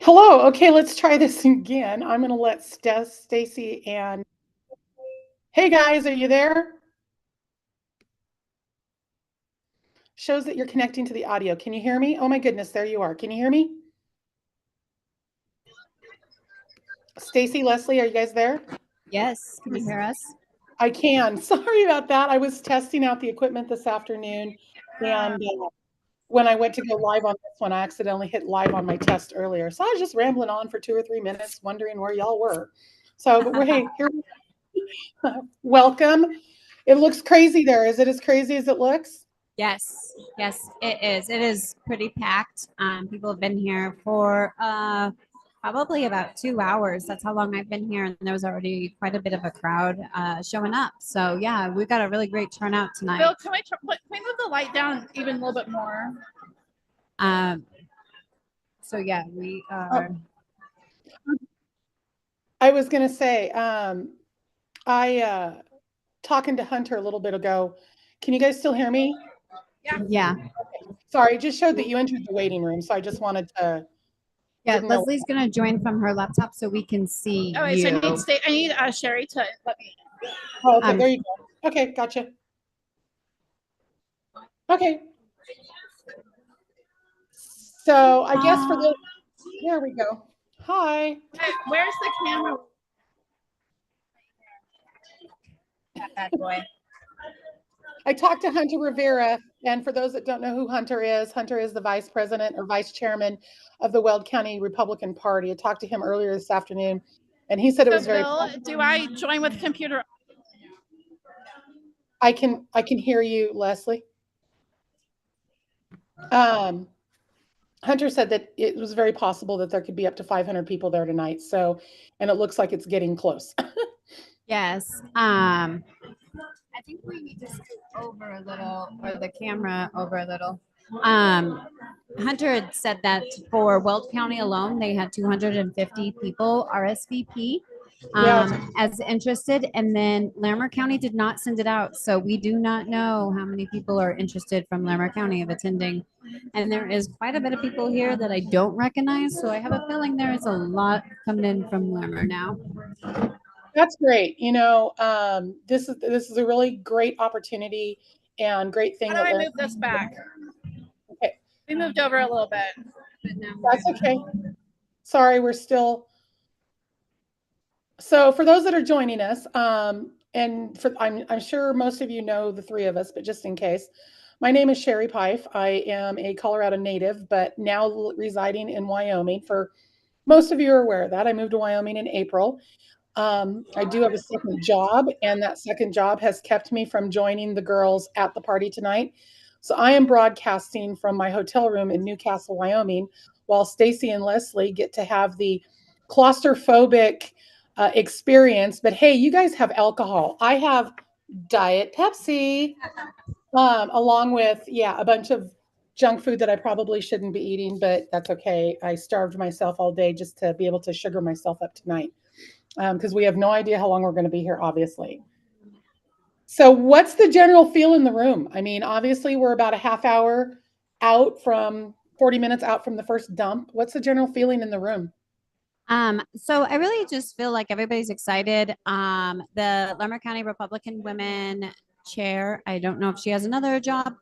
Hello. Okay, let's try this again. I'm going to let Stacy and hey guys, are you there? Shows that you're connecting to the audio. Can you hear me? Oh my goodness, there you are. Can you hear me? Stacy, Leslie, are you guys there? Yes, can you hear us? I can. Sorry about that. I was testing out the equipment this afternoon, and when I went to go live on this one, I accidentally hit live on my test earlier. So I was just rambling on for 2 or 3 minutes, wondering where y'all were. So, but we're hey, here. Welcome. It looks crazy there. Is it as crazy as it looks? Yes, yes, it is. It is pretty packed. People have been here for probably about 2 hours. That's how long I've been here, and there was already quite a bit of a crowd showing up. So yeah, we've got a really great turnout tonight. Bill, can we move the light down even a little bit more? So yeah, we are. I was going to say, talking to Hunter a little bit ago. Can you guys still hear me? Yeah. Sorry, it just showed that you entered the waiting room, so I just wanted to. Yeah, didn't know- Leslie's gonna join from her laptop so we can see Oh, wait, you. so I need Sherry to let me. Oh, okay, there you go. Okay, gotcha. Okay. So I guess for the there we go. Hi. Where's the camera? That bad boy. I talked to Hunter Rivera, and for those that don't know who Hunter is the vice president or vice chairman of the Weld County Republican Party. I talked to him earlier this afternoon, and he said it was very. Bill, do I join with computer? I can hear you, Leslie. Hunter said that it was very possible that there could be up to 500 people there tonight. So, and it looks like it's getting close. Yes. I think we need to scoot over a little, or the camera over a little. Hunter had said that for Weld County alone, they had 250 people RSVP as interested, and then Larimer County did not send it out, so we do not know how many people are interested from Larimer County of attending. And there is quite a bit of people here that I don't recognize, so I have a feeling there is a lot coming in from Larimer now. That's great. You know, this is a really great opportunity and great thing. How do I move this back? Okay. We moved over a little bit. That's okay. Sorry, we're still. So for those that are joining us, and I'm sure most of you know the three of us, but just in case, my name is Sherry Pife. I am a Colorado native, but now residing in Wyoming. For most of you are aware of that. I moved to Wyoming in April. I do have a second job, and that second job has kept me from joining the girls at the party tonight. So I am broadcasting from my hotel room in Newcastle, Wyoming, while Stacy and Leslie get to have the claustrophobic experience. But hey, you guys have alcohol. I have Diet Pepsi, along with a bunch of junk food that I probably shouldn't be eating, but that's okay. I starved myself all day just to be able to sugar myself up tonight. Because we have no idea how long we're going to be here, obviously. So, what's the general feel in the room? I mean, obviously, we're about a half hour out from 40 minutes out from the first dump. What's the general feeling in the room? So I really just feel like everybody's excited. The Larimer County Republican Women chair, I don't know if she has another job.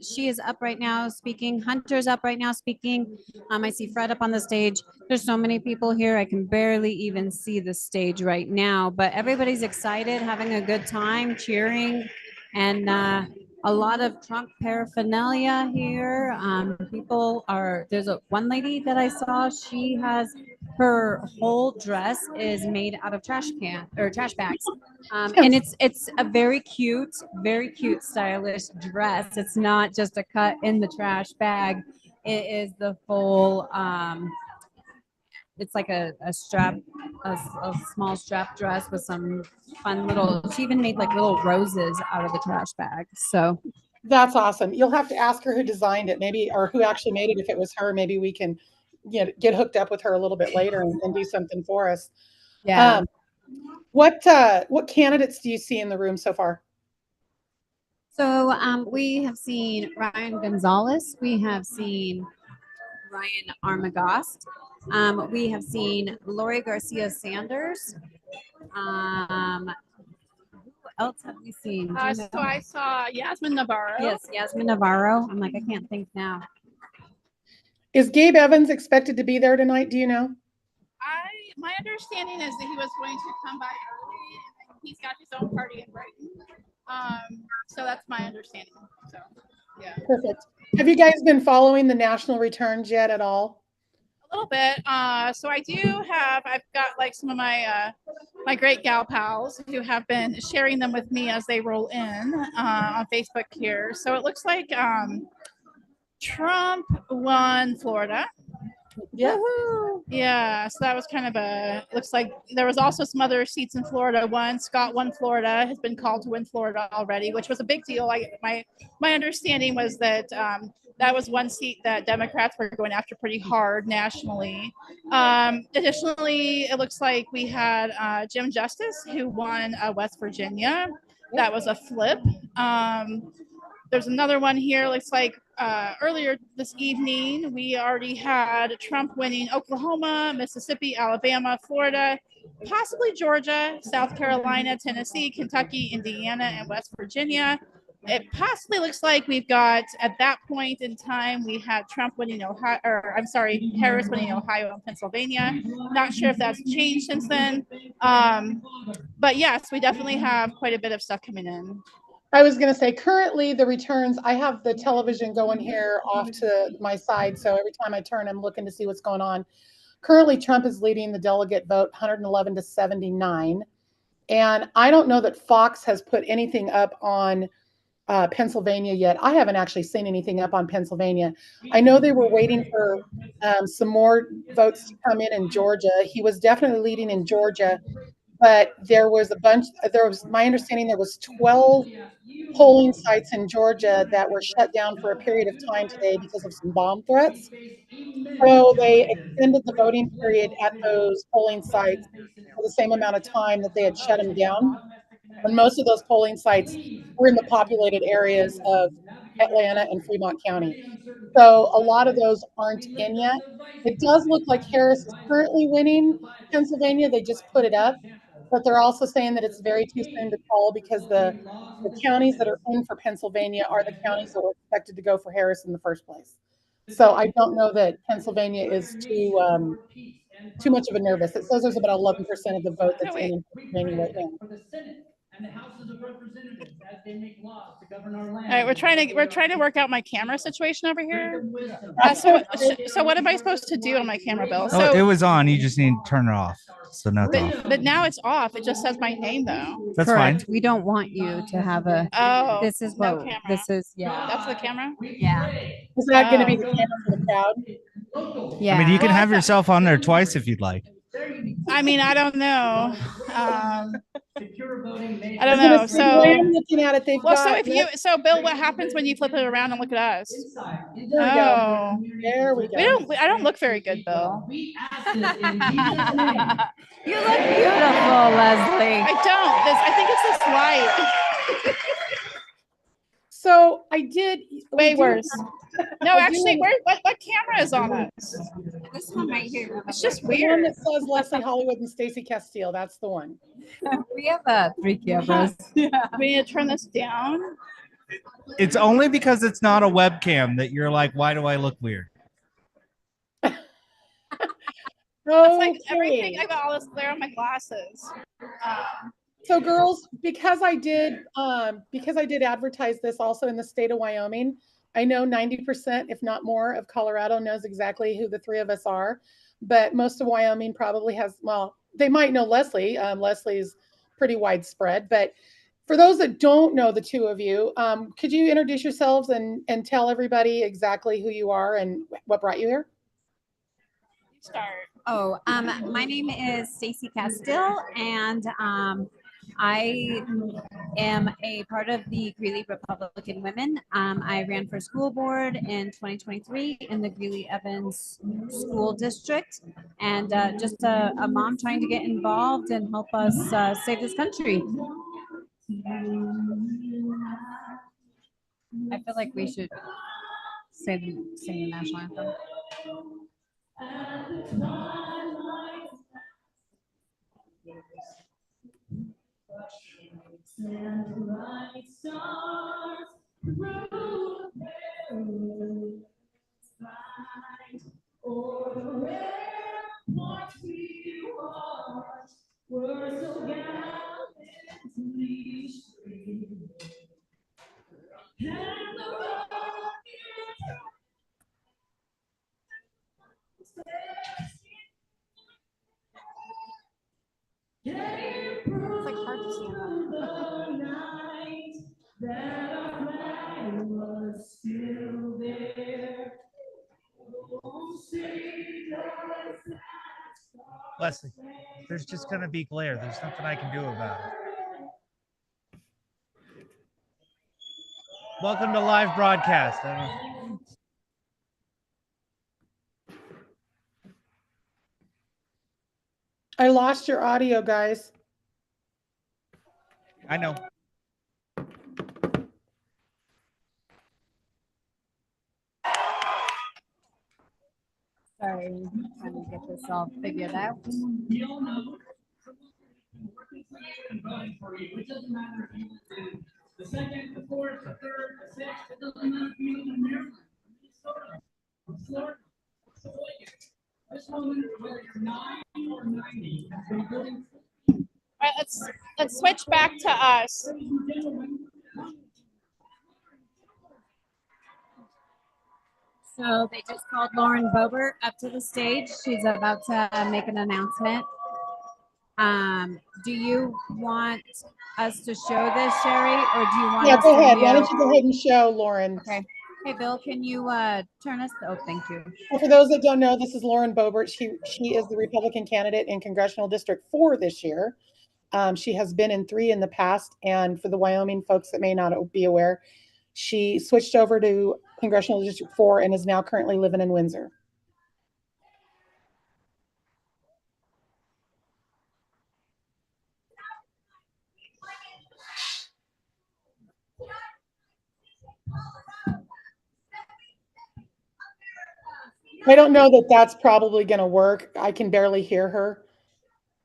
She is up right now speaking. Hunter's up right now speaking. I see Fred up on the stage. There's so many people here. I can barely even see the stage right now, but everybody's excited, having a good time, cheering, and a lot of Trump paraphernalia here. There's one lady that I saw. She has her whole dress is made out of trash bags, and it's a very cute, stylish dress. It's not just a cut in the trash bag. It is the full. It's like a small strap dress with some fun little. She even made like little roses out of the trash bag. So that's awesome. You'll have to ask her who designed it, maybe, or who actually made it. If it was her, maybe we can get hooked up with her a little bit later and do something for us. yeah. What candidates do you see in the room so far? So we have seen Ryan Gonzalez. We have seen Ryan Armagost. We have seen Lori Garcia Sanders. Who else have we seen? Do you So know? I saw Yasmin Navarro. Yes, Yasmin Navarro. I'm like, I can't think now. Is Gabe Evans expected to be there tonight? Do you know? My understanding is that he was going to come by early, and he's got his own party in Brighton. So that's my understanding. So, yeah. Perfect. Have you guys been following the national returns yet at all? A little bit. So I do have. I've got like some of my my great gal pals who have been sharing them with me as they roll in on Facebook here. So it looks like Trump won Florida. Yeah. Yeah, so that was kind of looks like there was also some other seats in Florida. Scott won Florida, has been called to win Florida already, which was a big deal. My understanding was that that was one seat that Democrats were going after pretty hard nationally. Additionally, it looks like we had Jim Justice, who won West Virginia. That was a flip. There's another one here. Looks like earlier this evening, we already had Trump winning Oklahoma, Mississippi, Alabama, Florida, possibly Georgia, South Carolina, Tennessee, Kentucky, Indiana, and West Virginia. It possibly looks like we've got, at that point in time, we had Trump winning Ohio, or I'm sorry, Harris winning Ohio and Pennsylvania. Not sure if that's changed since then. But yes, we definitely have quite a bit of stuff coming in. I was going to say, currently the returns, I have the television going here off to my side. So every time I turn, I'm looking to see what's going on. Currently, Trump is leading the delegate vote 111 to 79. And I don't know that Fox has put anything up on Pennsylvania yet. I haven't actually seen anything up on Pennsylvania. I know they were waiting for some more votes to come in Georgia. He was definitely leading in Georgia, but there was my understanding, there was 12 polling sites in Georgia that were shut down for a period of time today because of some bomb threats. So they extended the voting period at those polling sites for the same amount of time that they had shut them down. And most of those polling sites were in the populated areas of Atlanta and Fremont County. So a lot of those aren't in yet. It does look like Harris is currently winning Pennsylvania. They just put it up, but they're also saying that it's very too soon to call because the counties that are in for Pennsylvania are the counties that were expected to go for Harris in the first place. So I don't know that Pennsylvania is too much of a nervous. It says there's about 11% of the vote that's in Pennsylvania right now. And the houses of representatives as they make laws to govern our land. All right, we're trying to work out my camera situation over here. So what am I supposed to do on my camera, Bill? Oh, it was on. You just need to turn it off. So now it's off. But now it's off. It just says my name though. That's Correct. fine. We don't want you to have a. Oh, This is no what. camera. This is yeah. That's the camera. Yeah. Is that going to be the camera for the crowd? Yeah. I mean, you can Well, have yourself on there twice if you'd like. I mean, I don't know. I don't I know. was gonna say, the way I'm looking at it, they've Well, got. so Bill, what happens when you flip it around and look at us? There we go. There we go. I don't look very good, Bill. You look beautiful, Leslie. I don't. I think it's this light. So I did. Way worse. No, I do actually, wanna- what camera is on us? This one right here. It's just The one weird. that says Leslie Hollywood and Stacey Castile. That's the one. We have 3 cameras. We need to turn this down. It's only because it's not a webcam that you're like, why do I look weird? It's like everything. I got all this glare on my glasses. So girls, because I did advertise this also in the state of Wyoming, I know 90%, if not more, of Colorado knows exactly who the three of us are, but most of Wyoming probably has, well, they might know Leslie. Leslie's pretty widespread, but for those that don't know the two of you, could you introduce yourselves and tell everybody exactly who you are and what brought you here? Start. Oh, my name is Stacey Castile, and I am a part of the Greeley Republican Women. I ran for school board in 2023 in the Greeley-Evans School District, and just a mom trying to get involved and help us save this country. I feel like we should sing the national anthem. It's like hard to stand Leslie, there's just gonna be glare. There's nothing I can do about it. Welcome to live broadcast. I lost your audio, guys. I know. Sorry, trying to get this all figured out. We all know working for you and voting for you. It doesn't matter if you live in the second, the fourth, the third, the sixth. It doesn't matter if you live in Maryland, Minnesota, Florida, Sheboygan. This woman, whether you're 9 or 90, has been voting for you. All right, let's switch back to us. Ladies and gentlemen, So they just called Lauren Boebert up to the stage. She's about to make an announcement. Do you want us to show this, Sherry, or do you want Yeah, us go to ahead. Why mute? don't you go ahead and show Lauren? Okay. Hey, Bill, can you turn us? Oh, thank you. Well, for those that don't know, this is Lauren Boebert. She is the Republican candidate in Congressional District 4 this year. She has been in 3 in the past. And for the Wyoming folks that may not be aware, she switched over to Congressional District 4 and is now currently living in Windsor. I don't know that that's probably going to work. I can barely hear her.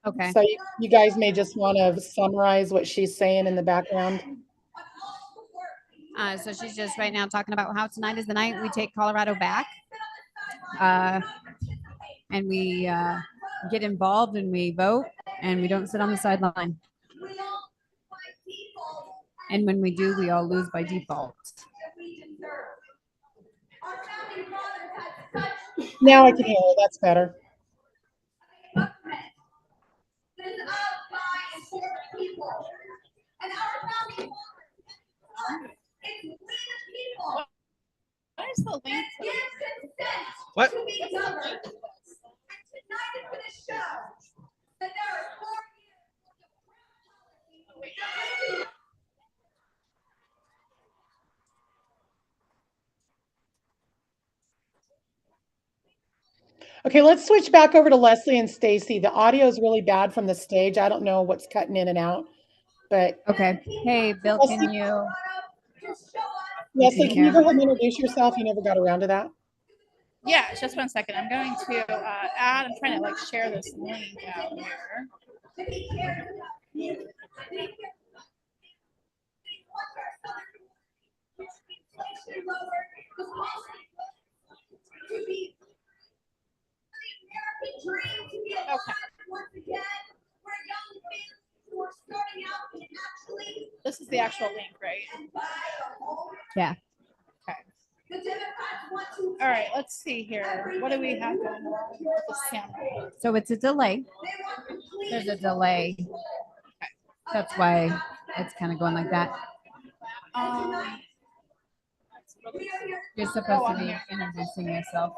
Okay. So you guys may just want to summarize what she's saying in the background. So she's just right now talking about how tonight is the night we take Colorado back. And we get involved and we vote and we don't sit on the sideline. And when we do, we all lose by default. Now I can hear her. That's better. What is the link? What? Okay, let's switch back over to Leslie and Stacy. The audio is really bad from the stage. I don't know what's cutting in and out, but Okay. Hey, Bill, can you? Leslie, can you go ahead and introduce yourself? You never got around to that. Yeah, just 1 second. I'm going to add. I'm trying to like share this link out here. Okay. This is the actual link, right? Yeah. Okay. All right, let's see here. What do we have going on with this camera? So it's a delay. There's a delay. That's why it's kind of going like that. You're supposed to be introducing yourself.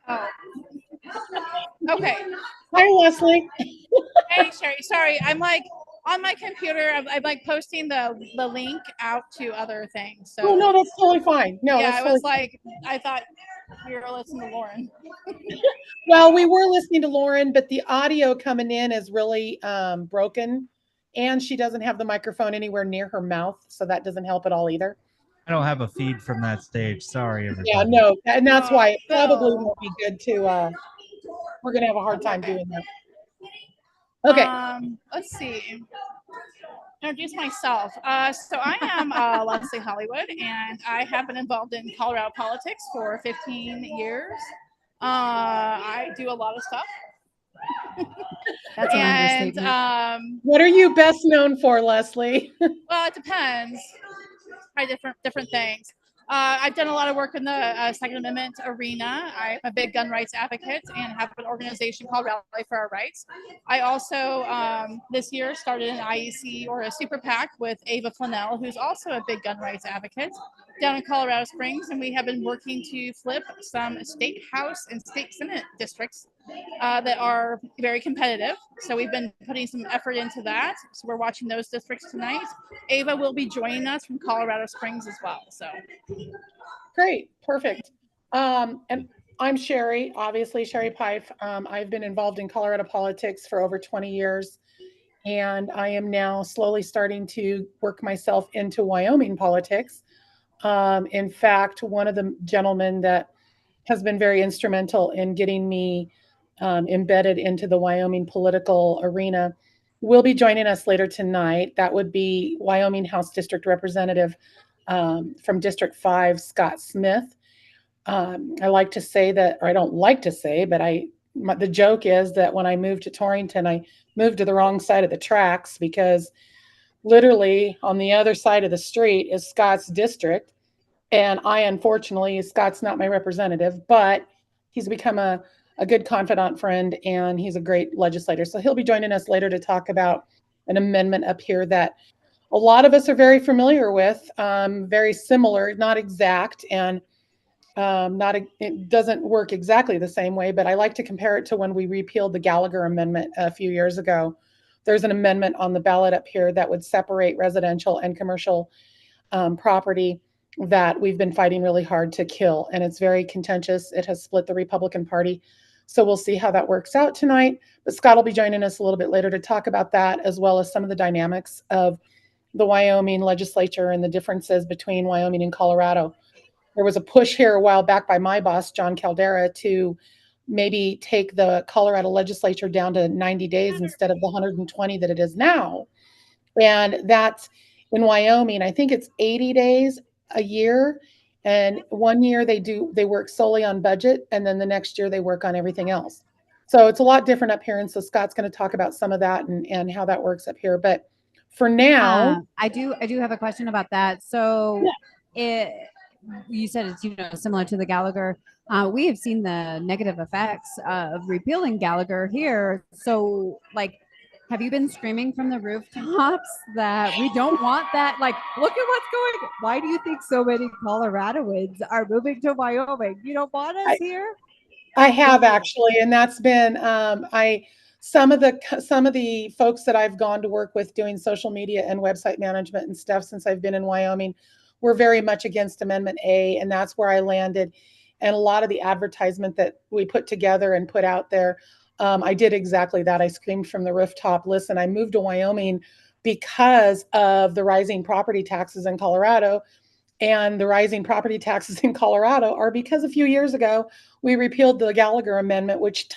Oh. Okay. Hi, Leslie. Hey, Sherry. Sorry, I'm like on my computer. I'm like posting the link out to other things. So Oh, no, that's totally fine. No, yeah, that's I totally was like, I thought we were listening to Lauren. Well, we were listening to Lauren, but the audio coming in is really broken, and she doesn't have the microphone anywhere near her mouth, so that doesn't help at all either. I don't have a feed from that stage. Sorry, everybody. Yeah, no, and that's why it probably Bill. won't be good to, we're gonna have a hard time doing that. Okay, Let's see. Introduce myself. So I am Leslie Hollywood, and I have been involved in Colorado politics for 15 years. I do a lot of stuff, That's an and understatement. what are you best known for, Leslie? well, it depends. Probably different things. I've done a lot of work in the Second Amendment arena. I'm a big gun rights advocate and have an organization called Rally for Our Rights. I also this year started an IEC or a super PAC with Ava Flanell, who's also a big gun rights advocate down in Colorado Springs, and we have been working to flip some state house and state senate districts that are very competitive. So we've been putting some effort into that. So we're watching those districts tonight. Ava will be joining us from Colorado Springs as well. So Great, perfect. And I'm Sherry, obviously Sherry Pife. I've been involved in Colorado politics for over 20 years, and I am now slowly starting to work myself into Wyoming politics. In fact, one of the gentlemen that has been very instrumental in getting me embedded into the Wyoming political arena will be joining us later tonight. That would be Wyoming House District Representative from District 5, Scott Smith. I like to say that, or I don't like to say, but the joke is that when I moved to Torrington, I moved to the wrong side of the tracks because literally on the other side of the street is Scott's district. And unfortunately, Scott's not my representative, but he's become a good confidant friend and he's a great legislator. So he'll be joining us later to talk about an amendment up here that a lot of us are very familiar with, very similar, not exact, and it doesn't work exactly the same way, but I like to compare it to when we repealed the Gallagher Amendment a few years ago. There's an amendment on the ballot up here that would separate residential and commercial property that we've been fighting really hard to kill. And it's very contentious. It has split the Republican Party. So we'll see how that works out tonight. But Scott will be joining us a little bit later to talk about that, as well as some of the dynamics of the Wyoming legislature and the differences between Wyoming and Colorado. There was a push here a while back by my boss, John Caldera, to maybe take the Colorado legislature down to 90 days instead of the 120 that it is now. And that's in Wyoming, I think it's 80 days a year. And 1 year they work solely on budget, and then the next year they work on everything else. So it's a lot different up here. And so Scott's going to talk about some of that and how that works up here. But for now, I do have a question about that. So you said it's similar to the Gallagher. We have seen the negative effects of repealing Gallagher here. So have you been screaming from the rooftops that we don't want that? Like, look at what's going. Why do you think so many Coloradoans are moving to Wyoming? You don't want us here? I have actually, and that's been some of the folks that I've gone to work with doing social media and website management and stuff since I've been in Wyoming. We're very much against Amendment A, and that's where I landed. And a lot of the advertisement that we put together and put out there, I did exactly that. I screamed from the rooftop, listen, I moved to Wyoming because of the rising property taxes in Colorado. And the rising property taxes in Colorado are because a few years ago, we repealed the Gallagher Amendment, which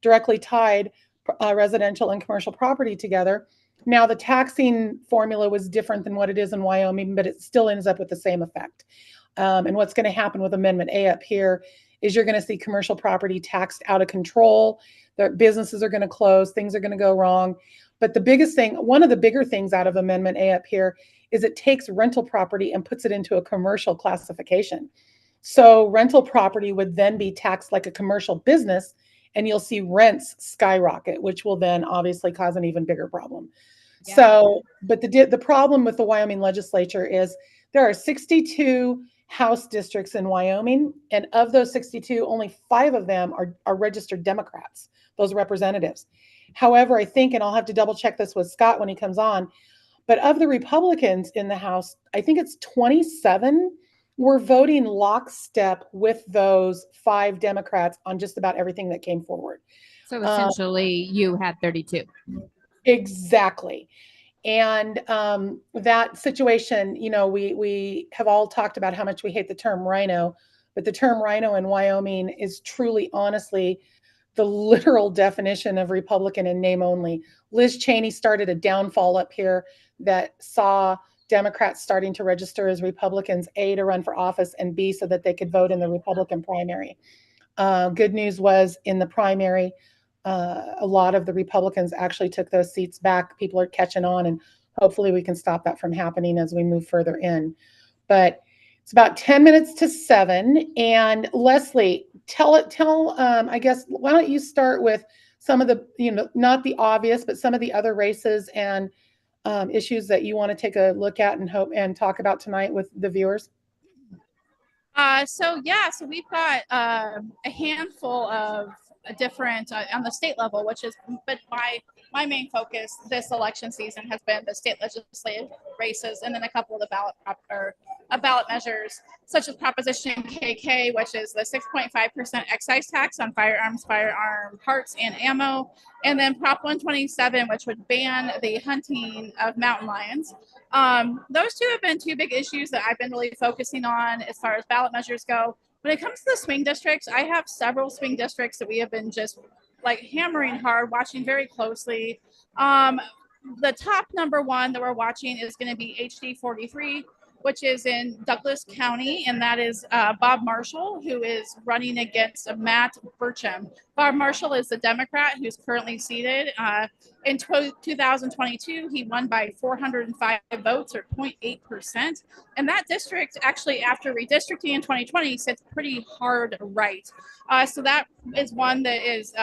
directly tied residential and commercial property together. Now, the taxing formula was different than what it is in Wyoming, but it still ends up with the same effect. And what's going to happen with Amendment A up here is you're going to see commercial property taxed out of control. The businesses are going to close. Things are going to go wrong. But the biggest thing, one of the bigger things out of Amendment A up here is it takes rental property and puts it into a commercial classification. So rental property would then be taxed like a commercial business, and you'll see rents skyrocket, which will then obviously cause an even bigger problem. Yeah. So, but the problem with the Wyoming legislature is there are 62 House districts in Wyoming, and of those 62, only 5 of them are registered Democrats, those representatives. However, I think, and I'll have to double check this with Scott when he comes on, but of the Republicans in the House, I think it's 27 were voting lockstep with those 5 Democrats on just about everything that came forward. So essentially, you had 32. Exactly. And that situation, you know, we have all talked about how much we hate the term rhino, but the term rhino in Wyoming is truly, honestly, the literal definition of Republican in name only. Liz Cheney started a downfall up here that saw Democrats starting to register as Republicans, A, to run for office, and B, so that they could vote in the Republican primary. Good news was in the primary, a lot of the Republicans actually took those seats back. People are catching on, and hopefully we can stop that from happening as we move further in. But it's about 10 minutes to 7. And Leslie, I guess, why don't you start with some of the, you know, not the obvious, but some of the other races and issues that you want to take a look at and hope and talk about tonight with the viewers? So we've got a handful of different on the state level, which is, but my main focus this election season has been the state legislative races, and then a couple of the ballot measures, such as Proposition KK, which is the 6.5% excise tax on firearms, firearm parts, and ammo, and then Prop 127, which would ban the hunting of mountain lions. Those two have been two big issues that I've been really focusing on as far as ballot measures go. When it comes to the swing districts, I have several swing districts that we have been just like hammering hard, watching very closely. The top number one that we're watching is going to be HD 43, which is in Douglas County, and that is Bob Marshall, who is running against Matt Burcham. Bob Marshall is the Democrat who's currently seated. In 2022, he won by 405 votes, or 0.8%. And that district, actually, after redistricting in 2020, sits pretty hard right. So that is one that is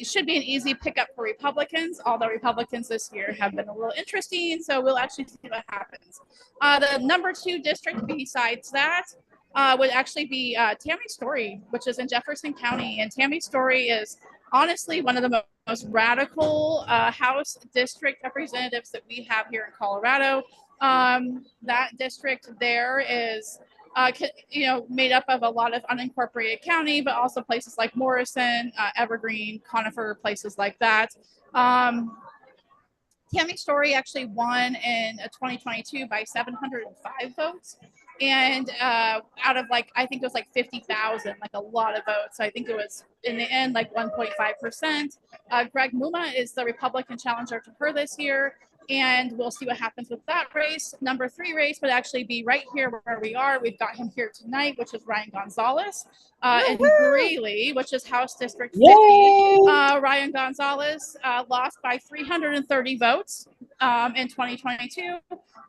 should be an easy pickup for Republicans, although Republicans this year have been a little interesting. So we'll actually see what happens. The number 2 district besides that would actually be Tammy Story, which is in Jefferson County. And Tammy Story is honestly one of the most radical House district representatives that we have here in Colorado. That district there is made up of a lot of unincorporated county, but also places like Morrison, Evergreen, Conifer, places like that. Tammy Story actually won in 2022 by 705 votes. And out of I think it was 50,000, a lot of votes. I think it was in the end 1.5%. Greg Muma is the Republican challenger to her this year. And we'll see what happens with that race. Number 3 race would actually be right here where we are. We've got him here tonight, which is Ryan Gonzalez. In Greeley, which is House District 50. Ryan Gonzalez lost by 330 votes in 2022.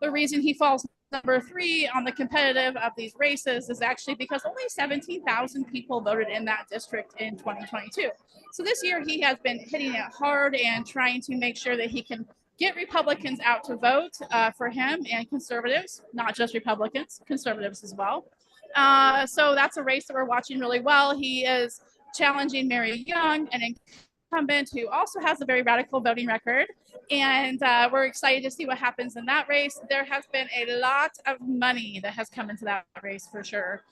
The reason he falls number 3 on the competitive of these races is actually because only 17,000 people voted in that district in 2022. So this year he has been hitting it hard and trying to make sure that he can get Republicans out to vote for him, and conservatives, not just Republicans, conservatives as well. So that's a race that we're watching really well. He is challenging Mary Young, an incumbent who also has a very radical voting record. And we're excited to see what happens in that race. There has been a lot of money that has come into that race for sure.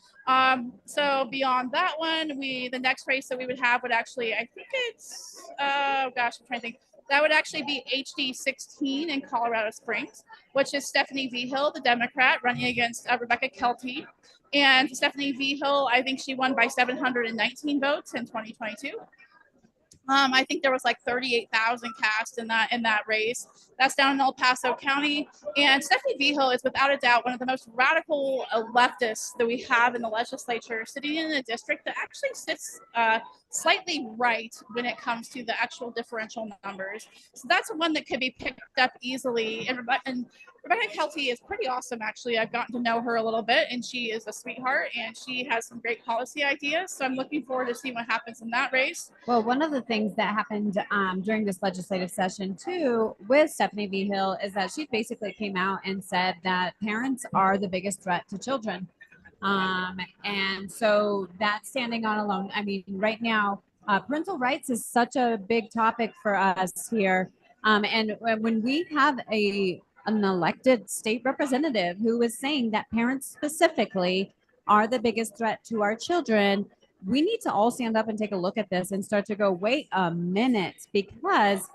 So beyond that one, the next race that we would have would actually, I think it's, I'm trying to think. That would actually be HD 16 in Colorado Springs, which is Stephanie Vigil, the Democrat, running against Rebecca Kelty. And Stephanie Vigil, I think she won by 719 votes in 2022. I think there was 38,000 cast in that race. That's down in El Paso County. And Stephanie Vigil is without a doubt one of the most radical leftists that we have in the legislature, sitting in a district that actually sits slightly right when it comes to the actual differential numbers. So that's one that could be picked up easily. And Rebecca Kelty is pretty awesome, actually. I've gotten to know her a little bit, and she is a sweetheart, and she has some great policy ideas. So I'm looking forward to seeing what happens in that race. Well, one of the things that happened during this legislative session, too, with Stephanie Vigil is that she basically came out and said that parents are the biggest threat to children. And so that's standing on alone. I mean, right now, parental rights is such a big topic for us here. And when we have an elected state representative who is saying that parents specifically are the biggest threat to our children, we need to all stand up and take a look at this and start to go, wait a minute, because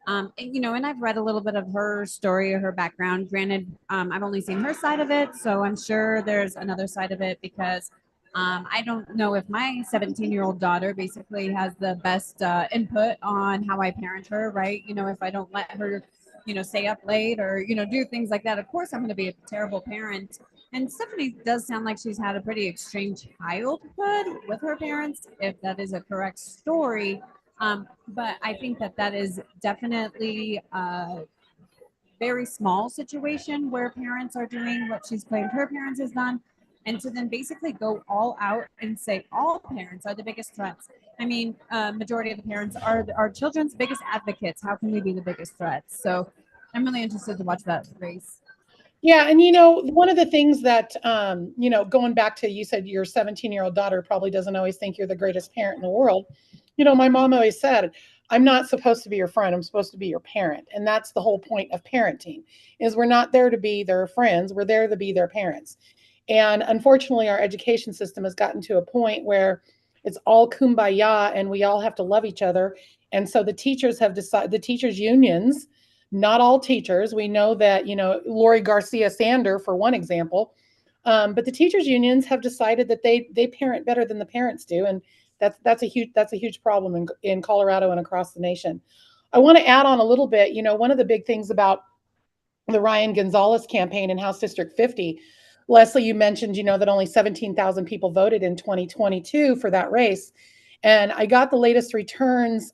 And, you know, and I've read a little bit of her story or her background. Granted, I've only seen her side of it, so I'm sure there's another side of it because I don't know if my 17-year-old daughter basically has the best input on how I parent her, right? You know, if I don't let her, you know, stay up late or, you know, do things like that, of course I'm going to be a terrible parent. And Stephanie does sound like she's had a pretty extreme childhood with her parents, if that is a correct story. But I think that that is definitely a very small situation where parents are doing what she's claimed her parents has done. And to then basically go all out and say all parents are the biggest threats. I mean, majority of the parents are our children's biggest advocates. How can we be the biggest threats? So I'm really interested to watch that race. Yeah, and you know, one of the things that you know, going back to you said your 17-year-old daughter probably doesn't always think you're the greatest parent in the world. You know, my mom always said, I'm not supposed to be your friend, I'm supposed to be your parent. And that's the whole point of parenting, is we're not there to be their friends, we're there to be their parents. And unfortunately, our education system has gotten to a point where it's all kumbaya and we all have to love each other. And so the teachers have decided, the teachers unions, not all teachers. We know that, you know, Lori Garcia Sander, for one example, but the teachers unions have decided that they parent better than the parents do, and that's a huge problem in Colorado and across the nation. I want to add on a little bit. You know, one of the big things about the Ryan Gonzalez campaign in House District 50, Leslie, you mentioned, you know, that only 17,000 people voted in 2022 for that race, and I got the latest returns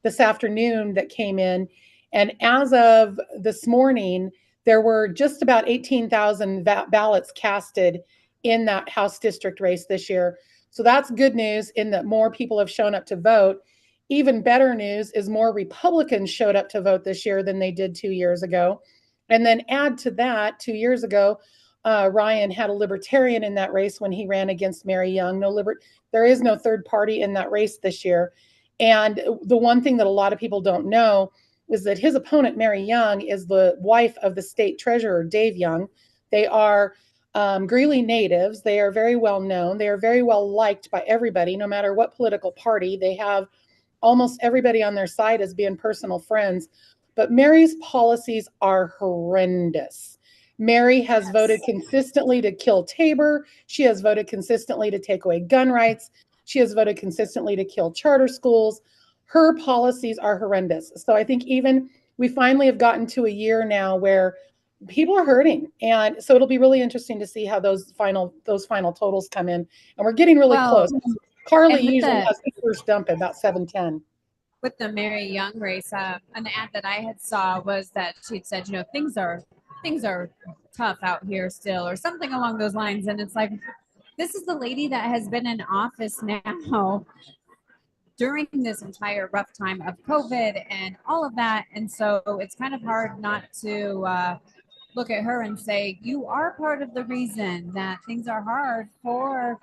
this afternoon that came in. And as of this morning, there were just about 18,000 ballots casted in that House district race this year. So that's good news in that more people have shown up to vote. Even better news is more Republicans showed up to vote this year than they did 2 years ago. And then add to that, 2 years ago, Ryan had a libertarian in that race when he ran against Mary Young. There is no third party in that race this year. And the one thing that a lot of people don't know is that his opponent, Mary Young, is the wife of the state treasurer, Dave Young. They are Greeley natives. They are very well known. They are very well liked by everybody, no matter what political party. They have almost everybody on their side as being personal friends. But Mary's policies are horrendous. Mary has voted consistently to kill Tabor. She has voted consistently to take away gun rights. She has voted consistently to kill charter schools. Her policies are horrendous. So I think even we finally have gotten to a year now where people are hurting. And so it'll be really interesting to see how those final totals come in. And we're getting really close. Carly usually has the first dump at about 7:10. With the Mary Young race, an ad that I had saw was that she'd said, you know, things are tough out here still, or something along those lines. And it's like, this is the lady that has been in office now during this entire rough time of COVID and all of that. And so it's kind of hard not to look at her and say, you are part of the reason that things are hard for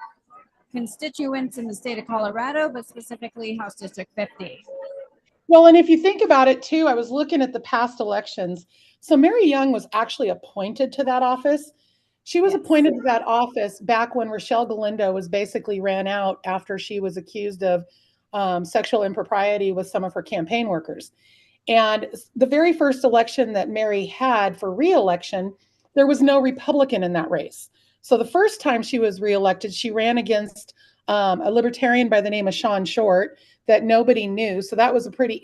constituents in the state of Colorado, but specifically House District 50. Well, and if you think about it too, I was looking at the past elections. So Mary Young was actually appointed to that office. She was appointed to that office back when Rochelle Galindo was basically ran out after she was accused of sexual impropriety with some of her campaign workers. And the very first election that Mary had for re-election, there was no Republican in that race. So the first time she was reelected, she ran against a libertarian by the name of Sean Short that nobody knew. So that was a pretty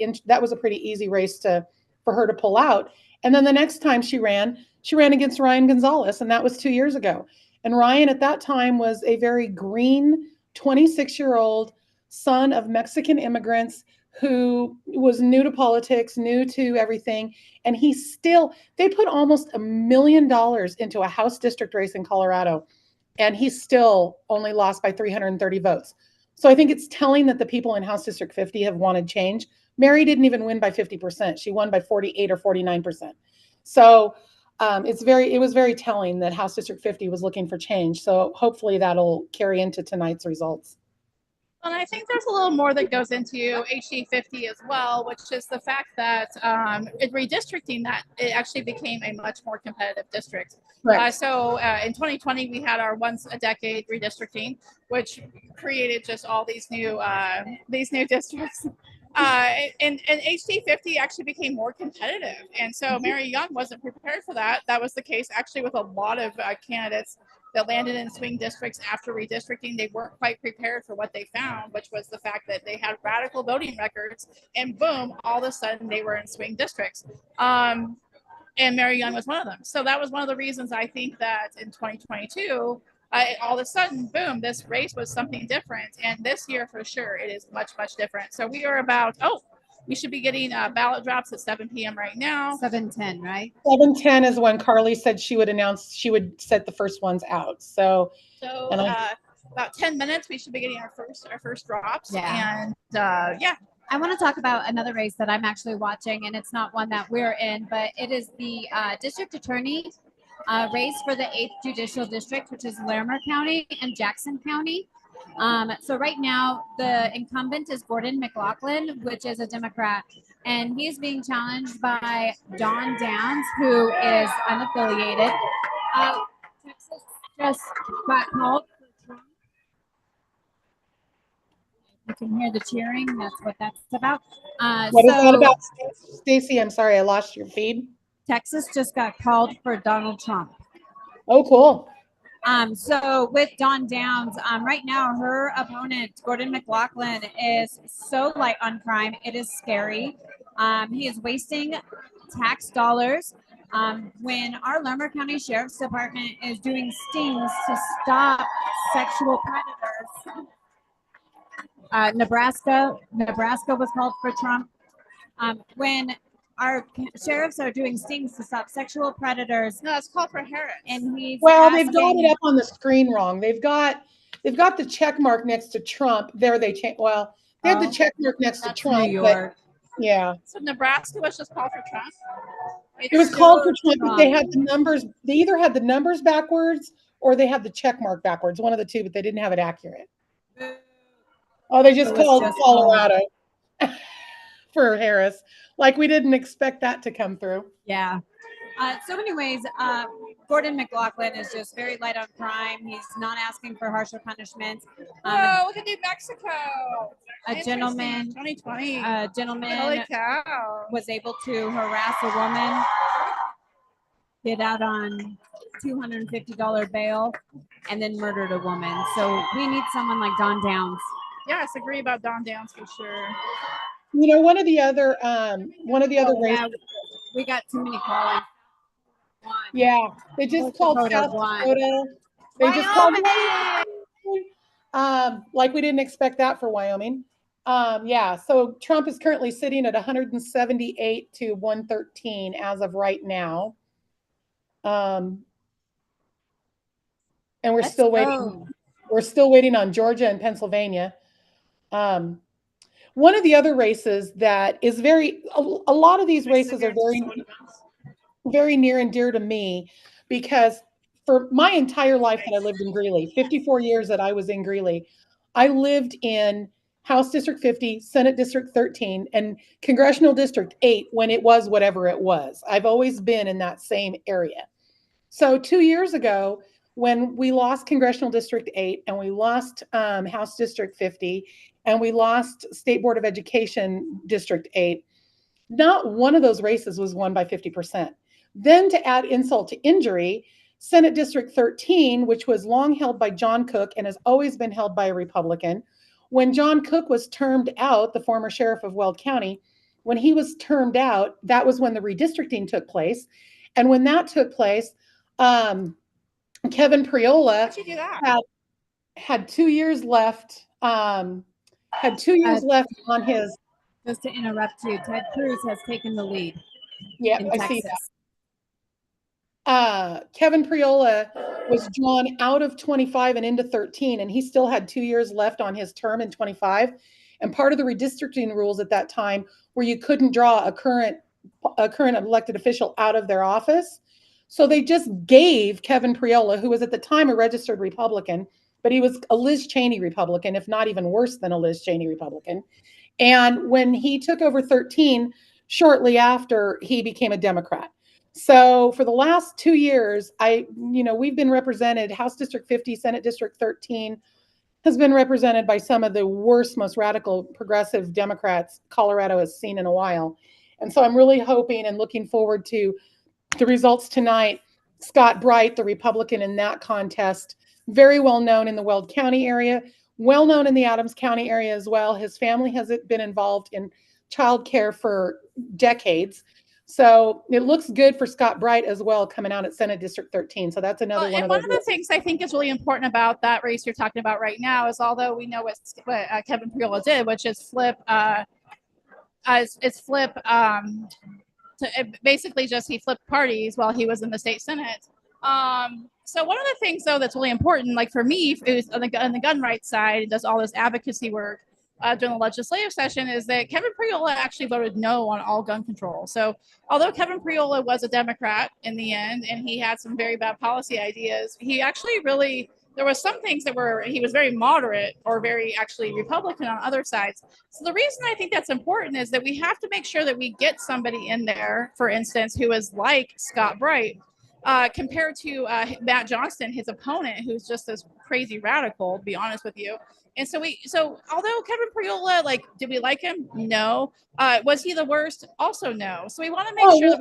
easy race for her to pull out. And then the next time she ran against Ryan Gonzalez, and that was 2 years ago. And Ryan at that time was a very green 26-year-old son of Mexican immigrants who was new to politics, new to everything. And they put almost $1 million into a House district race in Colorado, and he still only lost by 330 votes. So I think it's telling that the people in House District 50 have wanted change. Mary didn't even win by 50%. She won by 48 or 49%. So it was very telling that House District 50 was looking for change. So hopefully that'll carry into tonight's results. And I think there's a little more that goes into HD 50 as well, which is the fact that in redistricting that it actually became a much more competitive district. Right. So in 2020, we had our once a decade redistricting, which created just all these new districts. and HD 50 actually became more competitive, and so Mary Young wasn't prepared for that. That was the case actually with a lot of candidates that landed in swing districts after redistricting. They weren't quite prepared for what they found, which was the fact that they had radical voting records, and boom, all of a sudden they were in swing districts. And Mary Young was one of them. So that was one of the reasons I think that in 2022, all of a sudden, boom, this race was something different. And this year, for sure, it is much, much different. So we are about, we should be getting ballot drops at 7 p.m. right now. 7:10, right? 7:10 is when Carly said she would set the first ones out. So About 10 minutes, we should be getting our first drops. Yeah. And I want to talk about another race that I'm actually watching, and it's not one that we're in, but it is the district attorney race for the 8th Judicial District, which is Larimer County and Jackson County. So right now, the incumbent is Gordon McLaughlin, which is a Democrat, and he's being challenged by Don Downs, who is unaffiliated. Texas just got called. You can hear the cheering. That's what that's about. what is that about, Stacey? I'm sorry, I lost your feed. Texas just got called for Donald Trump. Oh, cool. So with Dawn Downs, right now her opponent, Gordon McLaughlin, is so light on crime. It is scary. He is wasting tax dollars. When our Larimer County Sheriff's Department is doing stings to stop sexual predators. Nebraska was called for Trump. When our sheriffs are doing stings to stop sexual predators, no, it's called for Harris. and he's They've got it up on the screen wrong. They've got the check mark next to Trump. There they change. Well, they had the check mark next to Trump. New York. But yeah. So Nebraska was just called for Trump. It was called for Trump, but they had the numbers. They either had the numbers backwards or they had the check mark backwards. One of the two, but they didn't have it accurate. Oh, they just called Colorado for Harris. Like we didn't expect that to come through. Yeah. So anyways, Gordon McLaughlin is just very light on crime. He's not asking for harsher punishments. Oh, look at New Mexico. A gentleman, 2020. a gentleman Holy cow. was able to harass a woman, get out on $250 bail, and then murdered a woman. So we need someone like Don Downs. Yes, agree about Don Downs for sure. You know, one of the other races. We got too many callers. Yeah, they just called South Dakota. They just called like we didn't expect that for Wyoming. Yeah, so Trump is currently sitting at 178 to 113 as of right now. And we're still waiting. We're still waiting on Georgia and Pennsylvania. One of the other races that is a lot of these races are very near and dear to me because for my entire life that I lived in Greeley, 54 years that I was in Greeley, I lived in House District 50, Senate District 13, and Congressional District 8 when it was whatever it was. I've always been in that same area. So 2 years ago, when we lost Congressional District 8 and we lost House District 50 and we lost State Board of Education District 8, not one of those races was won by 50%. Then to add insult to injury, Senate District 13, which was long held by John Cook and has always been held by a Republican, when John Cook was termed out, the former sheriff of Weld County, when he was termed out, that was when the redistricting took place. And when that took place, Kevin Priola had 2 years left. Had 2 years left on his. Just to interrupt you, Ted Cruz has taken the lead. Yeah, I see that. Kevin Priola was drawn out of 25 and into 13, and he still had 2 years left on his term in 25. And part of the redistricting rules at that time were you couldn't draw a current elected official out of their office. So they just gave Kevin Priola, who was at the time a registered Republican, but he was a Liz Cheney Republican, if not even worse than a Liz Cheney Republican. And when he took over 13, shortly after, he became a Democrat. So for the last 2 years, we've been represented House District 50, Senate District 13, has been represented by some of the worst, most radical progressive Democrats Colorado has seen in a while. And so I'm really hoping and looking forward to the results tonight. Scott Bright, the Republican in that contest, very well known in the Weld County area, well known in the Adams County area as well. His family has been involved in childcare for decades. So it looks good for Scott Bright as well, coming out at Senate District 13. So that's another one and of one those. of the things I think is really important about that race you're talking about right now is, although we know what Kevin Priola did, which is flip, basically just he flipped parties while he was in the state Senate. So one of the things though that's really important, like for me, who's on the gun rights side and does all this advocacy work during the legislative session, is that Kevin Priola actually voted no on all gun control. So although Kevin Priola was a Democrat in the end and he had some very bad policy ideas, he actually really, there was some things that were, he was very moderate or very actually Republican on other sides. So the reason I think that's important is that we have to make sure that we get somebody in there, for instance, who is like Scott Bright, compared to Matt Johnston, his opponent, who's just this crazy radical, to be honest with you. And so although Kevin Priola, like, did we like him? No. Was he the worst? Also no. So we want to make sure that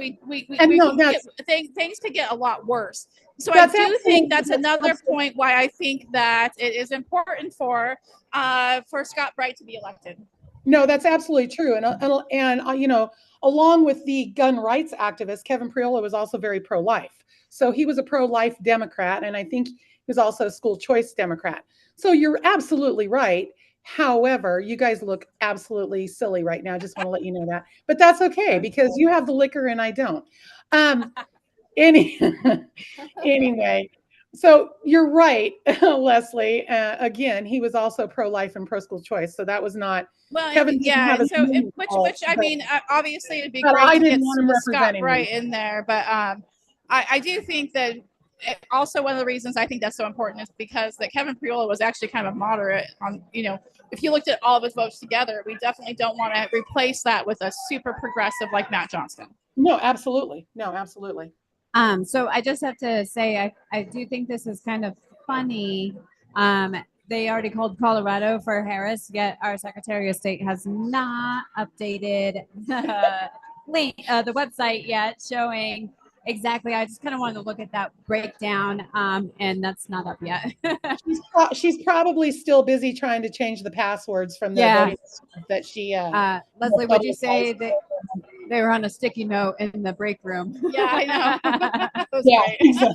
things could get a lot worse. So I do think that's another point why I think that it is important for Scott Bright to be elected. No, that's absolutely true. And you know, along with the gun rights activist, Kevin Priola was also very pro-life. So he was a pro-life Democrat, and I think he was also a school choice Democrat. So you're absolutely right. However, you guys look absolutely silly right now. Just want to let you know that. But that's okay because you have the liquor and I don't. Anyway, so you're right, Leslie. Again, he was also pro-life and pro-school choice. So that was not. Well, Kevin yeah. So which I mean, obviously it'd be great to get Scott Bright in there, but I do think that also one of the reasons I think that's so important is because that Kevin Priola was actually kind of moderate on, you know, if you looked at all of his votes together, we definitely don't want to replace that with a super progressive like Matt Johnston. No, absolutely. No, absolutely. So I just have to say, I do think this is kind of funny. They already called Colorado for Harris, yet our Secretary of State has not updated the link, the website yet, showing exactly. I just kind of wanted to look at that breakdown, and that's not up yet. She's probably still busy trying to change the passwords from the voting that she. Leslie, would you say that they were on a sticky note in the break room? Yeah, I know. Yeah.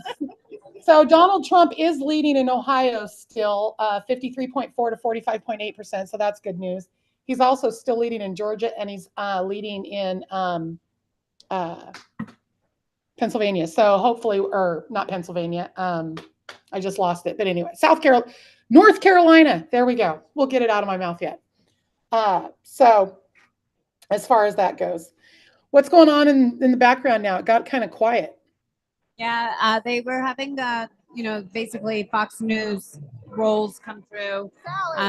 So Donald Trump is leading in Ohio still, 53.4 to 45.8%. So that's good news. He's also still leading in Georgia, and he's leading in Pennsylvania. So hopefully, or not Pennsylvania. I just lost it. But anyway, North Carolina. There we go. We'll get it out of my mouth yet. So as far as that goes, what's going on in the background now? It got kind of quiet. Yeah, they were having basically Fox News rolls come through.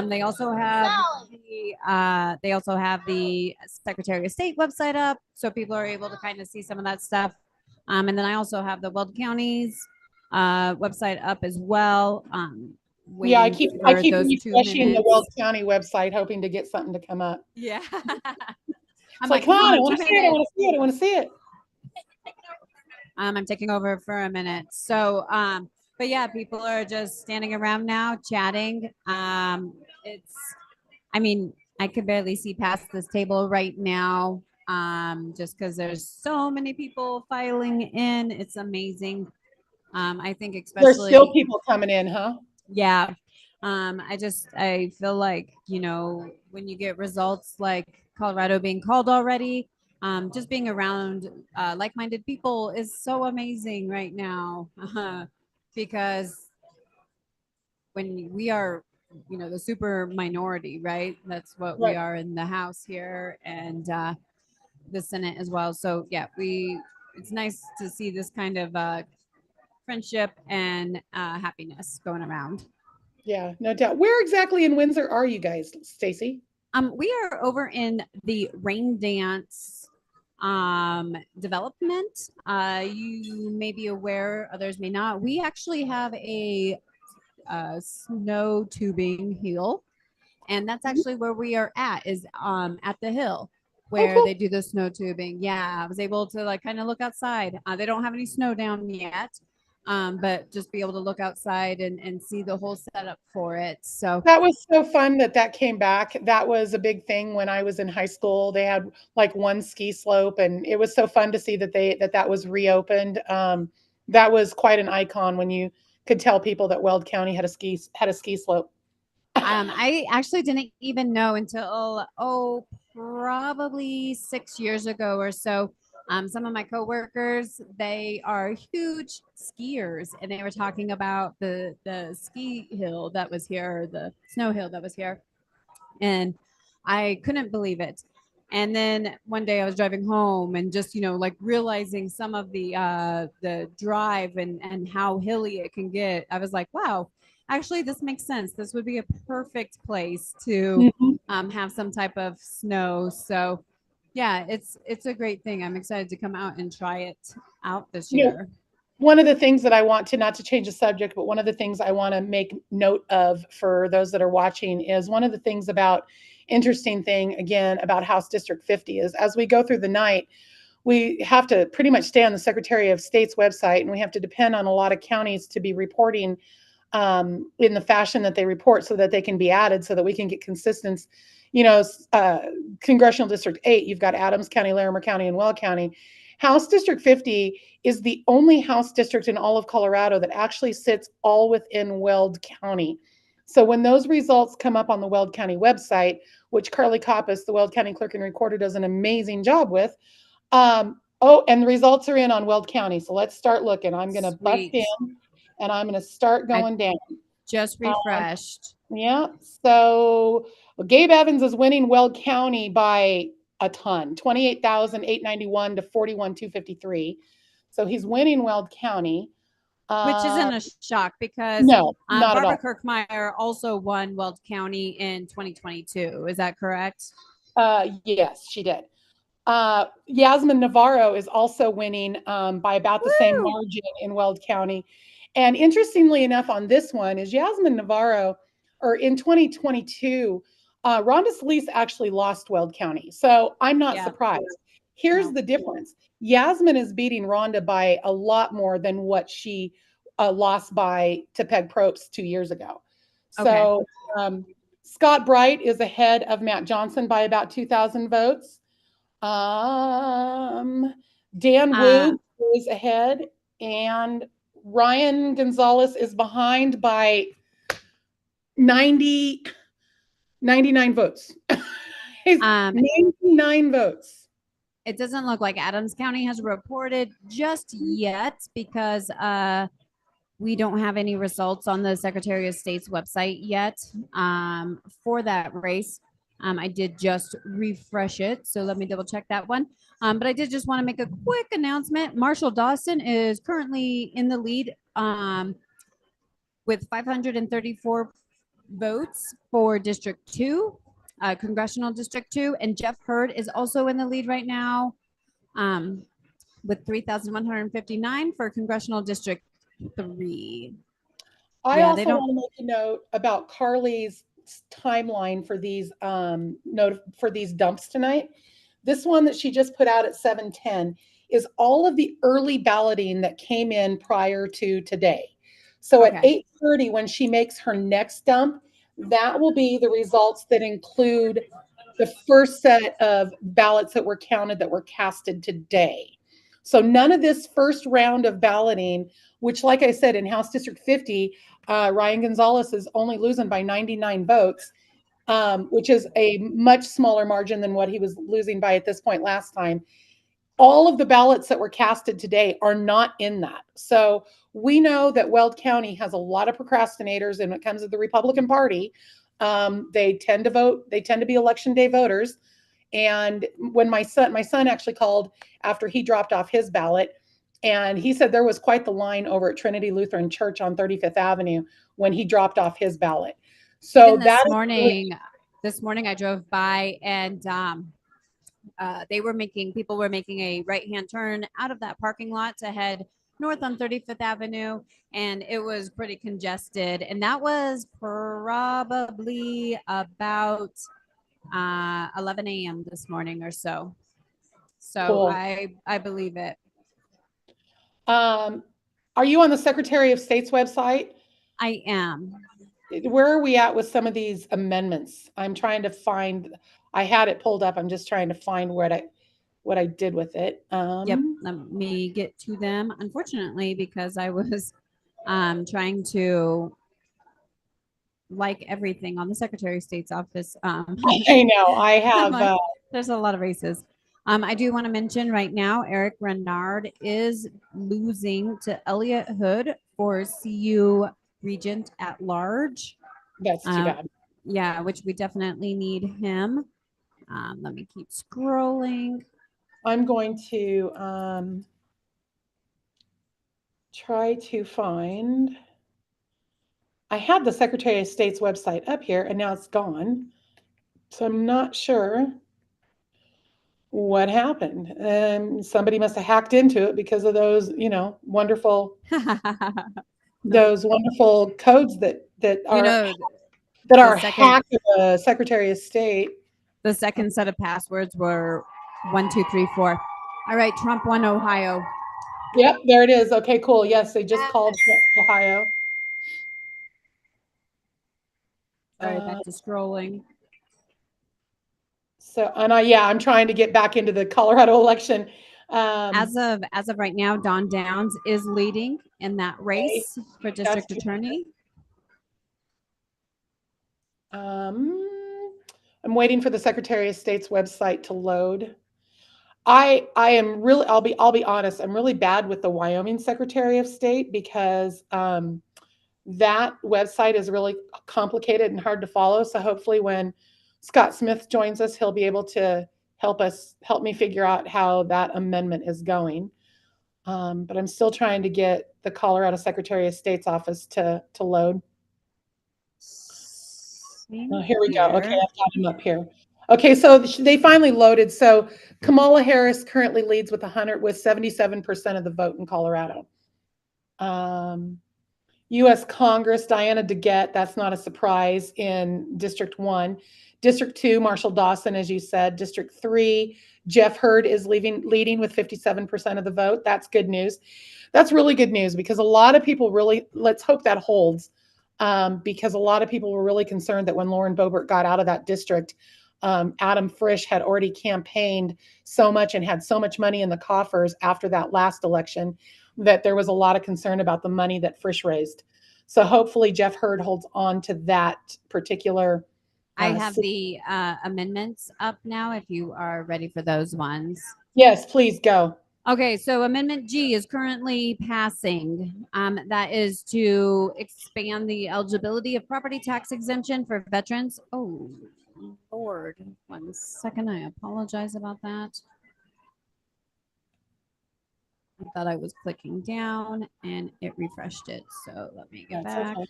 They also have the Secretary of State website up, so people are able to kind of see some of that stuff. And then I also have the Weld County's website up as well. Yeah, I keep refreshing the Weld County website, hoping to get something to come up. Yeah, I'm like, come on, I want to see it. I want to see it. I want to see it. I'm taking over for a minute. So, but yeah, people are just standing around now chatting. I mean, I could barely see past this table right now, just because there's so many people filing in. It's amazing. I think especially there's still people coming in, huh? Yeah. I feel like, when you get results like Colorado being called already, just being around like-minded people is so amazing right now, because when we are, the super minority, right? That's what we are in the House here and the Senate as well. So yeah, it's nice to see this kind of friendship and happiness going around. Yeah, no doubt. Where exactly in Windsor are you guys, Stacy? We are over in the Rain Dance development. You may be aware, others may not. We actually have a snow tubing hill. And that's actually where we are at, is at the hill where cool. they do the snow tubing. Yeah, I was able to like kind of look outside. They don't have any snow down yet, but just be able to look outside and see the whole setup for it. So That was so fun that came back. That was a big thing when I was in high school. They had like one ski slope, and it was so fun to see that was reopened. That was quite an icon when you could tell people that Weld County had a ski slope. I actually didn't even know until probably 6 years ago or so. Some of my coworkers, they are huge skiers, and they were talking about the ski hill that was here, the snow hill that was here, and I couldn't believe it. And then one day I was driving home and just, like realizing some of the drive and how hilly it can get. I was like, wow, actually this makes sense. This would be a perfect place to have some type of snow. So yeah, it's a great thing. I'm excited to come out and try it out this You know, year. one of the things that I want to, not to change the subject, but one of the things I want to make note of for those that are watching is one of the things about interesting thing again about House District 50 is as we go through the night, we have to pretty much stay on the Secretary of State's website, and we have to depend on a lot of counties to be reporting in the fashion that they report so that they can be added so that we can get consistent. Congressional District 8, you've got Adams County, Larimer County, and Weld County. House District 50 is the only House district in all of Colorado that actually sits all within Weld County. So when those results come up on the Weld County website, which Carly Coppice, the Weld County Clerk and Recorder, does an amazing job with, and the results are in on Weld County. So let's start looking. I'm going to bust Sweet. in, and I'm going to start going down. Just refreshed. Yeah. So Gabe Evans is winning Weld County by a ton, 28,891 to 41,253. So he's winning Weld County. Which isn't a shock because No, not at Barbara all. Kirkmeyer also won Weld County in 2022. Is that correct? Yes, she did. Yasmin Navarro is also winning by about the same margin in Weld County. And interestingly enough, on this one is Yasmin Navarro, or in 2022, Rhonda Solis actually lost Weld County. So I'm not surprised. Here's the difference. Yasmin is beating Rhonda by a lot more than what she lost by to Peg Probst 2 years ago. So Scott Bright is ahead of Matt Johnson by about 2,000 votes. Dan Wu is ahead, and Ryan Gonzalez is behind by 99 votes. 99 votes. It doesn't look like Adams County has reported just yet because we don't have any results on the Secretary of State's website yet for that race. I did just refresh it, so let me double check that one. But I did just want to make a quick announcement. Marshall Dawson is currently in the lead with 534 votes for District 2, Congressional District 2, and Jeff Hurd is also in the lead right now with 3,159 for Congressional District 3. I also want to make a note about Carly's timeline for these dumps tonight. This one that she just put out at 7:10 is all of the early balloting that came in prior to today. So at 8:30, when she makes her next dump, that will be the results that include the first set of ballots that were counted that were casted today. So none of this first round of balloting, which, like I said, in House District 50, Ryan Gonzalez is only losing by 99 votes, which is a much smaller margin than what he was losing by at this point last time. All of the ballots that were casted today are not in that. So we know that Weld County has a lot of procrastinators when it comes to the Republican Party. They tend to vote. They tend to be election day voters. And when my son actually called after he dropped off his ballot, and he said there was quite the line over at Trinity Lutheran Church on 35th Avenue when he dropped off his ballot. So this morning I drove by and people were making a right-hand turn out of that parking lot to head north on 35th Avenue, and it was pretty congested. And that was probably about 11 a.m. this morning or so. So Cool. I believe it. Are you on the Secretary of State's website? I am. Where are we at with some of these amendments? I'm trying to find, I had it pulled up. I'm just trying to find what I did with it. Yep. Let me get to them. Unfortunately, because I was trying to like everything on the Secretary of State's office. I know I have. Like, there's a lot of races. I do want to mention right now, Eric Renard is losing to Elliot Hood for CU Regent at Large. That's too bad. Yeah, which we definitely need him. Let me keep scrolling. I'm going to try to find. I had the Secretary of State's website up here and now it's gone. So I'm not sure what happened. Somebody must have hacked into it because of those, wonderful, those wonderful codes that are that are hacked to the Secretary of State. The second set of passwords were 1, 2, 3, 4. All right, Trump won Ohio. Yep, there it is. Okay, cool. Yes, they just called Ohio. Sorry, back to scrolling. So, and I'm trying to get back into the Colorado election. As of right now, Don Downs is leading in that race for district attorney. I'm waiting for the Secretary of State's website to load. I am really, I'll be honest, I'm really bad with the Wyoming Secretary of State because that website is really complicated and hard to follow. So hopefully when Scott Smith joins us, he'll be able to help me figure out how that amendment is going. But I'm still trying to get the Colorado Secretary of State's office to load. Oh, here we go. Okay, I've got him up here. Okay, so they finally loaded. So Kamala Harris currently leads with 77% of the vote in Colorado. U.S. Congress, Diana DeGette, that's not a surprise, in District 1. District 2, Marshall Dawson, as you said. District 3, Jeff Hurd is leading with 57% of the vote. That's good news. That's really good news because a lot of people really, let's hope that holds, because a lot of people were really concerned that when Lauren Boebert got out of that district, Adam Frisch had already campaigned so much and had so much money in the coffers after that last election that there was a lot of concern about the money that Frisch raised. So hopefully Jeff Hurd holds on to that particular. I have the amendments up now if you are ready for those ones. Yes, please go. Okay, so Amendment G is currently passing. That is to expand the eligibility of property tax exemption for veterans. Oh, Lord. 1 second. I apologize about that. I thought I was clicking down and it refreshed it. So let me get back. Okay.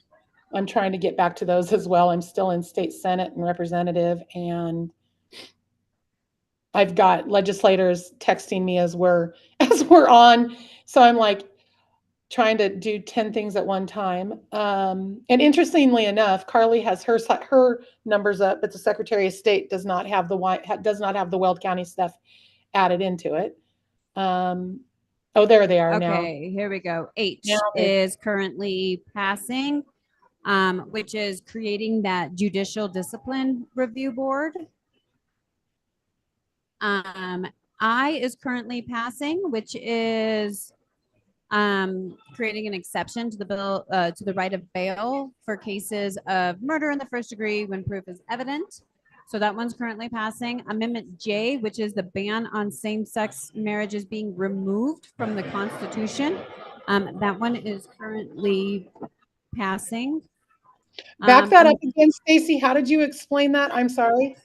I'm trying to get back to those as well. I'm still in state Senate and representative, and I've got legislators texting me as we're on. So I'm like trying to do 10 things at one time. And interestingly enough, Carly has her numbers up, but the Secretary of State does not have the Weld County stuff added into it. Oh, there they are now. Okay, here we go. H is currently passing, which is creating that judicial discipline review board. I is currently passing, which is creating an exception to the bill to the right of bail for cases of murder in the first degree when proof is evident. So that one's currently passing. Amendment J, which is the ban on same-sex marriages being removed from the Constitution. That one is currently passing. Back that up again, Stacy. How did you explain that? I'm sorry.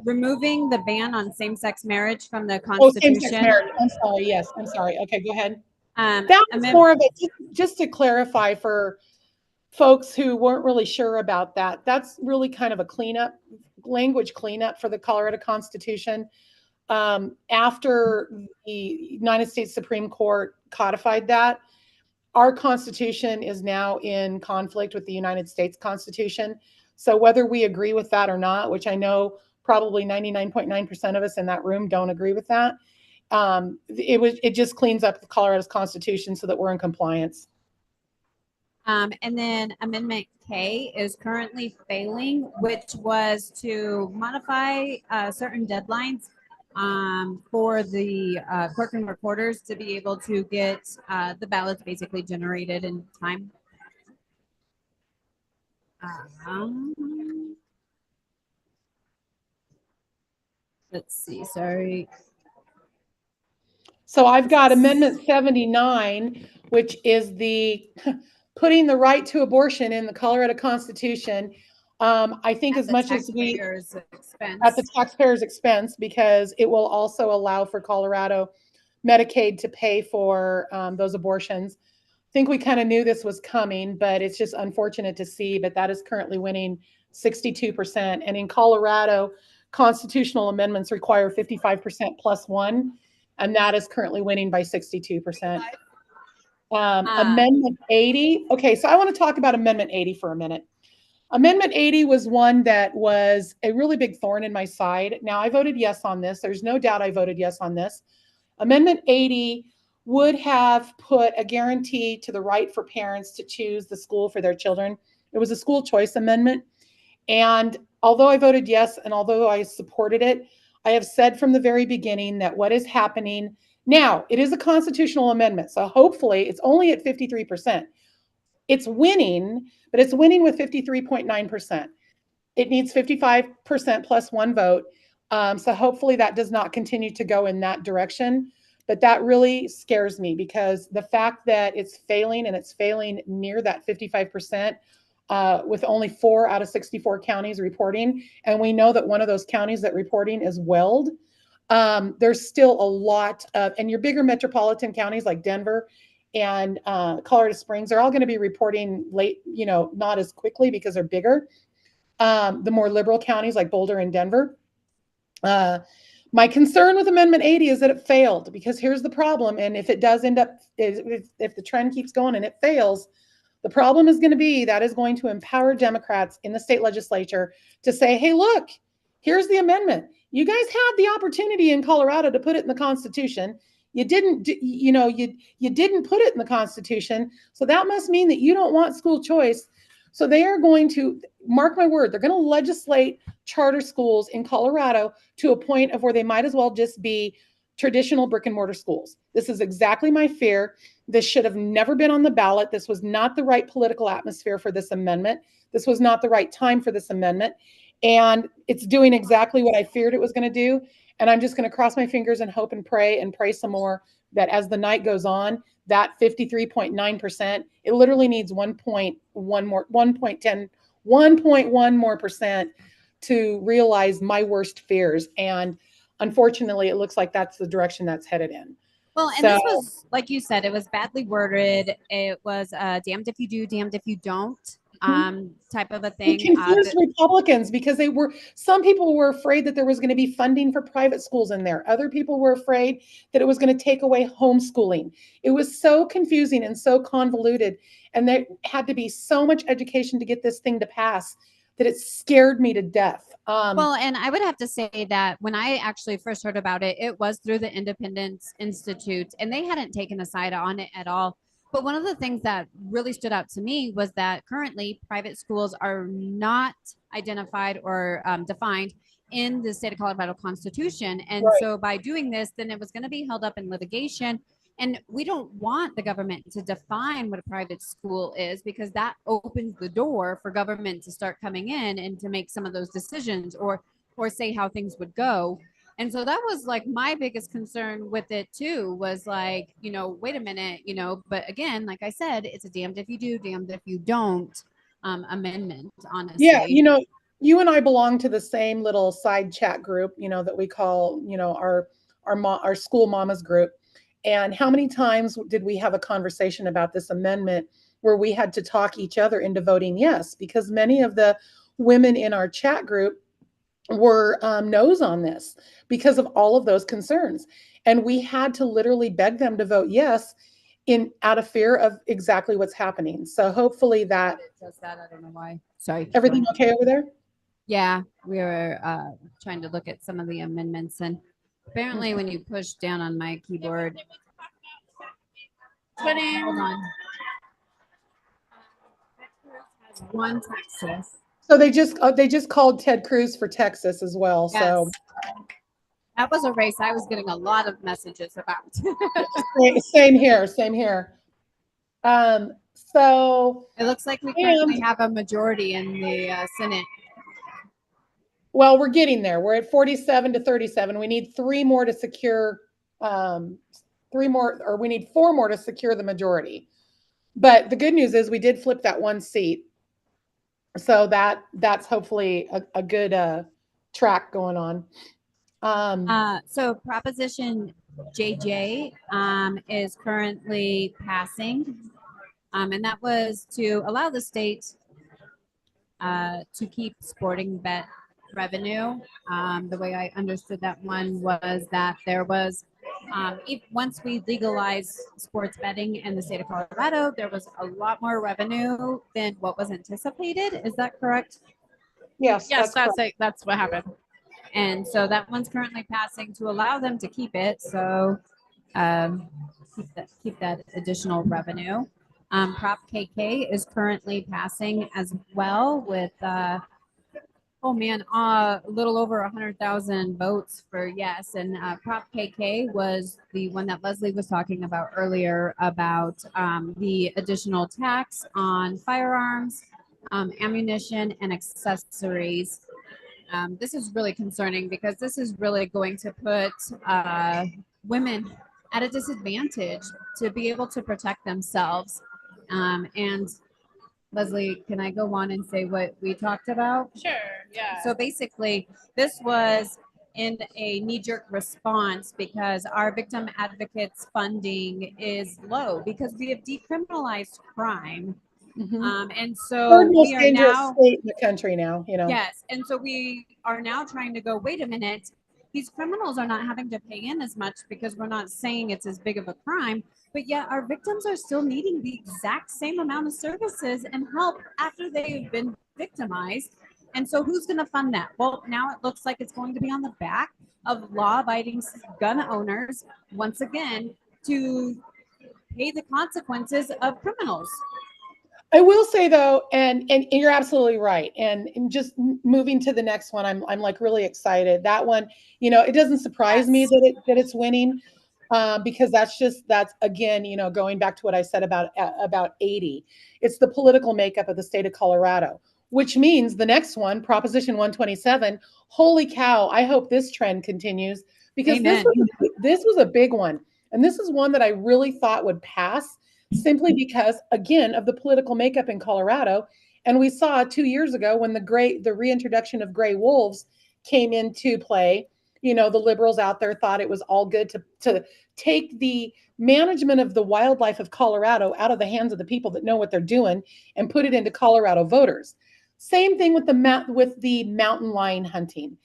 Removing the ban on same-sex marriage from the Constitution. Oh, same-sex marriage. I'm sorry. Yes, I'm sorry. Okay, go ahead. That was more of a, just to clarify for folks who weren't really sure about that. That's really kind of a language cleanup for the Colorado Constitution. after the United States Supreme Court codified that, our Constitution is now in conflict with the United States Constitution. So whether we agree with that or not, which I know probably 99.9% of us in that room don't agree with that, it just cleans up Colorado's Constitution so that we're in compliance. And then Amendment K is currently failing, which was to modify certain deadlines for the clerk and recorders to be able to get the ballots basically generated in time. Let's see, sorry. So I've got Amendment 79, which is the putting the right to abortion in the Colorado Constitution. I think as much as we at the taxpayers' expense, because it will also allow for Colorado Medicaid to pay for those abortions. I think we kind of knew this was coming, but it's just unfortunate to see. But that is currently winning 62%. And in Colorado, constitutional amendments require 55% plus one, and that is currently winning by 62%. Amendment 80. Okay, so I want to talk about Amendment 80 for a minute. Amendment 80 was one that was a really big thorn in my side. Now, I voted yes on this. There's no doubt I voted yes on this. Amendment 80 would have put a guarantee to the right for parents to choose the school for their children. It was a school choice amendment. And although I voted yes, and although I supported it, I have said from the very beginning that what is happening now, it is a constitutional amendment. So hopefully it's only at 53%. It's winning, but it's winning with 53.9%. It needs 55% plus one vote. So hopefully that does not continue to go in that direction. But that really scares me, because the fact that it's failing, and it's failing near that 55%, with only 4 out of 64 counties reporting. And we know that one of those counties that reporting is Weld. There's still a lot of, and your bigger metropolitan counties like Denver and Colorado Springs, they're all going to be reporting late, not as quickly because they're bigger. The more liberal counties like Boulder and Denver. My concern with Amendment 80 is that it failed, because here's the problem. And if it does end up, if the trend keeps going and it fails, the problem is going to be that is going to empower Democrats in the state legislature to say, hey, look, here's the amendment. You guys had the opportunity in Colorado to put it in the Constitution. You didn't, you didn't put it in the Constitution. So that must mean that you don't want school choice. So they are going to, mark my word, they're going to legislate charter schools in Colorado to a point of where they might as well just be traditional brick and mortar schools. This is exactly my fear. This should have never been on the ballot. This was not the right political atmosphere for this amendment. This was not the right time for this amendment. And it's doing exactly what I feared it was going to do. And I'm just going to cross my fingers and hope and pray some more that as the night goes on, that 53.9%, it literally needs 1.1 more percent to realize my worst fears. And unfortunately, it looks like that's the direction that's headed in. Well, and this was, like you said, it was badly worded. It was damned if you do, damned if you don't type of a thing. It confused Republicans, because some people were afraid that there was going to be funding for private schools in there. Other people were afraid that it was going to take away homeschooling. It was so confusing and so convoluted. And there had to be so much education to get this thing to pass that it scared me to death. Well, and I would have to say that when I actually first heard about it, it was through the Independence Institute, and they hadn't taken a side on it at all. But one of the things that really stood out to me was that currently private schools are not identified or defined in the state of Colorado Constitution. And right. So by doing this, then it was going to be held up in litigation. And we don't want the government to define what a private school is, because that opens the door for government to start coming in and to make some of those decisions or say how things would go. And so that was like my biggest concern with it too, was like, wait a minute, but again, like I said, it's a damned if you do, damned if you don't amendment, honestly. Yeah. You and I belong to the same little side chat group, that we call, our school mamas group. And how many times did we have a conversation about this amendment where we had to talk each other into voting yes? Because many of the women in our chat group were no's on this because of all of those concerns. And we had to literally beg them to vote yes in out of fear of exactly what's happening. So hopefully that It does that. I don't know why. Sorry. everything okay over there? Yeah, we were trying to look at some of the amendments, and apparently, when you push down on my keyboard, hold on. One Texas. So they just called Ted Cruz for Texas as well. So Yes. That was a race I was getting a lot of messages about. same here, same here. So It looks like we currently have a majority in the Senate. well, we're getting there. We're at 47 to 37. We need 3 more to secure 3 more, or we need 4 more to secure the majority. But the good news is we did flip that 1 seat. So that's hopefully a good track going on. So Proposition JJ is currently passing, and that was to allow the state to keep sporting bet revenue. The way I understood that one was that there was, once we legalized sports betting in the state of Colorado, there was a lot more revenue than what was anticipated. Is that correct? Yes, Yes, that's it. That's what happened. And so that one's currently passing to allow them to keep it. So keep that additional revenue. Prop KK is currently passing as well with, a little over 100,000 votes for yes. And Prop KK was the one that Leslie was talking about earlier about the additional tax on firearms, ammunition, and accessories. This is really concerning because this is really going to put women at a disadvantage to be able to protect themselves. And Leslie, can I go on and say what we talked about? Sure. Yeah. So basically, this was in a knee-jerk response because our victim advocates funding is low because we have decriminalized crime. And so third most we are dangerous now state in the country now, you know. yes, and so we are now trying to go, wait a minute, these criminals are not having to pay in as much because we're not saying it's as big of a crime, but yet our victims are still needing the exact same amount of services and help after they've been victimized. And so who's going to fund that? Well, now it looks like it's going to be on the back of law-abiding gun owners, once again, to pay the consequences of criminals. I will say though, and you're absolutely right. And just moving to the next one, I'm like really excited. That one, you know, it doesn't surprise me that it's winning, because that's again, you know, going back to what I said about 80. It's the political makeup of the state of Colorado, which means the next one, Proposition 127. Holy cow! I hope this trend continues because this was a big one, and this is one that I really thought would pass. Simply because, again, of the political makeup in Colorado. And we saw 2 years ago when the reintroduction of gray wolves came into play, you know, the liberals out there thought it was all good to take the management of the wildlife of Colorado out of the hands of the people that know what they're doing and put it into Colorado voters. Same thing with the mountain lion hunting.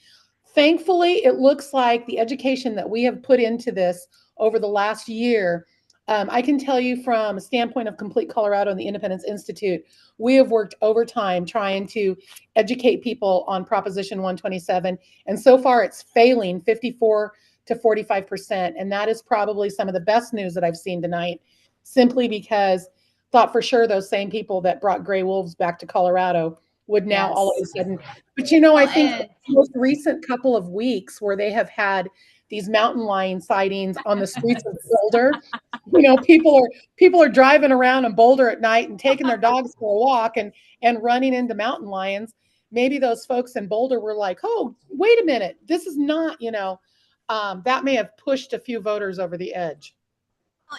Thankfully, it looks like the education that we have put into this over the last year, I can tell you from a standpoint of Complete Colorado and the Independence Institute, we have worked overtime trying to educate people on Proposition 127. And so far it's failing 54 to 45%. And that is probably some of the best news that I've seen tonight, simply because thought for sure those same people that brought gray wolves back to Colorado would now all of a sudden. But you know, I think the most recent couple of weeks where they have had these mountain lion sightings on the streets of Boulder. You know, people are driving around in Boulder at night and taking their dogs for a walk and running into mountain lions. Maybe those folks in Boulder were like, oh, wait a minute, this is not, you know, that may have pushed a few voters over the edge.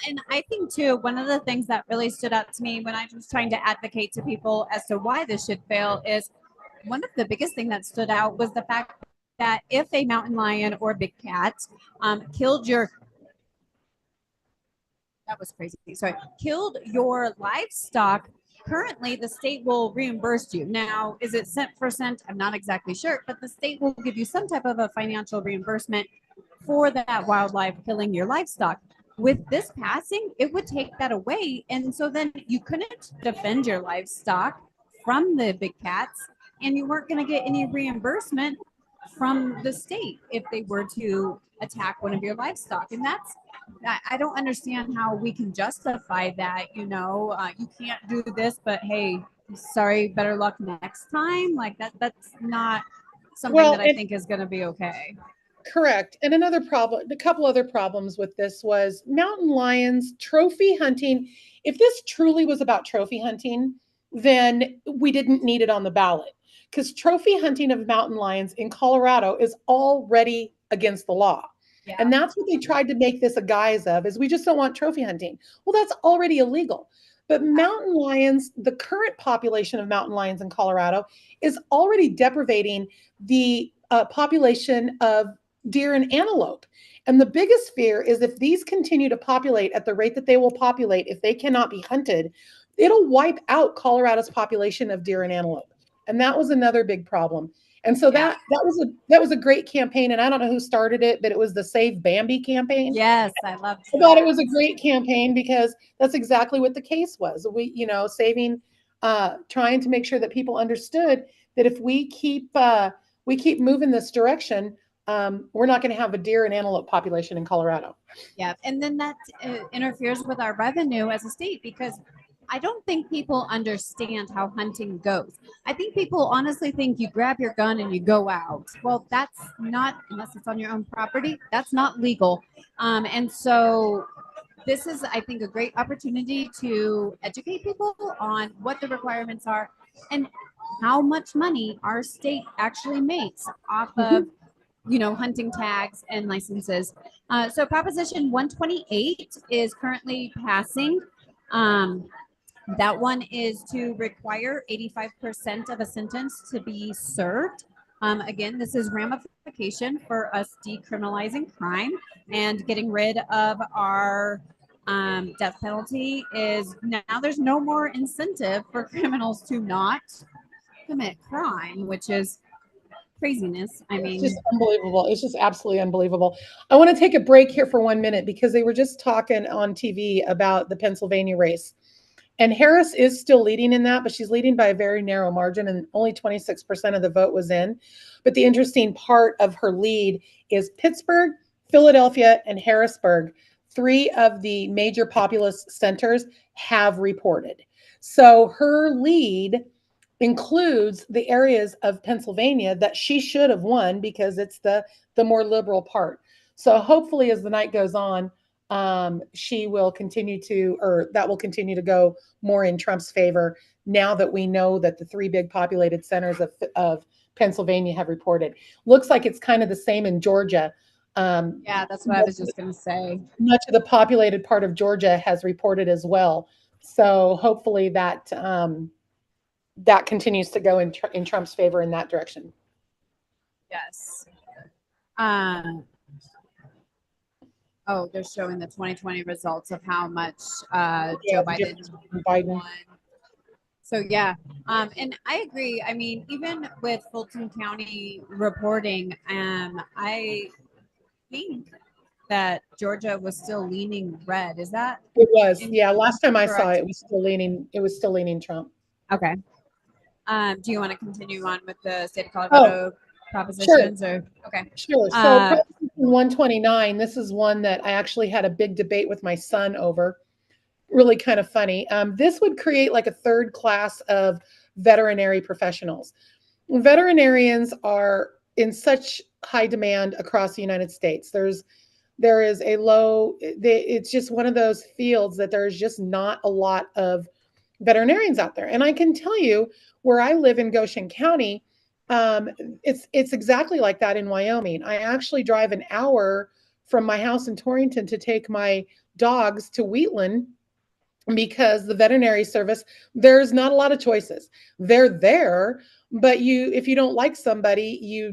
And I think too, one of the things that really stood out to me when I was trying to advocate to people as to why this should fail is one of the biggest thing that stood out was the fact that if a mountain lion or big cat killed your livestock, currently the state will reimburse you. Now, is it cent for cent? I'm not exactly sure, but the state will give you some type of a financial reimbursement for that wildlife killing your livestock. With this passing, it would take that away. And so then you couldn't defend your livestock from the big cats, and you weren't going to get any reimbursement from the state if they were to attack one of your livestock. And I don't understand how we can justify that. You can't do this, but hey, sorry, better luck next time. Like that's not something Well, that I think is going to be okay. correct. And another problem, a couple other problems with this was mountain lions, trophy hunting. If this truly was about trophy hunting, then we didn't need it on the ballot, because trophy hunting of mountain lions in Colorado is already against the law. Yeah. And that's what they tried to make this a guise of, is we just don't want trophy hunting. Well, that's already illegal. But mountain lions, the current population of mountain lions in Colorado is already deprivating the population of deer and antelope. And the biggest fear is if these continue to populate at the rate that they will populate, if they cannot be hunted, it'll wipe out Colorado's population of deer and antelope. And that was another big problem. And so that was a great campaign. And I don't know who started it, but it was the Save Bambi campaign. Yes, I love I thought it was a great campaign because that's exactly what the case was. Saving, trying to make sure that people understood that if we keep moving this direction, we're not going to have a deer and antelope population in Colorado. Yeah, and then that interferes with our revenue as a state, because I don't think people understand how hunting goes. I think people honestly think you grab your gun and you go out. Well, that's not, unless it's on your own property, that's not legal. And so this is, I think, a great opportunity to educate people on what the requirements are and how much money our state actually makes off of hunting tags and licenses. So Proposition 128 is currently passing. That one is to require 85% of a sentence to be served. Again, this is ramification for us decriminalizing crime and getting rid of our death penalty. Is now there's no more incentive for criminals to not commit crime, which is craziness. I mean, it's just unbelievable. It's just absolutely unbelievable. I want to take a break here for 1 minute because they were just talking on TV about the Pennsylvania race. And Harris is still leading in that, but she's leading by a very narrow margin, and only 26% of the vote was in. But the interesting part of her lead is Pittsburgh, Philadelphia, and Harrisburg. 3 of the major populous centers have reported. So her lead includes the areas of Pennsylvania that she should have won because it's the more liberal part. So hopefully as the night goes on, she will continue to, or that will continue to go more in Trump's favor now that we know that the 3 big populated centers of Pennsylvania have reported. Looks like it's kind of the same in Georgia. Yeah, that's what I was just going to say. Much of the populated part of Georgia has reported as well. So hopefully that that continues to go in Trump's favor in that direction. Yes. Oh, they're showing the 2020 results of how much Joe Biden won. So yeah, and I agree. I mean, even with Fulton County reporting, I think that Georgia was still leaning red. Is that? It was. Yeah, last time I correct? saw it, it was still leaning. It was still leaning Trump. Okay. Do you want to continue on with the state of Colorado propositions? Sure. Or okay. Sure. So Proposition 129, this is one that I actually had a big debate with my son over. Really kind of funny. This would create like a third class of veterinary professionals. Veterinarians are in such high demand across the United States. There is a low, it's just one of those fields that there's just not a lot of veterinarians out there. And I can tell you where I live in Goshen County, it's exactly like that in Wyoming. I actually drive an hour from my house in Torrington to take my dogs to Wheatland because the veterinary service, there's not a lot of choices. They're there, but if you don't like somebody,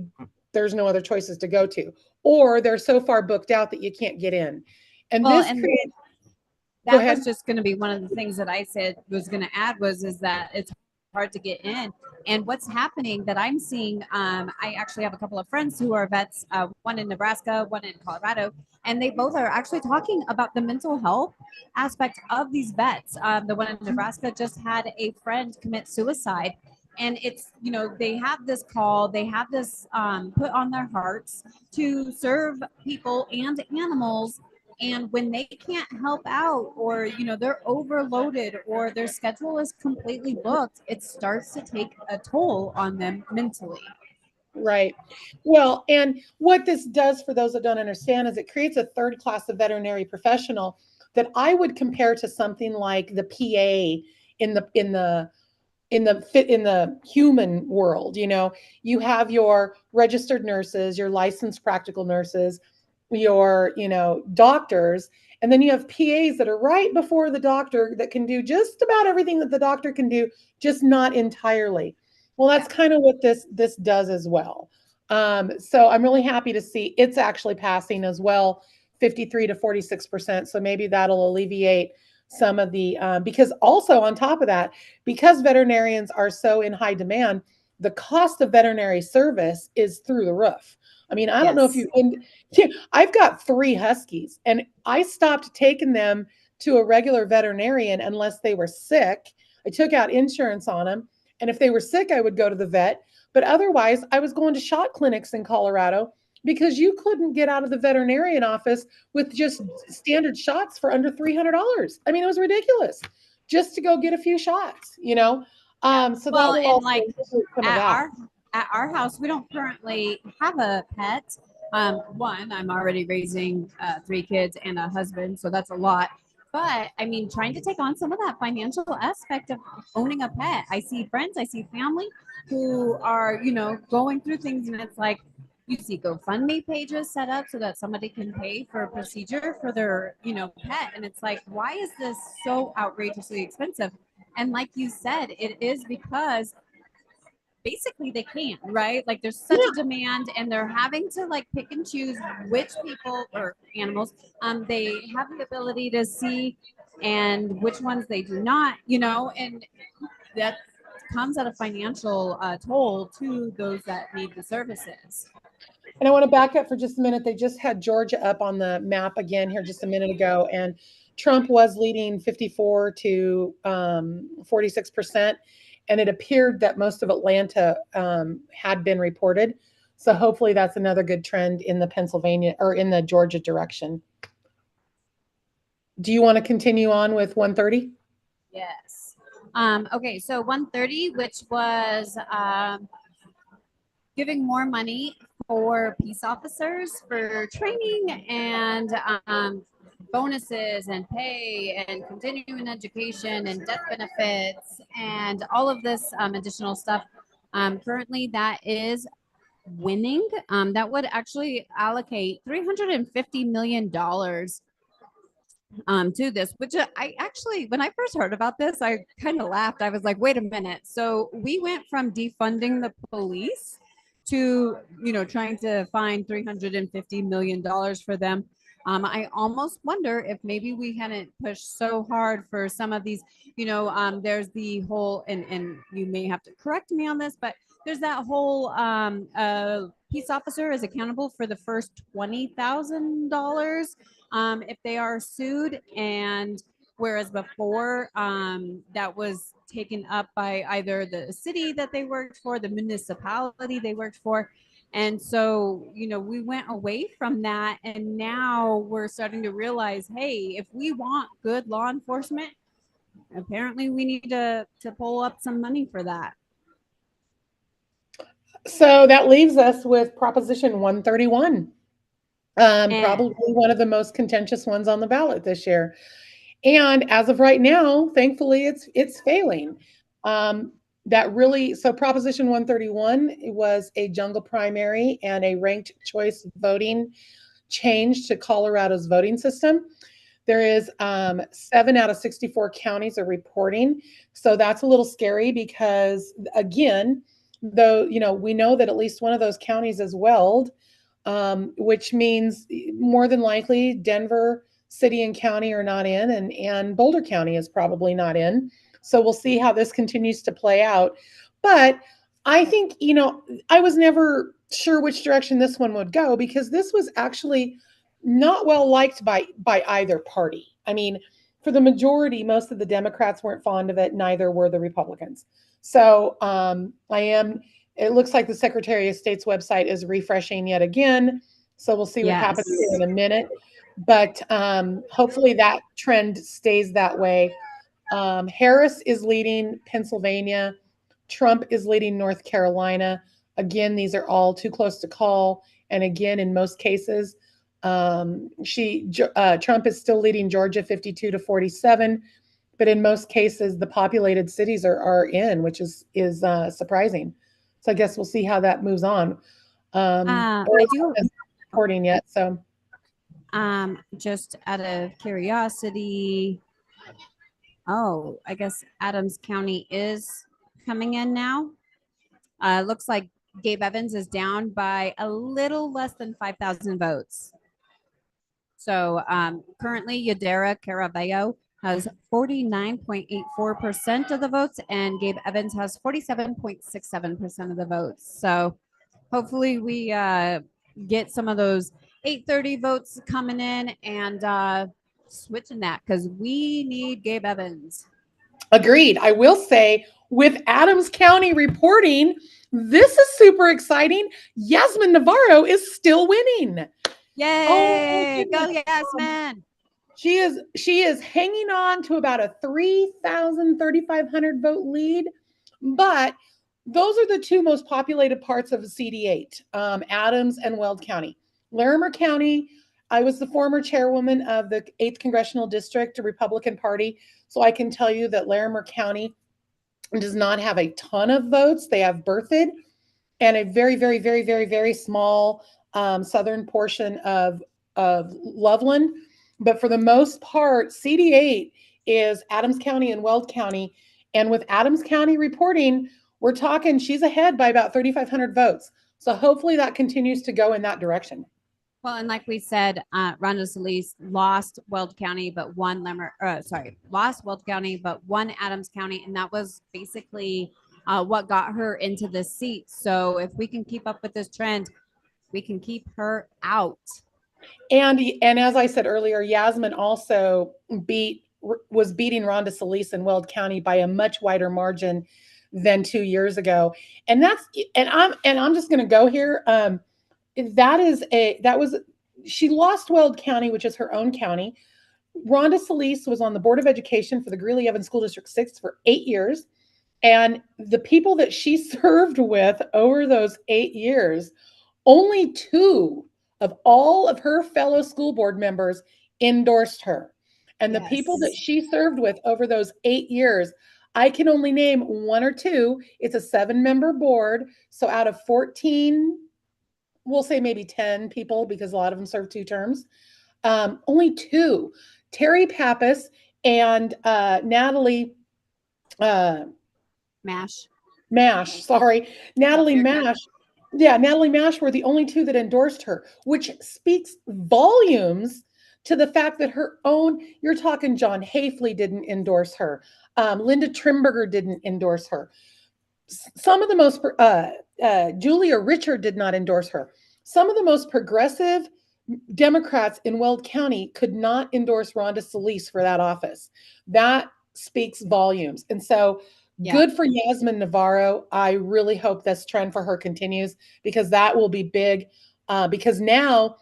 there's no other choices to go to, or they're so far booked out that you can't get in. And Go that ahead. was just going to be one of the things that I said was going to add is that it's hard to get in. And what's happening that I'm seeing, I actually have a couple of friends who are vets, one in Nebraska, one in Colorado, and they both are actually talking about the mental health aspect of these vets. The one in Nebraska just had a friend commit suicide. And it's, they have this call, they have this put on their hearts to serve people and animals. And when they can't help out, or they're overloaded, or their schedule is completely booked, it starts to take a toll on them mentally. Right. Well, and what this does for those that don't understand is it creates a third class of veterinary professional that I would compare to something like the PA in the human world. You have your registered nurses, your licensed practical nurses, your doctors, and then you have PAs that are right before the doctor that can do just about everything that the doctor can do, just not entirely. Well, that's kind of what this does as well. So I'm really happy to see it's actually passing as well, 53 to 46%. So maybe that'll alleviate some of the because also on top of that, because veterinarians are so in high demand, the cost of veterinary service is through the roof. I mean, I don't know if Yes. I've got 3 huskies, and I stopped taking them to a regular veterinarian unless they were sick. I took out insurance on them, and if they were sick, I would go to the vet. But otherwise, I was going to shot clinics in Colorado because you couldn't get out of the veterinarian office with just standard shots for under $300. I mean, it was ridiculous just to go get a few shots. So that Well, will and also like alleviate some of at that. our house, we don't currently have a pet. One, I'm already raising 3 kids and a husband, so that's a lot. But I mean, trying to take on some of that financial aspect of owning a pet. I see friends, I see family who are, going through things, and it's like you see GoFundMe pages set up so that somebody can pay for a procedure for their, pet. And it's like, why is this so outrageously expensive? And like you said, it is because basically they can't, right? Like there's such a demand, and they're having to like pick and choose which people or animals they have the ability to see and which ones they do not, and that comes at a financial toll to those that need the services. And I want to back up for just a minute. They just had Georgia up on the map again here just a minute ago, and Trump was leading 54 to 46%. And it appeared that most of Atlanta had been reported. So hopefully that's another good trend in the Pennsylvania or in the Georgia direction. Do you want to continue on with 130? Yes. Okay, so 130, which was giving more money for peace officers for training and bonuses and pay and continuing education and death benefits and all of this additional stuff. Currently, that is winning. That would actually allocate $350 million to this, which I actually, when I first heard about this, I kind of laughed. I was like, wait a minute. So we went from defunding the police to, trying to find $350 million for them. I almost wonder if maybe we hadn't pushed so hard for some of these, there's the whole, and you may have to correct me on this, but there's that whole peace officer is accountable for the first $20,000 if they are sued. And whereas before that was taken up by either the city that they worked for, the municipality they worked for. And so, we went away from that, and now we're starting to realize, hey, if we want good law enforcement, apparently we need to pull up some money for that. So that leaves us with Proposition 131. Probably one of the most contentious ones on the ballot this year. And as of right now, thankfully, it's failing. So Proposition 131 was a jungle primary and a ranked choice voting change to Colorado's voting system. There is 7 out of 64 counties are reporting. So that's a little scary because, again, though, we know that at least one of those counties is Weld, which means more than likely Denver, City and county are not in, and Boulder County is probably not in. So we'll see how this continues to play out. But I think, I was never sure which direction this one would go, because this was actually not well liked by either party. I mean, for the majority, most of the Democrats weren't fond of it, neither were the Republicans. So it looks like the Secretary of State's website is refreshing yet again. So we'll see what happens Yes. in a minute. But hopefully that trend stays that way. Harris is leading Pennsylvania. Trump is leading North Carolina. Again, these are all too close to call. And again, in most cases, Trump is still leading Georgia 52-47. But in most cases, the populated cities are in, which is surprising. So I guess we'll see how that moves on. I do. Reporting yet, so. Just out of curiosity, I guess Adams County is coming in now. Looks like Gabe Evans is down by a little less than 5,000 votes. So currently, Yadira Caraballo has 49.84% of the votes, and Gabe Evans has 47.67% of the votes. So hopefully we get some of those 830 votes coming in and switching that, because we need Gabe Evans. Agreed. I will say, with Adams County reporting, this is super exciting. Yasmin Navarro is still winning. Yay! Go Yasmin! She is hanging on to about a 3,500 vote lead, but those are the two most populated parts of CD8, Adams and Weld County. Larimer County, I was the former chairwoman of the 8th Congressional District, Republican Party, so I can tell you that Larimer County does not have a ton of votes. They have Berthoud and a very, very, very, very, very small southern portion of Loveland. But for the most part, CD8 is Adams County and Weld County. And with Adams County reporting, we're talking she's ahead by about 3,500 votes. So hopefully that continues to go in that direction. Well, and like we said, Rhonda Solis lost Weld County, but won lost Weld County, but won Adams County. And that was basically what got her into this seat. So if we can keep up with this trend, we can keep her out. And as I said earlier, Yasmin also was beating Rhonda Solis in Weld County by a much wider margin than 2 years ago. And I'm just going to go here. She lost Weld County, which is her own county. Rhonda Solis was on the Board of Education for the Greeley-Evans School District 6 for 8 years. And the people that she served with over those 8 years, only 2 of all of her fellow school board members endorsed her. And the people that she served with over those 8 years, I can only name 1 or 2. It's a 7-member board. So out of 14, we'll say maybe 10 people, because a lot of them served 2 terms. Only 2, Terry Pappas and Natalie Mash. Natalie Mash. Yeah, Natalie Mash were the only 2 that endorsed her, which speaks volumes to the fact that you're talking John Hafley didn't endorse her. Linda Trimberger didn't endorse her. Some of the most, Julia Richard did not endorse her. Some of the most progressive Democrats in Weld County could not endorse Rhonda Solis for that office. That speaks volumes. And so good for Yasmin Navarro. I really hope this trend for her continues, because that will be big. Because now,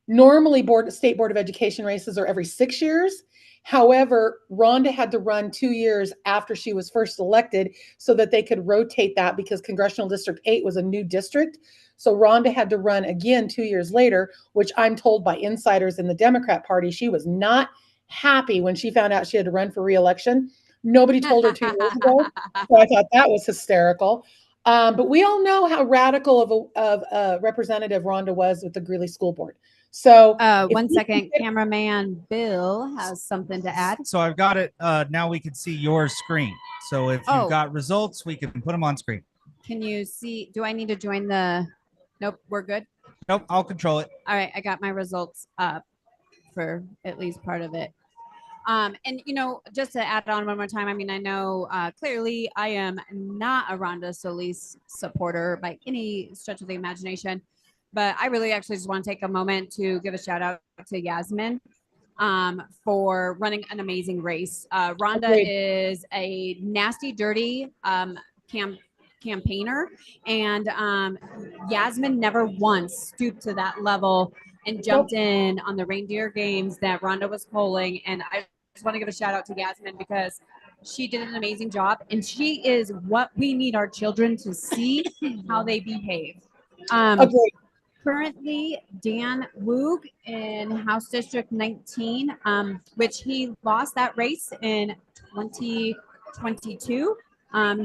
normally State Board of Education races are every 6 years. However, Rhonda had to run 2 years after she was first elected so that they could rotate that, because Congressional District 8 was a new district. So Rhonda had to run again 2 years later, which I'm told by insiders in the Democrat Party, she was not happy when she found out she had to run for re-election. Nobody told her 2 years ago. So I thought that was hysterical. But we all know how radical of a representative Rhonda was with the Greeley School Board. So 1 second, cameraman Bill has something to add. So I've got it. Now we can see your screen. So if you've got results, we can put them on screen. Can you see? Do I need to join the? Nope, we're good. Nope, I'll control it. All right, I got my results up for at least part of it. And just to add on one more time, I mean, I know clearly I am not a Rhonda Solis supporter by any stretch of the imagination, but I really actually just want to take a moment to give a shout out to Yasmin for running an amazing race. Rhonda Agreed. is a nasty, dirty campaigner, and Yasmin never once stooped to that level and jumped in on the reindeer games that Rhonda was polling. And I just want to give a shout out to Yasmin because she did an amazing job, and she is what we need our children to see how they behave. Agreed. Currently, Dan Woog in House District 19, which he lost that race in 2022.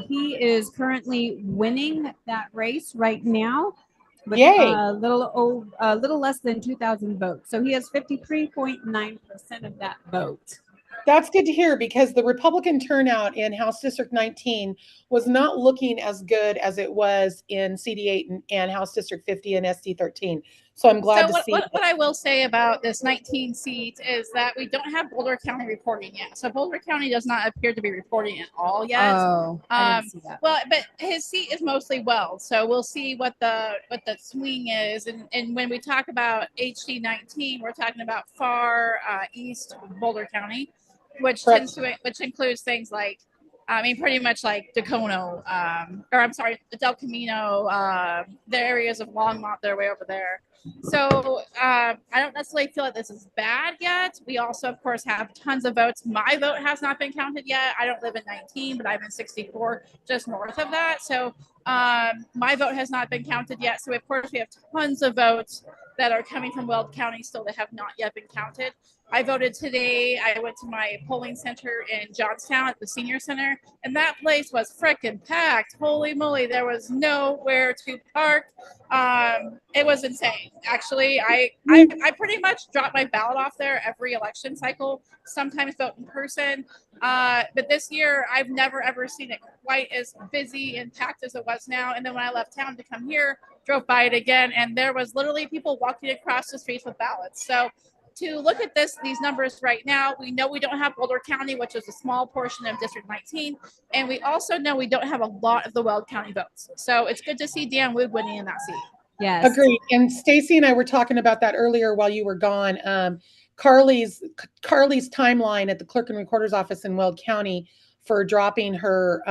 He is currently winning that race right now with Yay. a little less than 2,000 votes. So he has 53.9% of that vote. That's good to hear because the Republican turnout in House District 19 was not looking as good as it was in CD8 and House District 50 and SD 13. So I'm glad to see. What I will say about this 19 seat is that we don't have Boulder County reporting yet. So Boulder County does not appear to be reporting at all yet. Oh, I didn't see that. Well, but his seat is mostly Weld, so we'll see what the swing is. And when we talk about HD 19, we're talking about far east Boulder County, which includes things like, I mean, pretty much like Dacono, or I'm sorry, Del Camino, the areas of Longmont, they're way over there. So I don't necessarily feel like this is bad yet. We also, of course, have tons of votes. My vote has not been counted yet. I don't live in 19, but I'm in 64, just north of that. So my vote has not been counted yet. So of course, we have tons of votes that are coming from Weld County still that have not yet been counted. I voted today. I went to my polling center in Johnstown at the senior center, and that place was frickin' packed. Holy moly, there was nowhere to park. It was insane. Actually, I pretty much drop my ballot off there every election cycle, sometimes vote in person. But this year, I've never, ever seen it quite as busy and packed as it was now. And then when I left town to come here, drove by it again, and there was literally people walking across the streets with ballots. So to look at these numbers right now, we know we don't have Boulder County, which is a small portion of District 19, and we also know we don't have a lot of the Weld County votes. So it's good to see Dan Wood winning in that seat. Yes. Agreed. And Stacy and I were talking about that earlier while you were gone. Carly's timeline at the clerk and recorder's office in Weld County for dropping her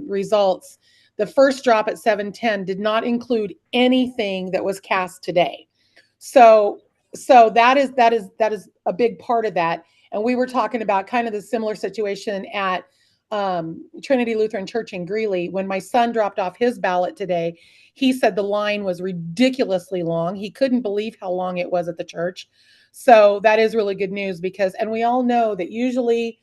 results. The first drop at 7:10 did not include anything that was cast today. So that is a big part of that. And we were talking about kind of the similar situation at Trinity Lutheran Church in Greeley. When my son dropped off his ballot today, he said the line was ridiculously long. He couldn't believe how long it was at the church. So that is really good news and we all know that usually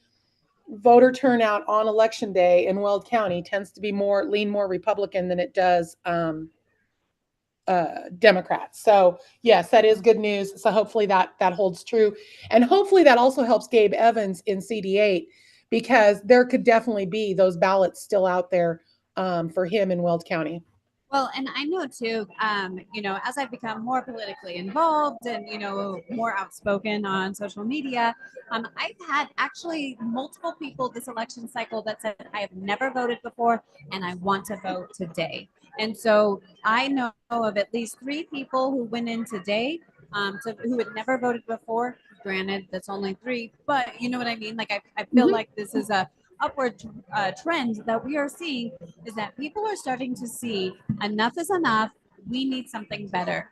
voter turnout on election day in Weld County tends to be lean more Republican than it does Democrats. So yes, that is good news. So hopefully that holds true. And hopefully that also helps Gabe Evans in CD8 because there could definitely be those ballots still out there for him in Weld County. Well, and I know too, as I've become more politically involved and, more outspoken on social media, I've had actually multiple people this election cycle that said, I have never voted before and I want to vote today. And so I know of at least 3 people who went in today who had never voted before. Granted, that's only 3, but you know what I mean? Like, I feel like this is a upward trend that we are seeing is that people are starting to see enough is enough. We need something better.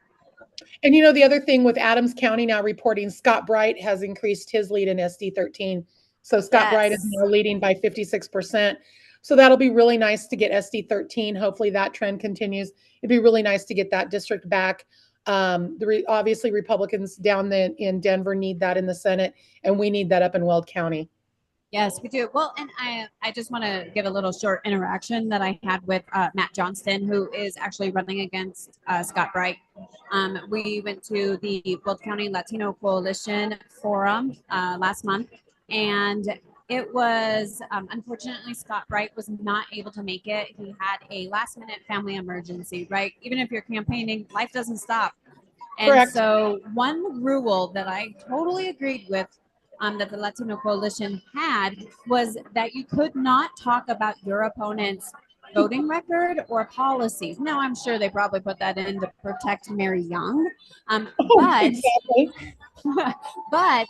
And the other thing with Adams County now reporting, Scott Bright has increased his lead in SD 13. So Scott Bright is now leading by 56%. So that'll be really nice to get SD 13. Hopefully that trend continues. It'd be really nice to get that district back. Obviously Republicans down in Denver need that in the Senate, and we need that up in Weld County. Yes, we do. Well, and I just want to give a little short interaction that I had with Matt Johnston, who is actually running against Scott Bright. We went to the Weld County Latino Coalition Forum last month, and it was, unfortunately, Scott Bright was not able to make it. He had a last-minute family emergency, right? Even if you're campaigning, life doesn't stop. And Correct. so one rule that I totally agreed with that the Latino Coalition had was that you could not talk about your opponent's voting record or policies. Now, I'm sure they probably put that in to protect Mary Young. But Exactly. but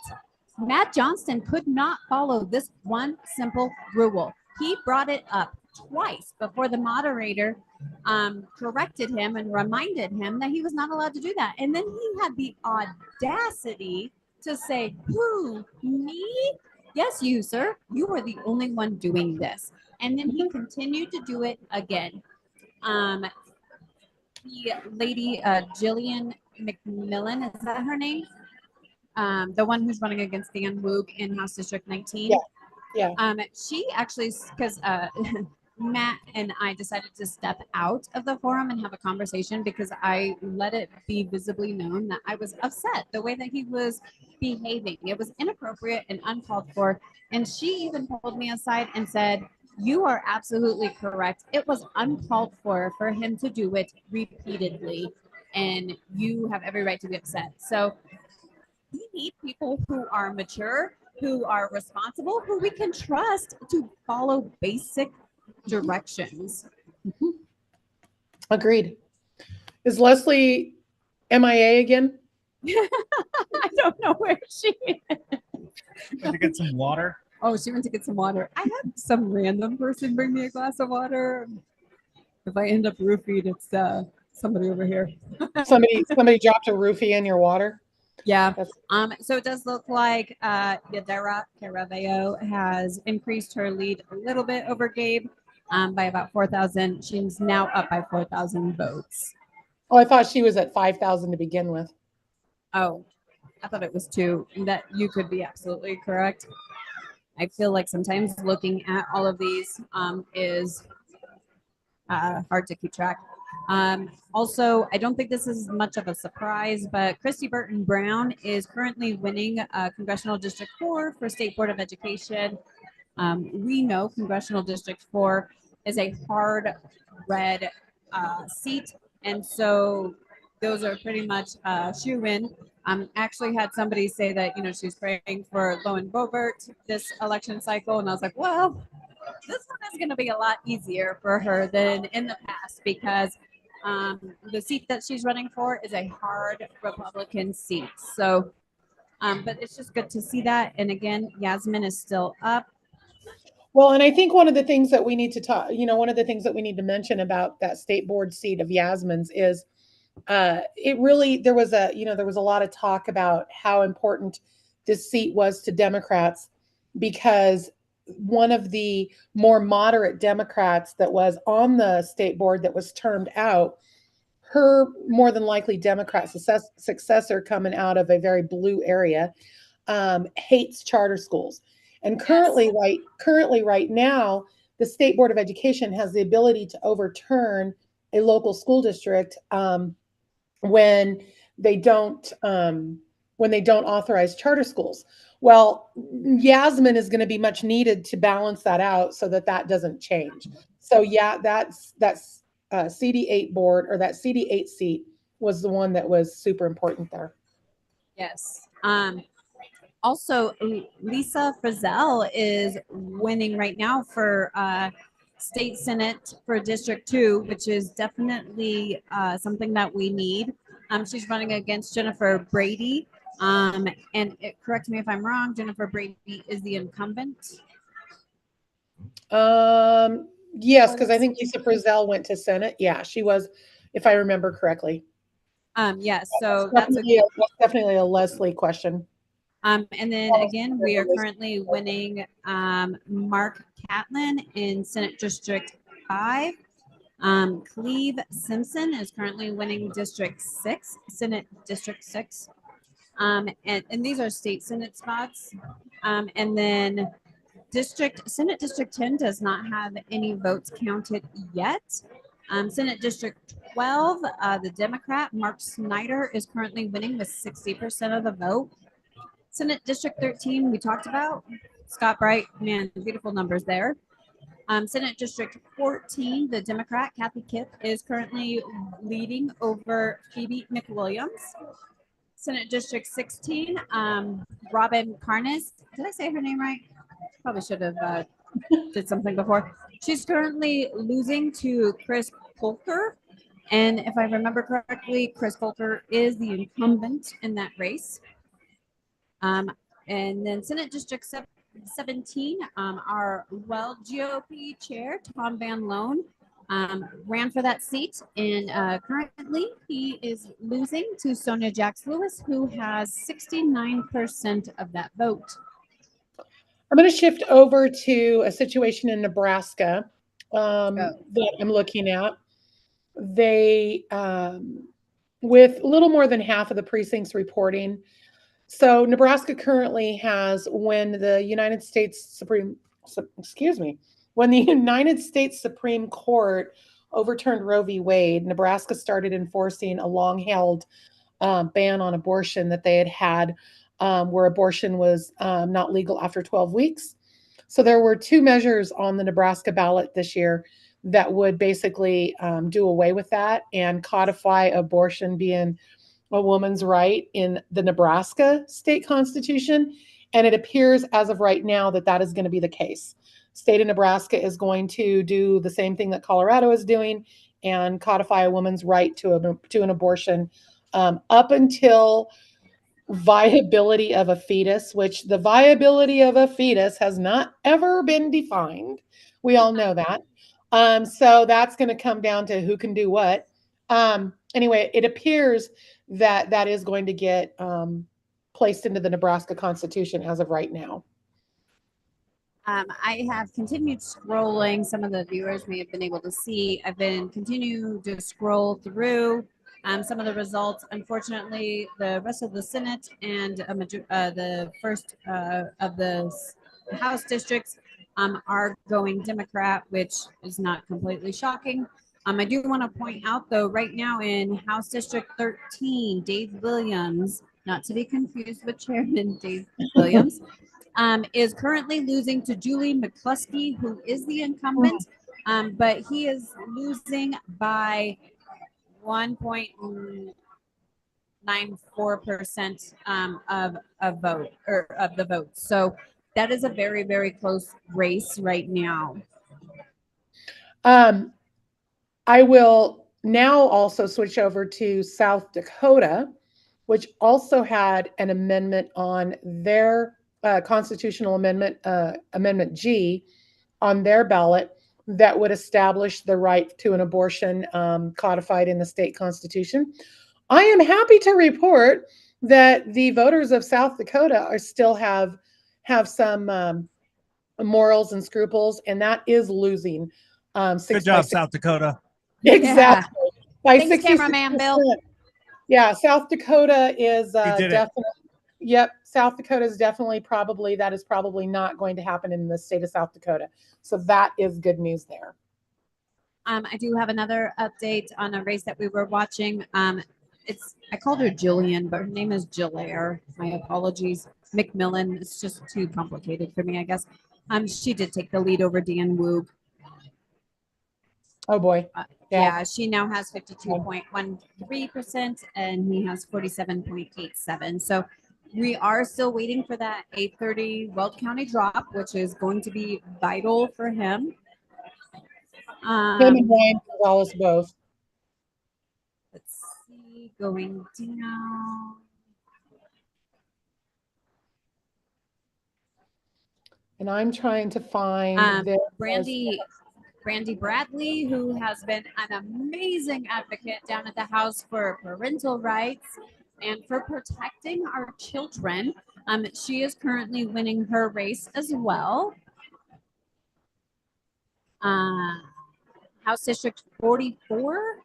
Matt Johnston could not follow this one simple rule. He brought it up twice before the moderator corrected him and reminded him that he was not allowed to do that. And then he had the audacity to say, "Who, me? Yes, you, sir. You are the only one doing this." And then he continued to do it again. The lady, Jillian McMillan, is that her name? The one who's running against Dan Woog in House District 19. Yeah. She actually, because Matt and I decided to step out of the forum and have a conversation because I let it be visibly known that I was upset the way that he was behaving. It was inappropriate and uncalled for. And she even pulled me aside and said, "You are absolutely correct. It was uncalled for him to do it repeatedly. And you have every right to be upset." So we need people who are mature, who are responsible, who we can trust to follow basic directions. Agreed. Is Leslie MIA again? I don't know where she is. To get some water. Oh, she went to get some water. I had some random person bring me a glass of water. If I end up roofied, it's somebody over here. Somebody dropped a roofie in your water. Yeah. That's- So it does look like Yadira Caraveo has increased her lead a little bit over Gabe by about 4,000. She's now up by 4,000 votes. Oh, I thought she was at 5,000 to begin with. Oh, I thought it was 2. That you could be absolutely correct. I feel like sometimes looking at all of these is hard to keep track. Also, I don't think this is much of a surprise, but Christy Burton Brown is currently winning Congressional District 4 for State Board of Education. We know Congressional District 4 is a hard red seat, and so those are pretty much shoe-in. Actually had somebody say that, she's praying for Lowen Boebert this election cycle, and I was like, well, this one is going to be a lot easier for her than in the past because the seat that she's running for is a hard Republican seat. So, but it's just good to see that. And again, Yasmin is still up. Well, and I think one of the things that we need to talk, one of the things that we need to mention about that state board seat of Yasmin's is it really, there was a lot of talk about how important this seat was to Democrats because one of the more moderate Democrats that was on the state board that was termed out, her more than likely Democrat successor coming out of a very blue area, hates charter schools. And currently right now, the State Board of Education has the ability to overturn a local school district when they don't authorize charter schools. Well, Yasmin is going to be much needed to balance that out so that doesn't change. So yeah, that's CD8 board, or that CD8 seat was the one that was super important there. Yes. Also, Lisa Frizzell is winning right now for State Senate for District 2, which is definitely something that we need. She's running against Jennifer Brady. Correct me if I'm wrong, Jennifer Brady is the incumbent. Yes, because I think Lisa Frizzell went to Senate. Yeah, she was, if I remember correctly. Yes, so that's definitely a Leslie question. And then again, we are currently winning Mark Catlin in Senate District 5. Cleve Simpson is currently winning District 6, Senate District 6. And these are state Senate spots. And then Senate District 10 does not have any votes counted yet. Senate District 12, the Democrat, Mark Snyder, is currently winning with 60% of the vote. Senate District 13, we talked about. Scott Bright, man, beautiful numbers there. Senate District 14, the Democrat Kathy Kipp is currently leading over Phoebe McWilliams. Senate District 16, Robin Karnes. Did I say her name right? Probably should have did something before. She's currently losing to Chris Polker. And if I remember correctly, Chris Polker is the incumbent in that race. And then Senate District 17, our GOP chair, Tom Van Loan, ran for that seat. And currently he is losing to Sonia Jax Lewis, who has 69% of that vote. I'm going to shift over to a situation in Nebraska that I'm looking at. They, with a little more than half of the precincts reporting. So Nebraska currently has, when the United States Supreme Court overturned Roe v. Wade, Nebraska started enforcing a long-held ban on abortion that they had where abortion was not legal after 12 weeks. So there were two measures on the Nebraska ballot this year that would basically do away with that and codify abortion being a woman's right in the Nebraska state constitution. And it appears as of right now that that is going to be the case. State of Nebraska is going to do the same thing that Colorado is doing and codify a woman's right to an abortion up until viability of a fetus, which the viability of a fetus has not ever been defined. We all know that. So that's going to come down to who can do what. Anyway, it appears that that is going to get placed into the Nebraska Constitution as of right now. I have continued scrolling. Some of the viewers may have been able to see. I've been continuing to scroll through some of the results. Unfortunately, the rest of the Senate and the first of the House districts are going Democrat, which is not completely shocking. I do want to point out, though, right now in House District 13, Dave Williams, not to be confused with Chairman Dave Williams, is currently losing to Julie McCluskey, who is the incumbent, but he is losing by 1.94% of the vote. So that is a very, very close race right now. I will now also switch over to South Dakota, which also had an amendment on their constitutional amendment, Amendment G, on their ballot that would establish the right to an abortion codified in the state constitution. I am happy to report that the voters of South Dakota are still have some morals and scruples, and that is losing. Good job, South Dakota. Exactly. Yeah. By Thanks, cameraman Bill. Yeah, South Dakota is definitely. Yep, South Dakota is definitely that is probably not going to happen in the state of South Dakota. So that is good news there. I do have another update on a race that we were watching. I called her Jillian, but her name is Jillaire. My apologies. McMillan, it's just too complicated for me, I guess. She did take the lead over Dan Woog. Oh boy. Yeah, she now has 52.13% and he has 47.87. So we are still waiting for that 8:30 Weld County drop, which is going to be vital for him. Him and Ryan Gonzalez both. Let's see, going down. And I'm trying to find Brandy Bradley, who has been an amazing advocate down at the House for parental rights and for protecting our children. She is currently winning her race as well. House District 44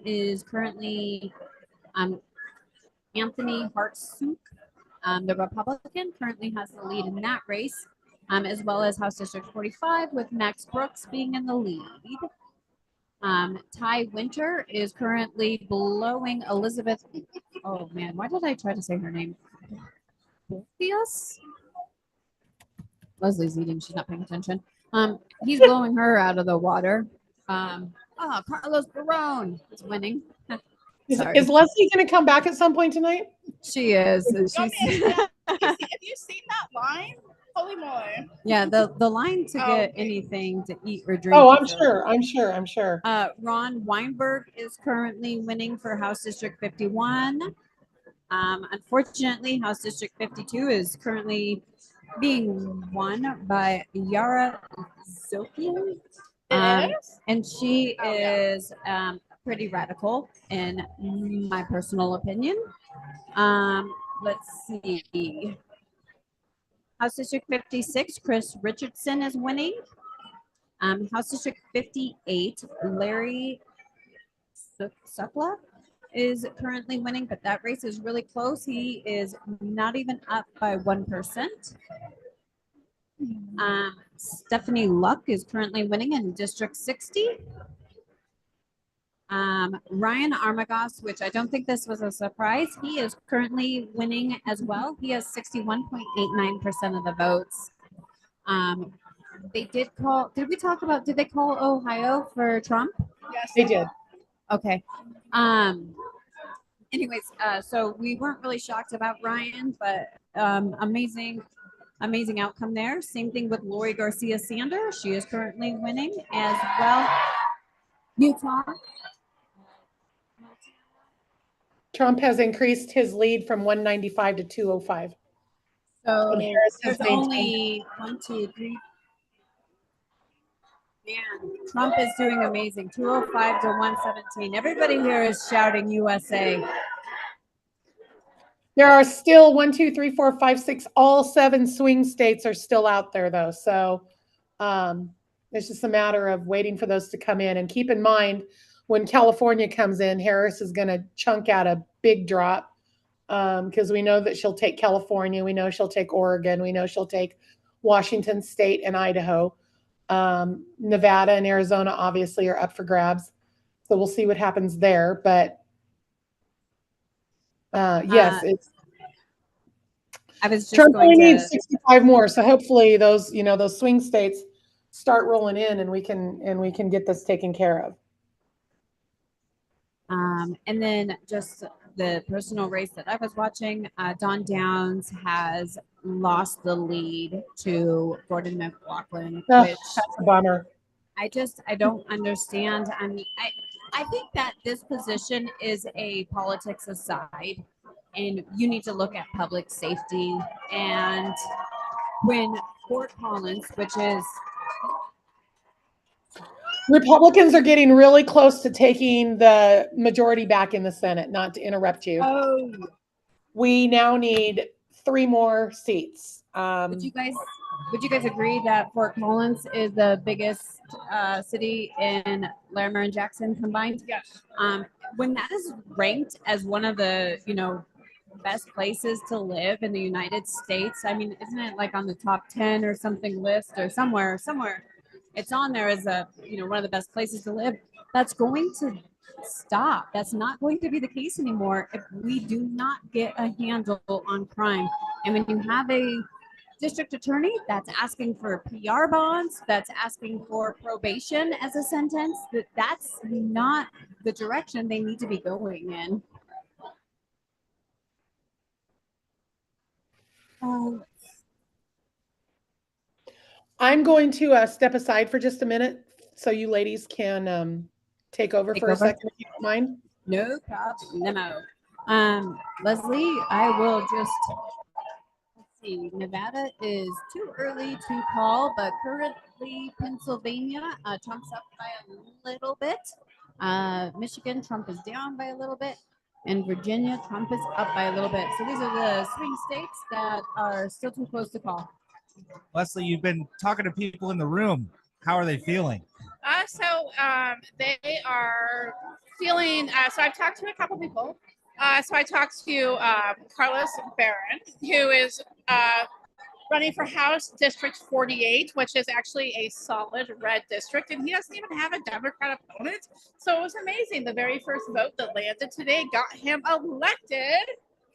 is currently Anthony Hartsook, the Republican, currently has the lead in that race. As well as House District 45 with Max Brooks being in the lead. Ty Winter is currently blowing Elizabeth. Oh man, why did I try to say her name? Yes. Leslie's eating. She's not paying attention. He's blowing her out of the water. Carlos Barone is winning. Sorry. Is Leslie going to come back at some point tonight? She is. If you've seen that line, holy moly. Yeah, the line to Oh, get okay. anything to eat or drink. Oh, I'm is sure. I'm sure. I'm sure. Ron Weinberg is currently winning for House District 51. Unfortunately, House District 52 is currently being won by Yara Zokian. And she is pretty radical in my personal opinion. Let's see. House District 56, Chris Richardson is winning. House District 58, Larry Sukla is currently winning, but that race is really close. He is not even up by 1%. Stephanie Luck is currently winning in District 60. Ryan Armagos, which I don't think this was a surprise, he is currently winning as well. He has 61.89% of the votes. They did they call Ohio for Trump? Yes, They did. Okay. Anyways, so we weren't really shocked about Ryan, but amazing outcome there. Same thing with Lori Garcia Sanders. She is currently winning as well. Utah. Trump has increased his lead from 195 to 205. So And Harris has there's maintained. only 1, 2, 3. Man, Trump is doing amazing. 205 to 117. Everybody here is shouting USA. There are still 1, 2, 3, 4, 5, 6, all 7 swing states are still out there though. So it's just a matter of waiting for those to come in. And keep in mind, when California comes in, Harris is going to chunk out a big drop because we know that she'll take California. We know she'll take Oregon. We know she'll take Washington State and Idaho. Nevada and Arizona obviously are up for grabs. So we'll see what happens there. But yes, it's I was just Trump only going needs to 65 more. So hopefully those swing states start rolling in and we can get this taken care of. and then just the personal race that I was watching, Don Downs has lost the lead to Gordon McLaughlin, Oh, which that's a bummer. I don't understand. I mean, I think that this position is a politics aside, and you need to look at public safety. And when Fort Collins, which is Republicans are getting really close to taking the majority back in the Senate, not to interrupt you. oh, We now need 3 more seats. would you guys agree that Fort Collins is the biggest city in Larimer and Jackson combined? Yes. When that is ranked as one of the best places to live in the United States, I mean, isn't it like on the top 10 or something list or somewhere it's on there as a one of the best places to live? That's going to stop. That's not going to be the case anymore if we do not get a handle on crime. And when you have a district attorney that's asking for PR bonds, that's asking for probation as a sentence, that's not the direction they need to be going in. I'm going to step aside for just a minute so you ladies can take over for a second, if you don't mind. No problem. Leslie, I will just let's see. Nevada is too early to call, but currently Pennsylvania, Trump's up by a little bit. Michigan, Trump is down by a little bit. And Virginia, Trump is up by a little bit. So these are the swing states that are still too close to call. Leslie, you've been talking to people in the room. How are they feeling? They are feeling. So I've talked to a couple people. So I talked to Carlos Barron, who is running for House District 48, which is actually a solid red district, and he doesn't even have a Democrat opponent. So it was amazing. The very first vote that landed today got him elected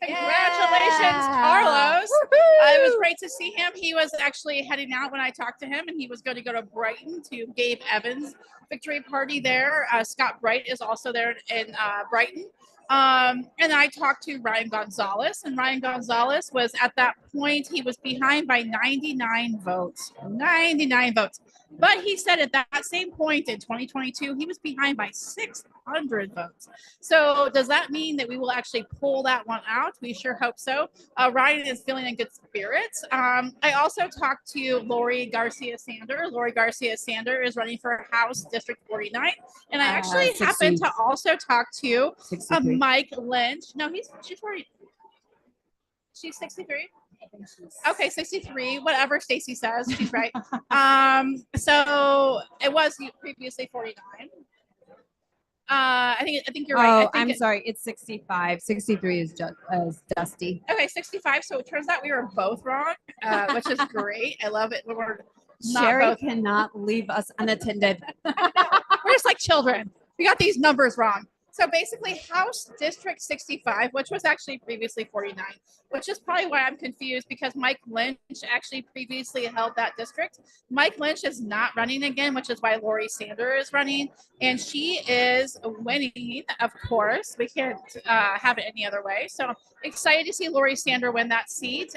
Congratulations, Yeah. Carlos. Woohoo! It was great to see him. He was actually heading out when I talked to him, and he was going to go to Brighton to Gabe Evans' victory party there. Scott Bright is also there in Brighton. And I talked to Ryan Gonzalez, and Ryan Gonzalez was at that point, he was behind by 99 votes. 99 votes. But he said at that same point in 2022, he was behind by 600 votes. So does that mean that we will actually pull that one out? We sure hope so. Ryan is feeling in good spirits. I also talked to Lori Garcia Sander. Lori Garcia Sander is running for House District 49. And I actually 60. happened to also talk to 63. Mike Lynch. No, she's 40. She's 63. Okay, 63. Whatever Stacy says, she's right. So it was previously 49. I think you're right. Oh, I'm sorry. It's 65. 63 is Dusty. Okay, 65. So it turns out we were both wrong, which is great. I love it when we're not Sherry both. cannot leave us unattended. We're just like children. We got these numbers wrong. So basically, House District 65, which was actually previously 49, which is probably why I'm confused because Mike Lynch actually previously held that district. Mike Lynch is not running again, which is why Lori Sander is running. And she is winning, of course. We can't have it any other way. So excited to see Lori Sander win that seat.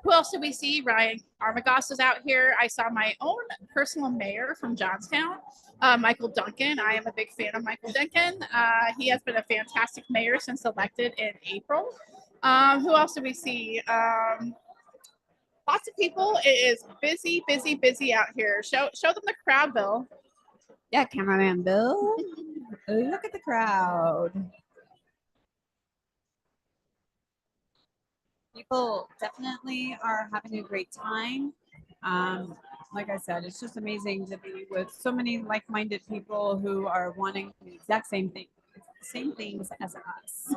Who else did we see? Ryan Armagost is out here. I saw my own personal mayor from Johnstown, Michael Duncan. I am a big fan of Michael Duncan. He has been a fantastic mayor since elected in April. Who else did we see? Lots of people. It is busy, busy, busy out here. Show them the crowd, Bill. Yeah, cameraman Bill. Look at the crowd. People definitely are having a great time. Like I said, it's just amazing to be with so many like-minded people who are wanting the exact same things as us.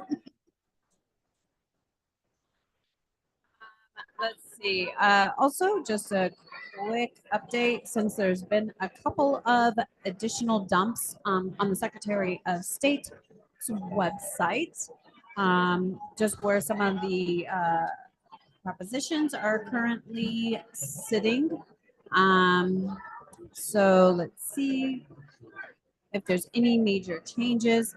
Let's see. Also, just a quick update since there's been a couple of additional dumps on the Secretary of State's website, just where some of the propositions are currently sitting. So let's see if there's any major changes.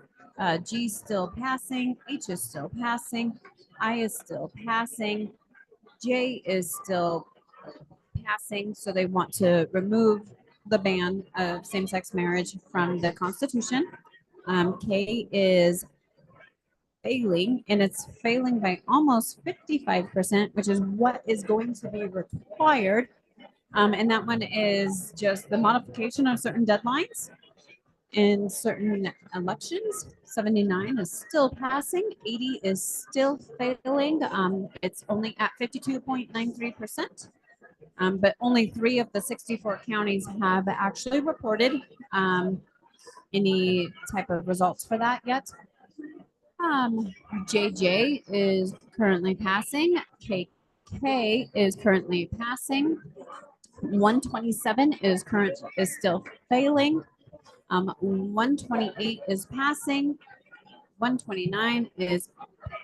G is still passing, H is still passing, I is still passing, J is still passing. So they want to remove the ban of same-sex marriage from the Constitution. K is failing, and it's failing by almost 55%, which is what is going to be required. And that one is just the modification of certain deadlines in certain elections. 79 is still passing, 80 is still failing. It's only at 52.93%. But only 3 of the 64 counties have actually reported any type of results for that yet. JJ is currently passing. KK is currently passing. 127 is still failing. 128 is passing. 129 is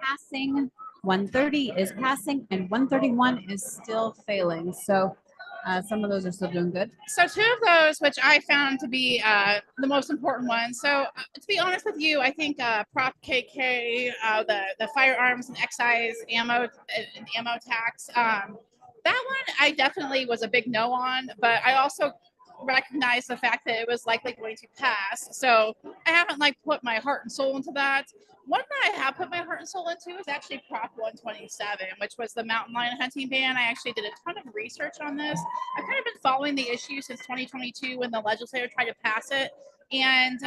passing. 130 is passing, and 131 is still failing. So some of those are still doing good. So 2 of those, which I found to be the most important ones. So to be honest with you, I think Prop KK, the firearms and excise ammo tax, that one I definitely was a big no on, but I also recognize the fact that it was likely going to pass. So I haven't put my heart and soul into that. One that I have put my heart and soul into is actually Prop 127, which was the mountain lion hunting ban. I actually did a ton of research on this. I've kind of been following the issue since 2022 when the legislature tried to pass it. And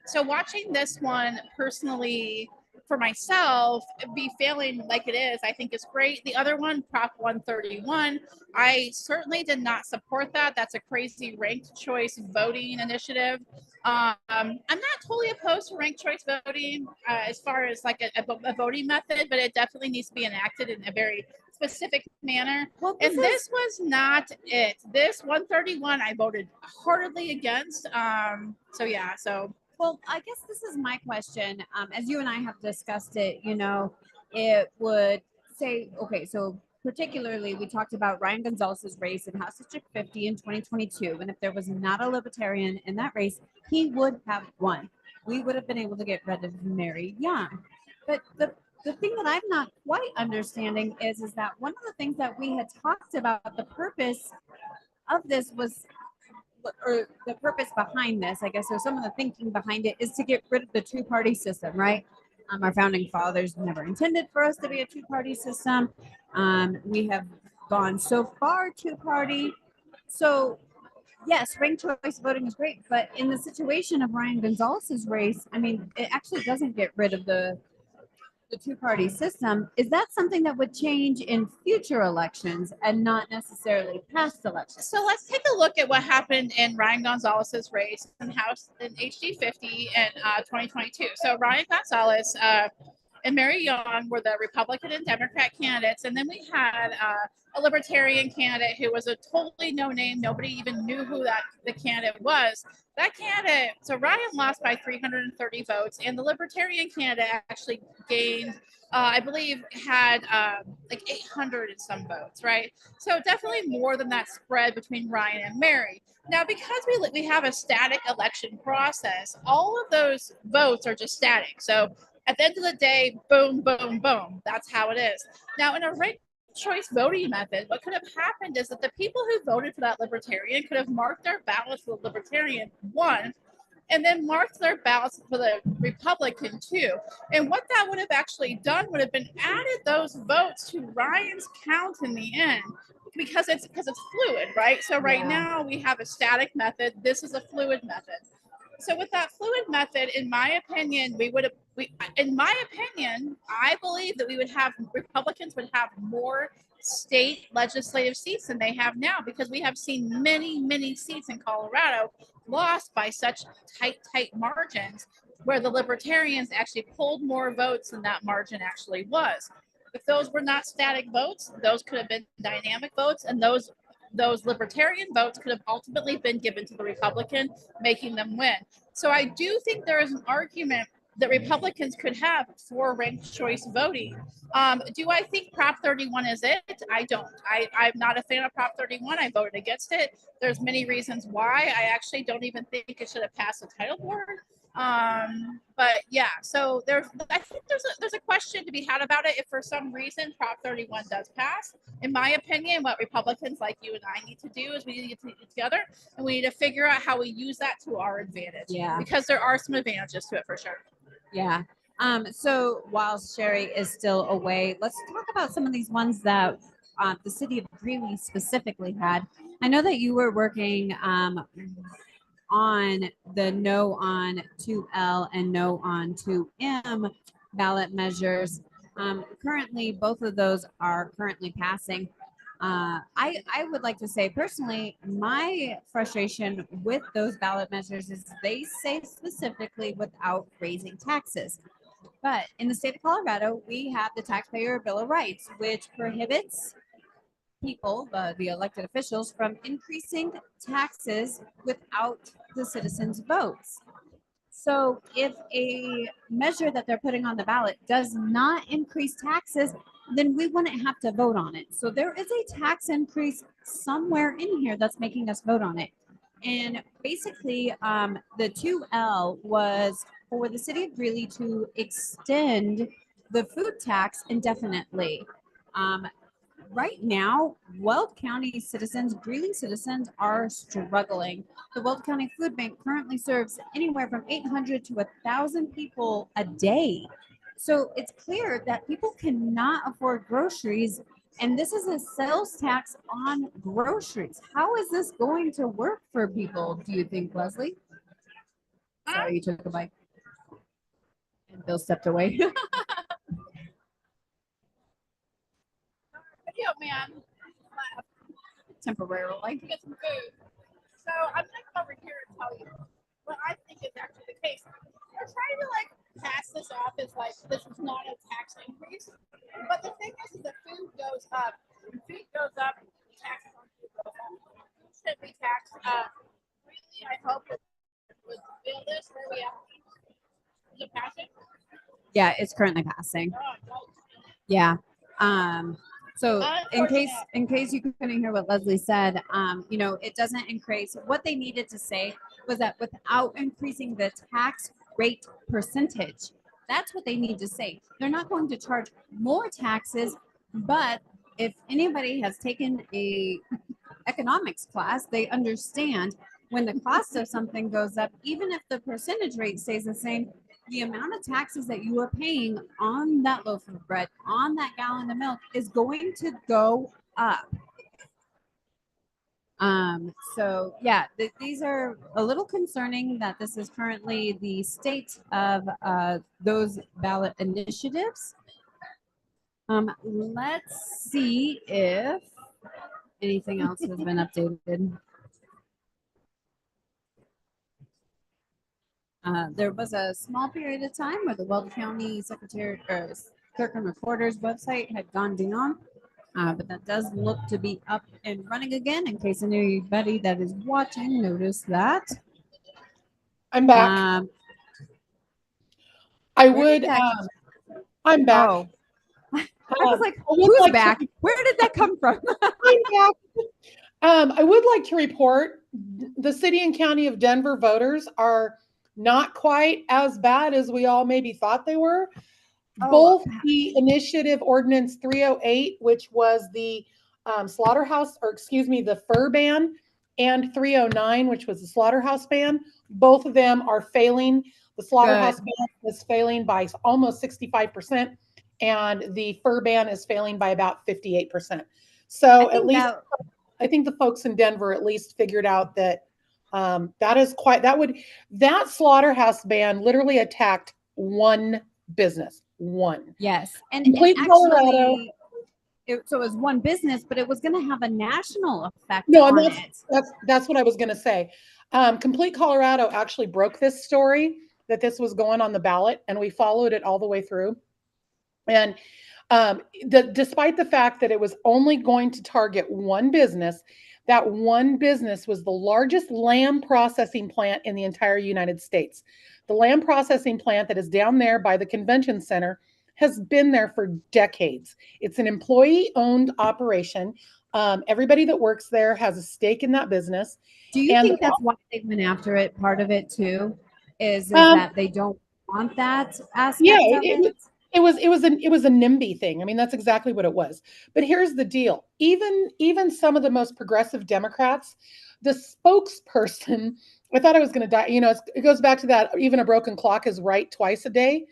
so watching this one personally for myself be failing like it is, I think is great. The other one, Prop 131, I certainly did not support that. That's a crazy ranked choice voting initiative. I'm not totally opposed to ranked choice voting as far as a voting method, but it definitely needs to be enacted in a very specific manner. Well, this was not it. This 131 I voted heartily against. So well, I guess this is my question. As you and I have discussed it, it would say, okay, so particularly we talked about Ryan Gonzalez's race in House District 50 in 2022. And if there was not a libertarian in that race, he would have won. We would have been able to get rid of Mary Young. But the thing that I'm not quite understanding is that one of the things that we had talked about, the purpose of this was, or the purpose behind this, I guess, or some of the thinking behind it is to get rid of the two-party system, right? Our founding fathers never intended for us to be a two-party system. We have gone so far two-party. So yes, ranked choice voting is great, but in the situation of Ryan Gonzalez's race, I mean, it actually doesn't get rid of the two-party system. Is that something that would change in future elections and not necessarily past elections? So let's take a look at what happened in Ryan Gonzalez's race in House in HD 50 in 2022. So Ryan Gonzalez and Mary Young were the Republican and Democrat candidates, and then we had a Libertarian candidate who was a totally no name. Nobody even knew who the candidate was. That candidate, so Ryan lost by 330 votes, and the Libertarian candidate actually gained, I believe, had like 800 and some votes, right? So definitely more than that spread between Ryan and Mary. Now, because we have a static election process, all of those votes are just static. So at the end of the day, boom, boom, boom. That's how it is. Now, in a ranked choice voting method, what could have happened is that the people who voted for that Libertarian could have marked their ballots for the Libertarian, one, and then marked their ballots for the Republican, two. And what that would have actually done would have been added those votes to Ryan's count in the end, because it's fluid, right? So right now we have a static method. This is a fluid method. So with that fluid method, in my opinion, I believe that Republicans would have more state legislative seats than they have now, because we have seen many, many seats in Colorado lost by such tight margins, where the Libertarians actually pulled more votes than that margin actually was. If those were not static votes, those could have been dynamic votes, and those Libertarian votes could have ultimately been given to the Republican, making them win. So I do think there is an argument that Republicans could have for ranked choice voting. Do I think Prop 31 is it? I don't. I'm not a fan of Prop 31. I voted against it. There's many reasons why. I actually don't even think it should have passed the title board. But yeah, so I think there's a question to be had about it if for some reason Prop 31 does pass. In my opinion, what Republicans like you and I need to do is we need to get together and we need to figure out how we use that to our advantage. Yeah. Because there are some advantages to it for sure. Yeah. So while Sherry is still away, let's talk about some of these ones that the city of Greeley specifically had. I know that you were working on the no on 2L and no on 2M ballot measures. Currently, both of those are currently passing. I would like to say personally, my frustration with those ballot measures is they say specifically without raising taxes. But in the state of Colorado, we have the Taxpayer Bill of Rights, which prohibits people, the elected officials, from increasing taxes without the citizens' votes. So if a measure that they're putting on the ballot does not increase taxes, then we wouldn't have to vote on it. So there is a tax increase somewhere in here that's making us vote on it. And basically, the 2L was for the city of Greeley to extend the food tax indefinitely. Right now, Weld County citizens, Greeley citizens are struggling. The Weld County Food Bank currently serves anywhere from 800 to 1,000 people a day. So it's clear that people cannot afford groceries, and this is a sales tax on groceries. How is this going to work for people, do you think, Leslie? Sorry, you took a bite. And Bill stepped away. Video man Temporarily. to get some food. So I'm gonna come over here and tell you what I think is actually the case. They're trying to pass this off as this is not a tax increase. But the thing is that food goes up. When food goes up, taxes on food goes up. Food should be taxed up. Really, I hope that would feel this where we have. Is it passing? Yeah, it's currently passing. Oh, no. Yeah. So Unfortunate. in case you couldn't hear what Leslie said, it doesn't increase. What they needed to say was that without increasing the tax rate percentage, that's what they need to say. They're not going to charge more taxes, but if anybody has taken a economics class, they understand when the cost of something goes up, even if the percentage rate stays the same, the amount of taxes that you are paying on that loaf of bread, on that gallon of milk, is going to go up. So yeah, these are a little concerning that this is currently the state of those ballot initiatives. Let's see if anything else has been updated. There was a small period of time where the Weld County Secretary or Clerk and Recorder's website had gone down, but that does look to be up and running again. In case anybody that is watching noticed that. I'm back. I would. I'm back. Oh. I was like, who's back? Where did that come from? I'm back. I would like to report the city and county of Denver voters are not quite as bad as we all maybe thought they were. Both the initiative ordinance 308, which was the the fur ban, and 309, which was the slaughterhouse ban, both of them are failing. The slaughterhouse ban is failing by almost 65%, and the fur ban is failing by about 58%. So at least I think the folks in Denver at least figured out that that slaughterhouse ban literally attacked one business. One. Yes. And Colorado. So it was one business, but it was going to have a national effect on it. That's what I was going to say. Complete Colorado actually broke this story that this was going on the ballot, and we followed it all the way through. And despite the fact that it was only going to target one business, that one business was the largest lamb processing plant in the entire United States. The lamb processing plant that is down there by the convention center has been there for decades. It's an employee-owned operation. Everybody that works there has a stake in that business. Do you think that's why they went after it? Part of it too is that they don't want that aspect of it? It was a NIMBY thing. I mean, that's exactly what it was. But here's the deal. Even some of the most progressive Democrats, the spokesperson, I thought I was going to die. It goes back to that, even a broken clock is right twice a day.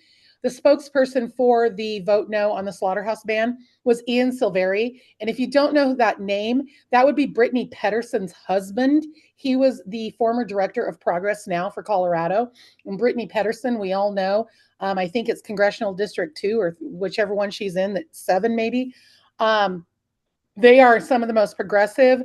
The spokesperson for the vote no on the slaughterhouse ban was Ian Silveri. And if you don't know that name, that would be Brittany Pedersen's husband. He was the former director of Progress Now for Colorado. And Brittany Pedersen, we all know, I think it's Congressional District 2 or whichever one she's in, that's 7 maybe. They are some of the most progressive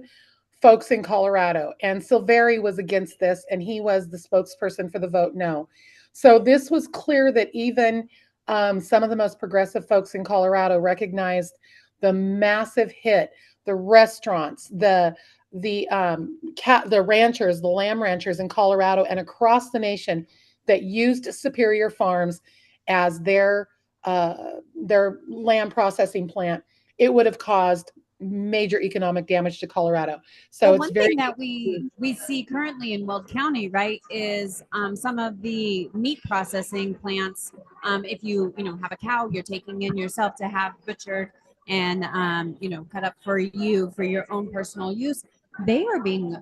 folks in Colorado. And Silveri was against this, and he was the spokesperson for the vote no. So this was clear that even some of the most progressive folks in Colorado recognized the massive hit, the restaurants, the ranchers, the lamb ranchers in Colorado and across the nation that used Superior Farms as their lamb processing plant. It would have caused major economic damage to Colorado. So one thing that we see currently in Weld County, right, is some of the meat processing plants. If you have a cow, you're taking in yourself to have butchered and cut up for your own personal use. They are being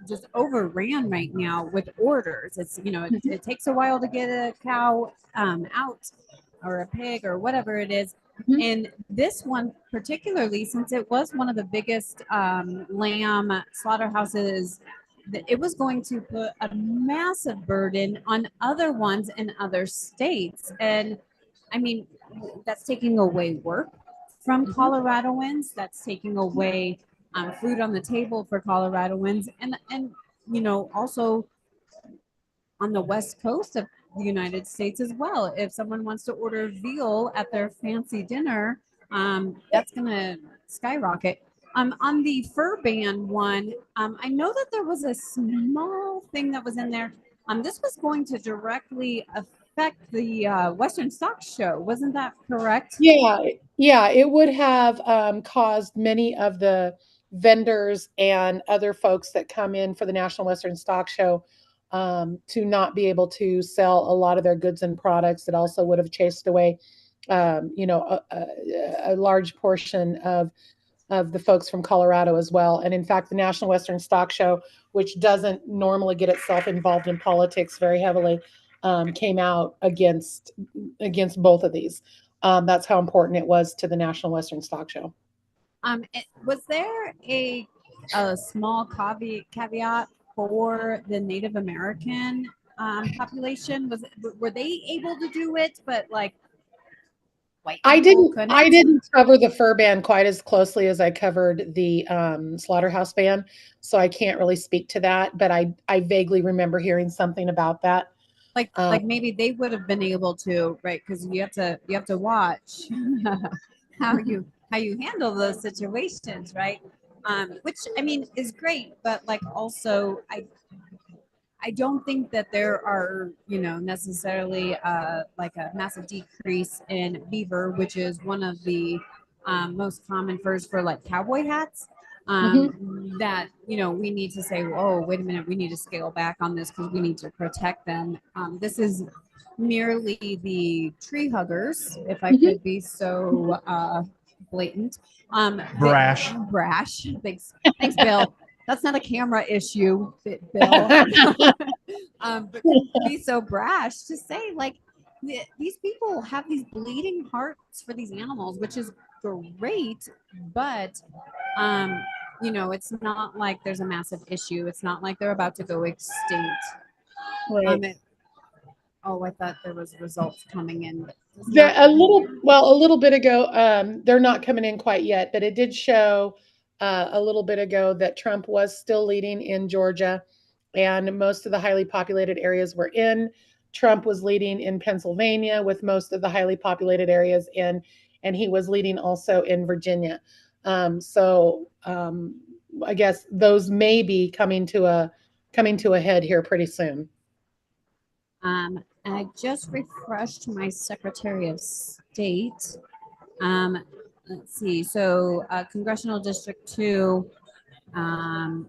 just overran right now with orders. It's it takes a while to get a cow out, or a pig, or whatever it is. And this one particularly, since it was one of the biggest lamb slaughterhouses, it was going to put a massive burden on other ones in other states. And I mean, that's taking away work from Coloradoans. That's taking away food on the table for Coloradoans. And also on the West Coast of the United States as well. If someone wants to order veal at their fancy dinner, that's going to skyrocket. On the fur ban one, I know that there was a small thing that was in there. This was going to directly affect the Western Stock Show. Wasn't that correct? Yeah, it would have caused many of the vendors and other folks that come in for the National Western Stock Show to not be able to sell a lot of their goods and products. It also would have chased away, a large portion of the folks from Colorado as well. And in fact, the National Western Stock Show, which doesn't normally get itself involved in politics very heavily, came out against both of these. That's how important it was to the National Western Stock Show. Was there a small caveat for the Native American population? Were they able to do it, but like white people couldn't? I didn't cover the fur ban quite as closely as I covered the slaughterhouse ban, so I can't really speak to that. But I vaguely remember hearing something about that. Like maybe they would have been able to, right? Because you have to watch how you handle those situations, right? Which I mean is great, but like also I don't think that there are, necessarily like a massive decrease in beaver, which is one of the most common furs for like cowboy hats. That we need to say, oh, wait a minute, we need to scale back on this because we need to protect them. This is merely the tree huggers, if I could be so blatant. Brash. Thanks, Bill. That's not a camera issue, Bill. But be so brash to say, like, these people have these bleeding hearts for these animals, which is great, but it's not like there's a massive issue. It's not like they're about to go extinct. Right. I thought there was results coming in. A little bit ago, they're not coming in quite yet, but it did show a little bit ago that Trump was still leading in Georgia, and most of the highly populated areas were in. Trump was leading in Pennsylvania with most of the highly populated areas in, and he was leading also in Virginia. I guess those may be coming to a head here pretty soon. I just refreshed my Secretary of State. Let's see. So Congressional District 2,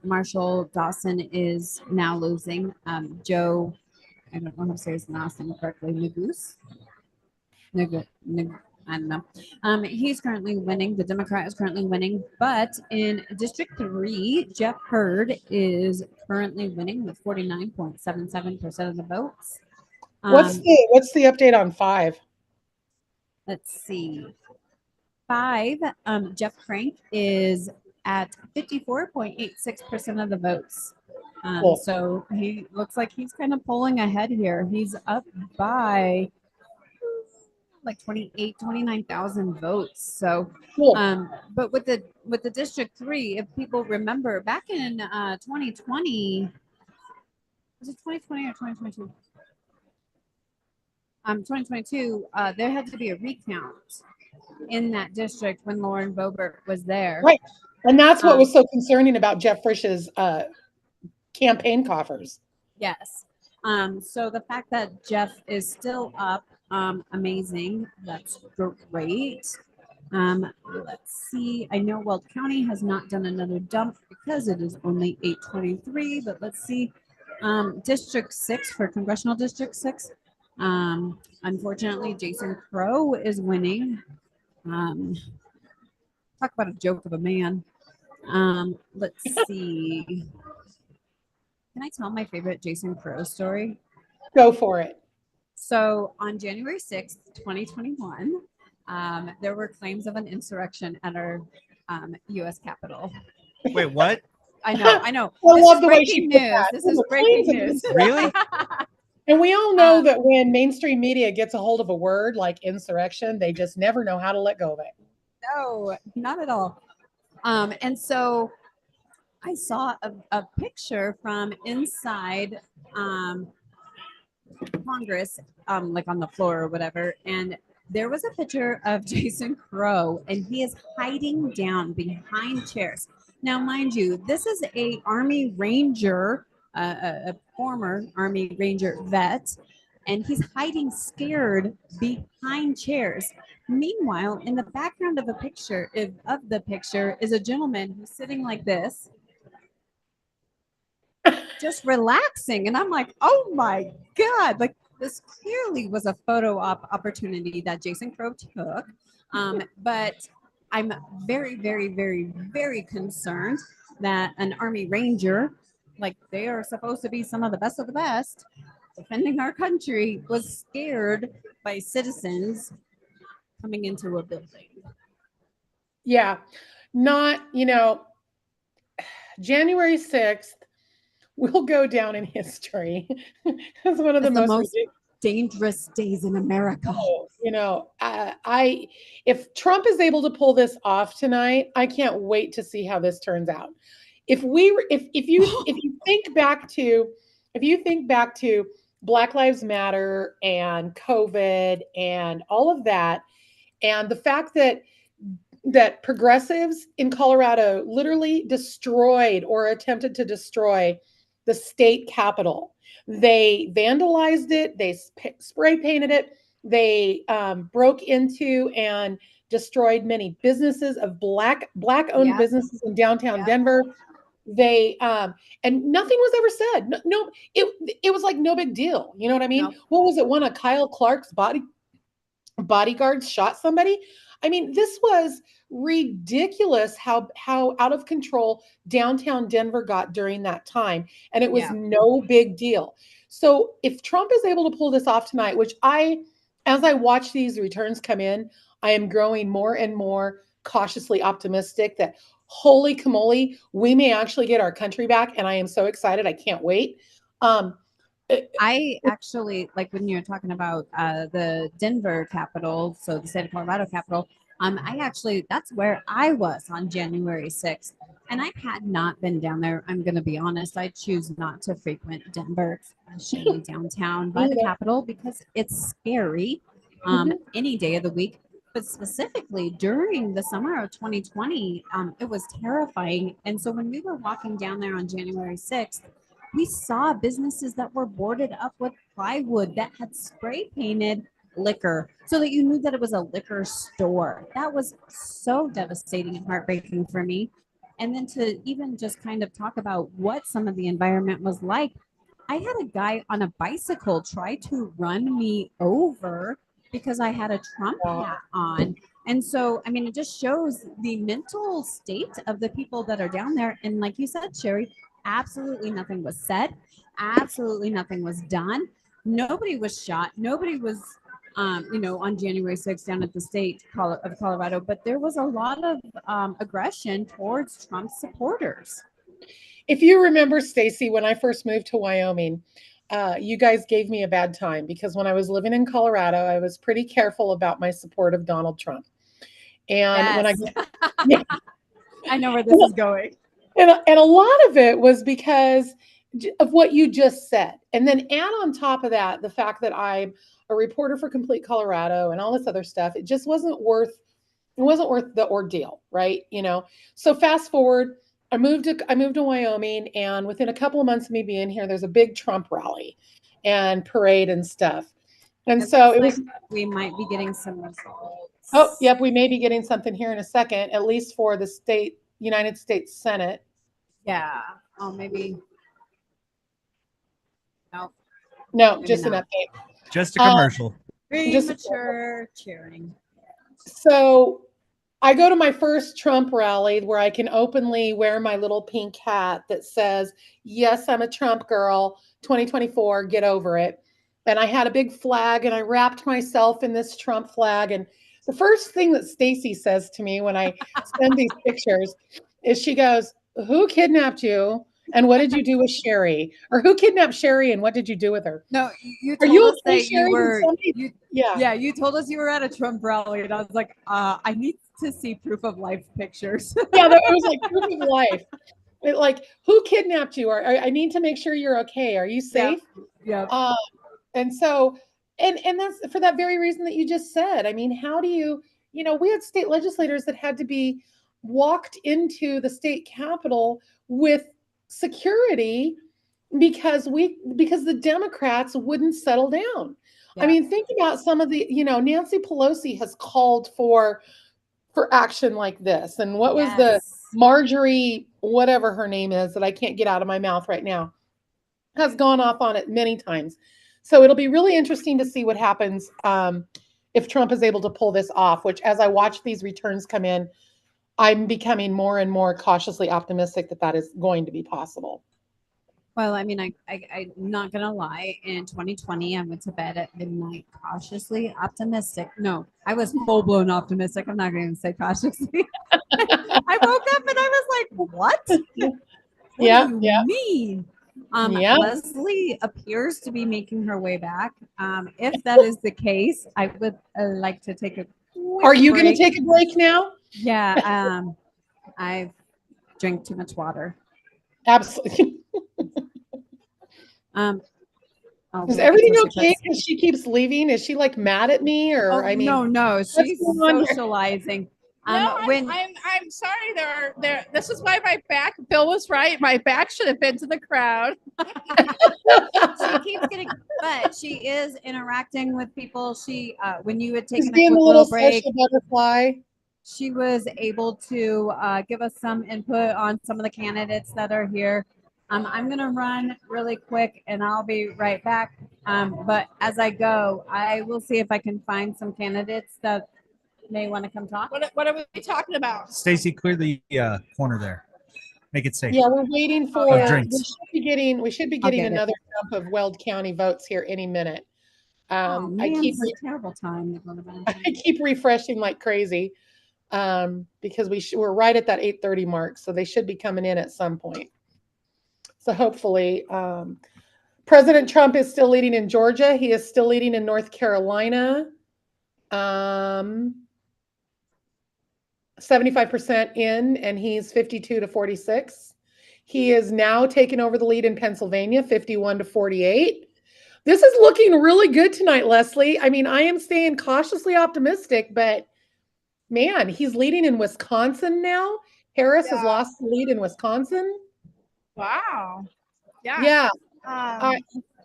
Marshall Dawson is now losing. Joe, I don't know how to say his last name correctly, I don't know. He's currently winning. The Democrat is currently winning. But in District 3, Jeff Hurd is currently winning with 49.77% of the votes. What's the update on 5? Let's see. 5, Jeff Crank is at 54.86% of the votes. Cool. So he looks like he's kind of pulling ahead here. He's up by like 29,000 votes. So, cool. But with the District 3, if people remember, back in 2020, was it 2020 or 2022? 2022, there had to be a recount in that district when Lauren Boebert was there. Right. And that's what was so concerning about Jeff Frisch's campaign coffers. Yes. So the fact that Jeff is still up, amazing. That's great. Let's see. I know Weld County has not done another dump because it is only 8:23, but let's see. District 6 for Congressional District 6. Unfortunately, Jason Crow is winning. Talk about a joke of a man. Let's see. Can I tell my favorite Jason Crow story? Go for it. So on January 6th, 2021, there were claims of an insurrection at our U.S. Capitol. Wait, what? I know. I love the way she put that. This is breaking news. Really? And we all know that when mainstream media gets a hold of a word like insurrection, they just never know how to let go of it. No, not at all. And so I saw a picture from inside Congress, like on the floor or whatever, and there was a picture of Jason Crow, and he is hiding down behind chairs. Now, mind you, this is a Army Ranger, a former Army Ranger vet, and he's hiding scared behind chairs. Meanwhile, in the background of the picture is a gentleman who's sitting like this, just relaxing. And I'm like, oh my God, like this clearly was a photo op opportunity that Jason Crow took. But I'm very, very, very, very concerned that an Army Ranger, like they are supposed to be some of the best defending our country, was scared by citizens coming into a building. Yeah. Not, January 6th will go down in history as one of the most dangerous days in America. If Trump is able to pull this off tonight, I can't wait to see how this turns out. If you think back to Black Lives Matter and COVID and all of that, and the fact that progressives in Colorado literally destroyed or attempted to destroy the state capitol. They vandalized it. They spray painted it. They broke into and destroyed many businesses of black-owned businesses in downtown Denver. They and nothing was ever said. No, it was like no big deal. You know what I mean? No. What was it? One of Kyle Clark's bodyguards shot somebody. I mean, this was ridiculous how out of control downtown Denver got during that time. And it was no big deal. So if Trump is able to pull this off tonight, which as I watch these returns come in, I am growing more and more cautiously optimistic that holy camole, we may actually get our country back. And I am so excited. I can't wait. I actually, like when you're talking about the Denver Capitol, so the state of Colorado Capitol, that's where I was on January 6th. And I had not been down there. I'm going to be honest. I choose not to frequent Denver, especially downtown by the Capitol, because it's scary any day of the week. But specifically during the summer of 2020, it was terrifying. And so when we were walking down there on January 6th, we saw businesses that were boarded up with plywood that had spray painted liquor so that you knew that it was a liquor store. That was so devastating and heartbreaking for me. And then to even just kind of talk about what some of the environment was like, I had a guy on a bicycle try to run me over because I had a Trump hat on. And so, I mean, it just shows the mental state of the people that are down there. And like you said, Sherry, absolutely nothing was said. Absolutely nothing was done. Nobody was shot. Nobody was, on January 6th down at the state of Colorado. But there was a lot of aggression towards Trump's supporters. If you remember, Stacy, when I first moved to Wyoming, you guys gave me a bad time because when I was living in Colorado, I was pretty careful about my support of Donald Trump. And when I know where this is going. And a lot of it was because of what you just said. And then add on top of that, the fact that I'm a reporter for Complete Colorado and all this other stuff, it just wasn't worth the ordeal, right? So fast forward, I moved to Wyoming, and within a couple of months of me being here, there's a big Trump rally and parade and stuff. And so we might be getting some results. Oh, yep, we may be getting something here in a second, at least for the United States Senate. Yeah. Oh, maybe. No, maybe just not. An update. Just a commercial. Premature cheering. So I go to my first Trump rally where I can openly wear my little pink hat that says, yes, I'm a Trump girl, 2024, get over it. And I had a big flag and I wrapped myself in this Trump flag. And the first thing that Stacy says to me when I send these pictures is she goes, who kidnapped you? And what did you do with Sherry? Or who kidnapped Sherry and what did you do with her? No, you told us that you were, you told us you were at a Trump rally. And I was like, I need to see proof of life pictures. Yeah, it was like proof of life. Like, who kidnapped you? Or I need to make sure you're okay. Are you safe? Yeah. And so, and that's for that very reason that you just said. I mean, how do you, we had state legislators that had to be walked into the state capitol with security because the Democrats wouldn't settle down. I Yeah. mean, think about some of the, Nancy Pelosi has called for action like this. And what was the Yes. Marjorie, whatever her name is, that I can't get out of my mouth right now, has gone off on it many times. So it'll be really interesting to see what happens if Trump is able to pull this off, which as I watch these returns come in, I'm becoming more and more cautiously optimistic that that is going to be possible. Well, I mean, I'm not gonna lie. In 2020, I went to bed at midnight, cautiously optimistic. No, I was full blown optimistic. I'm not going to say cautiously. I woke up and I was like, "What? What Yeah, do you yeah. mean?" Yeah. Leslie appears to be making her way back. If that is the case, I would like to take a quick Are you going to break. take a break now? Yeah, I've drank too much water. Absolutely. Is everything okay? Because she keeps leaving. Is she like mad at me, or I mean? No, she's going on here? socializing. No, I'm sorry. There. This is why my back. Bill was right. My back should have been to the crowd. She keeps getting, but she is interacting with people. She, when you had She's taken a being quick a little break, social butterfly. she was able to give us some input on some of the candidates that are here. I'm going to run really quick and I'll be right back. But as I go, I will see if I can find some candidates that may want to come talk. What are we talking about? Stacy, clear the corner there. Make it safe. Yeah, we're waiting for. drinks. We should be getting another dump of Weld County votes here any minute. Man, it's a terrible time. I keep refreshing like crazy because we're right at that 8:30 mark, so they should be coming in at some point. So hopefully, President Trump is still leading in Georgia. He is still leading in North Carolina. 75% in, and he's 52 to 46. He is now taken over the lead in Pennsylvania, 51 to 48. This is looking really good tonight, Leslie. I mean, I am staying cautiously optimistic, but man, he's leading in Wisconsin now. Harris has lost the lead in Wisconsin. Wow. Yeah.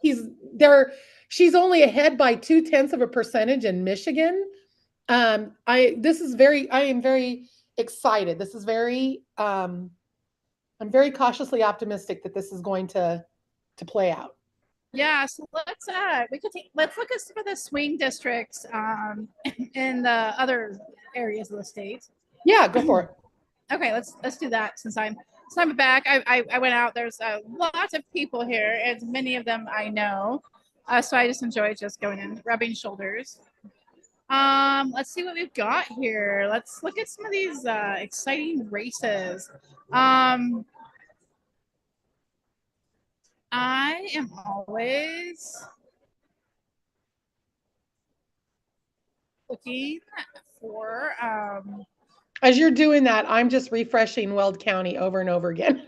He's there. She's only ahead by 0.2% in Michigan. I am very excited. This is very, I'm very cautiously optimistic that this is going to play out. Yeah, so let's look at some of the swing districts in the other areas of the state. Yeah, go for it. Okay, let's do that since I'm back. I went out. There's lots of people here, and many of them I know. So I just enjoy just going and rubbing shoulders. Let's see what we've got here. Let's look at some of these exciting races. I am always looking for as you're doing that, I'm just refreshing Weld County over and over again.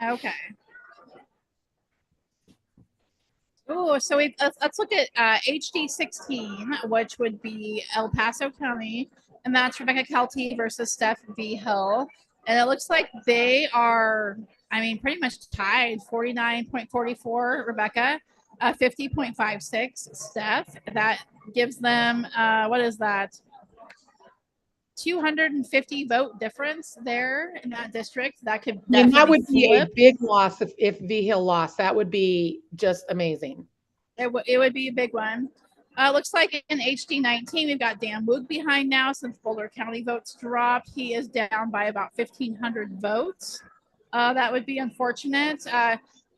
Okay. Oh, so let's look at HD 16, which would be El Paso County, and that's Rebecca Kelty versus Steph Vigil. And it looks like they are, I mean, pretty much tied, 49.44 Rebecca, 50.56 Steph. That gives them, what is that? 250 vote difference there in that district. That could and that would be flip. a big loss if Vigil lost. That would be just amazing. It would be a big one. Looks like in HD 19, we've got Dan Woog behind now since Boulder County votes dropped. He is down by about 1,500 votes. That would be unfortunate.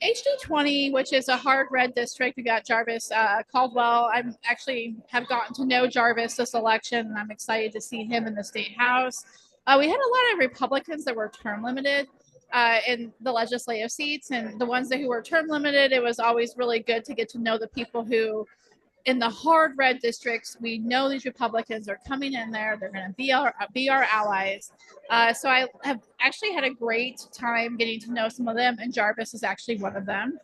HD 20, which is a hard red district, we got Jarvis Caldwell. I actually have gotten to know Jarvis this election, and I'm excited to see him in the state house. We had a lot of Republicans that were term limited in the legislative seats, and the ones who were term limited, it was always really good to get to know the people who, in the hard red districts, we know these Republicans are coming in there. They're going to be our allies. So I have actually had a great time getting to know some of them, and Jarvis is actually one of them.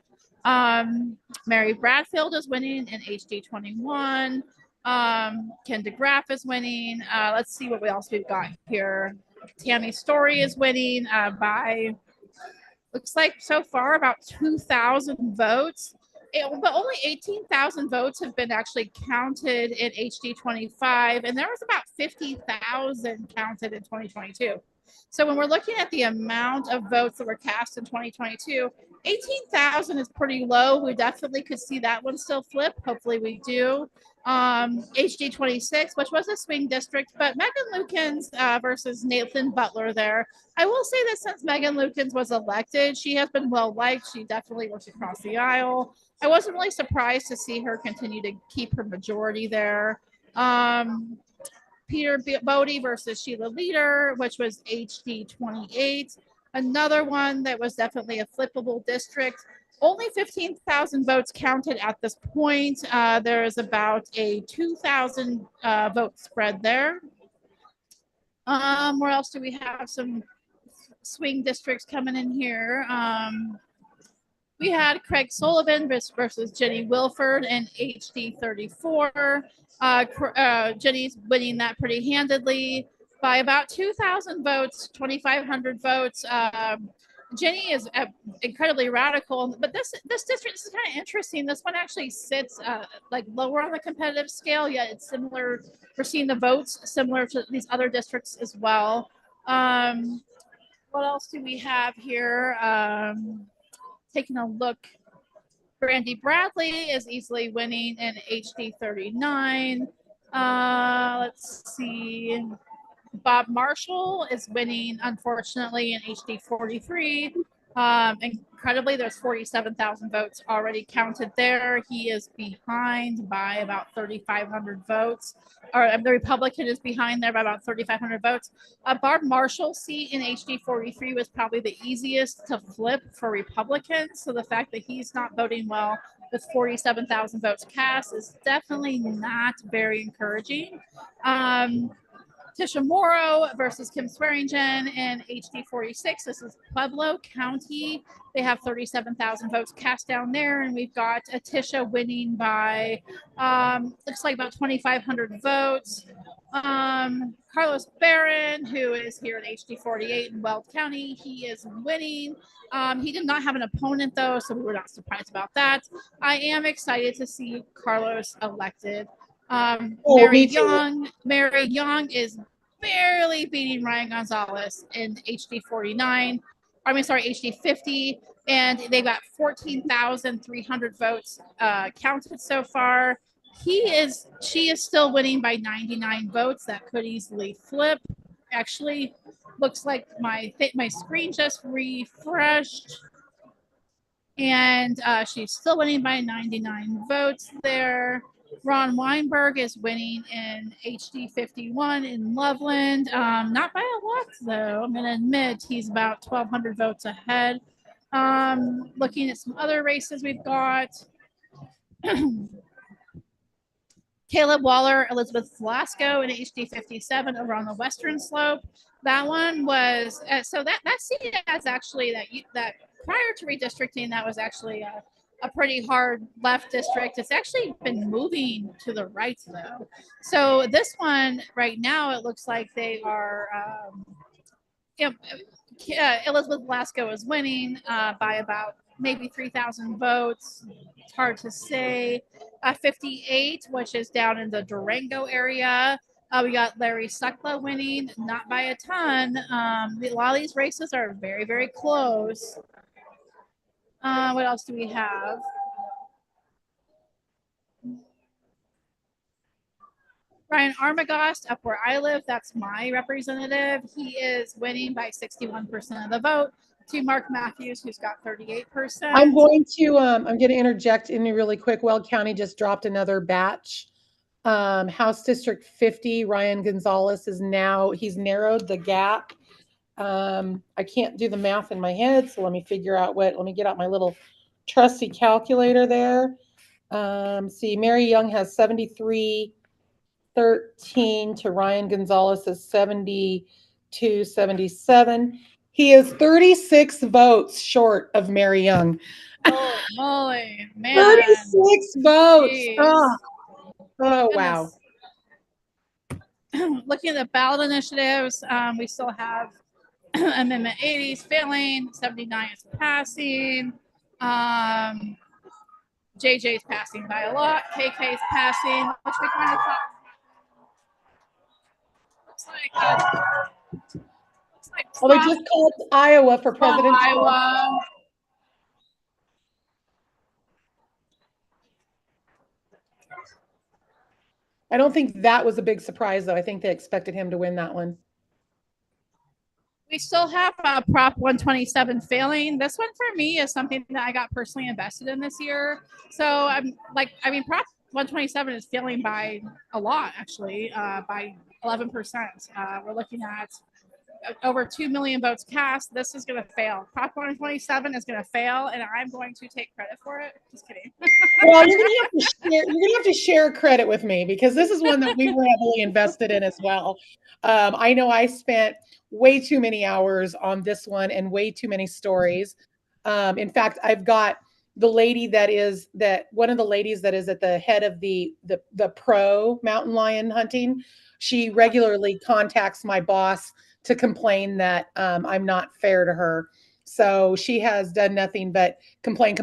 Mary Bradfield is winning in HD 21. Ken DeGraff is winning. Let's see what else we've got here. Tammy Story is winning by looks like so far about 2,000 votes. But only 18,000 votes have been actually counted in HD 25, and there was about 50,000 counted in 2022. So when we're looking at the amount of votes that were cast in 2022, 18,000 is pretty low. We definitely could see that one still flip. Hopefully we do. HD 26, which was a swing district, but Megan Lukens versus Nathan Butler there. I will say that since Megan Lukens was elected, she has been well liked. She definitely works across the aisle. I wasn't really surprised to see her continue to keep her majority there. Peter Bodie versus Sheila Leader, which was HD 28. Another one that was definitely a flippable district. Only 15,000 votes counted at this point. There is about a 2,000 vote spread there. Where else do we have some swing districts coming in here? We had Craig Sullivan versus Jenny Wilford in HD 34. Jenny's winning that pretty handedly by about 2,000 votes, 2,500 votes. Jenny is incredibly radical, but this district is kind of interesting. This one actually sits like lower on the competitive scale, yet it's similar. We're seeing the votes similar to these other districts as well. What else do we have here? Taking a look, Brandy Bradley is easily winning in HD 39. Let's see. Bob Marshall is winning, unfortunately, in HD 43. Incredibly, there's 47,000 votes already counted there. He is behind by about 3,500 votes. Or the Republican is behind there by about 3,500 votes. Barb Marshall's seat in HD 43 was probably the easiest to flip for Republicans. So the fact that he's not voting well with 47,000 votes cast is definitely not very encouraging. Tisha Morrow versus Kim Swearingen in HD 46. This is Pueblo County. They have 37,000 votes cast down there, and we've got Tisha winning by looks like about 2,500 votes. Carlos Barron, who is here at HD 48 in Weld County, he is winning. He did not have an opponent though, so we were not surprised about that. I am excited to see Carlos elected. Mary Young is barely beating Ryan Gonzalez in HD 49. HD 50, and they got 14,300 votes counted so far. She is still winning by 99 votes. That could easily flip. Actually, looks like my screen just refreshed. And she's still winning by 99 votes there. Ron Weinberg is winning in HD 51 in Loveland. Not by a lot, though. I'm going to admit he's about 1,200 votes ahead. Looking at some other races we've got. Caleb Waller, Elizabeth Velasco in HD 57 over on the western slope. That one was so that seat has actually that prior to redistricting, that was actually a pretty hard left district. It's actually been moving to the right though. So this one right now, it looks like they are. Elizabeth Velasco is winning by about maybe 3,000 votes. It's hard to say. 58, which is down in the Durango area. We got Larry Suckla winning, not by a ton. A lot of these races are very, very close. What else do we have? Ryan Armagost, up where I live, that's my representative. He is winning by 61% of the vote to Mark Matthews, who's got 38%. I'm going to interject in really quick. Weld County just dropped another batch. House District 50, Ryan Gonzalez he's narrowed the gap. I can't do the math in my head, so let me get out my little trusty calculator there. See, Mary Young has 73-13 to Ryan Gonzalez's 72-77. He is 36 votes short of Mary Young. Oh, moly, man. 36 votes. Jeez. Oh, wow. Looking at the ballot initiatives, we still have Amendment 80 is failing. 79 is passing. JJ is passing by a lot. KK is passing, which we kind of thought. Looks like Well, they just called Iowa for President Trump. Iowa. I don't think that was a big surprise, though. I think they expected him to win that one. We still have Prop 127 failing. This one for me is something that I got personally invested in this year. So I'm like, I mean, Prop 127 is failing by a lot, actually, by 11%. We're looking at over 2 million votes cast. This is going to fail. Prop 127 is going to fail, and I'm going to take credit for it. Just kidding. Well, you're gonna have to share credit with me because this is one that we were heavily invested in as well. I know I spent way too many hours on this one and way too many stories. In fact, I've got the lady one of the ladies that is at the head of the pro mountain lion hunting. She regularly contacts my boss to complain that I'm not fair to her. So she has done nothing but complain.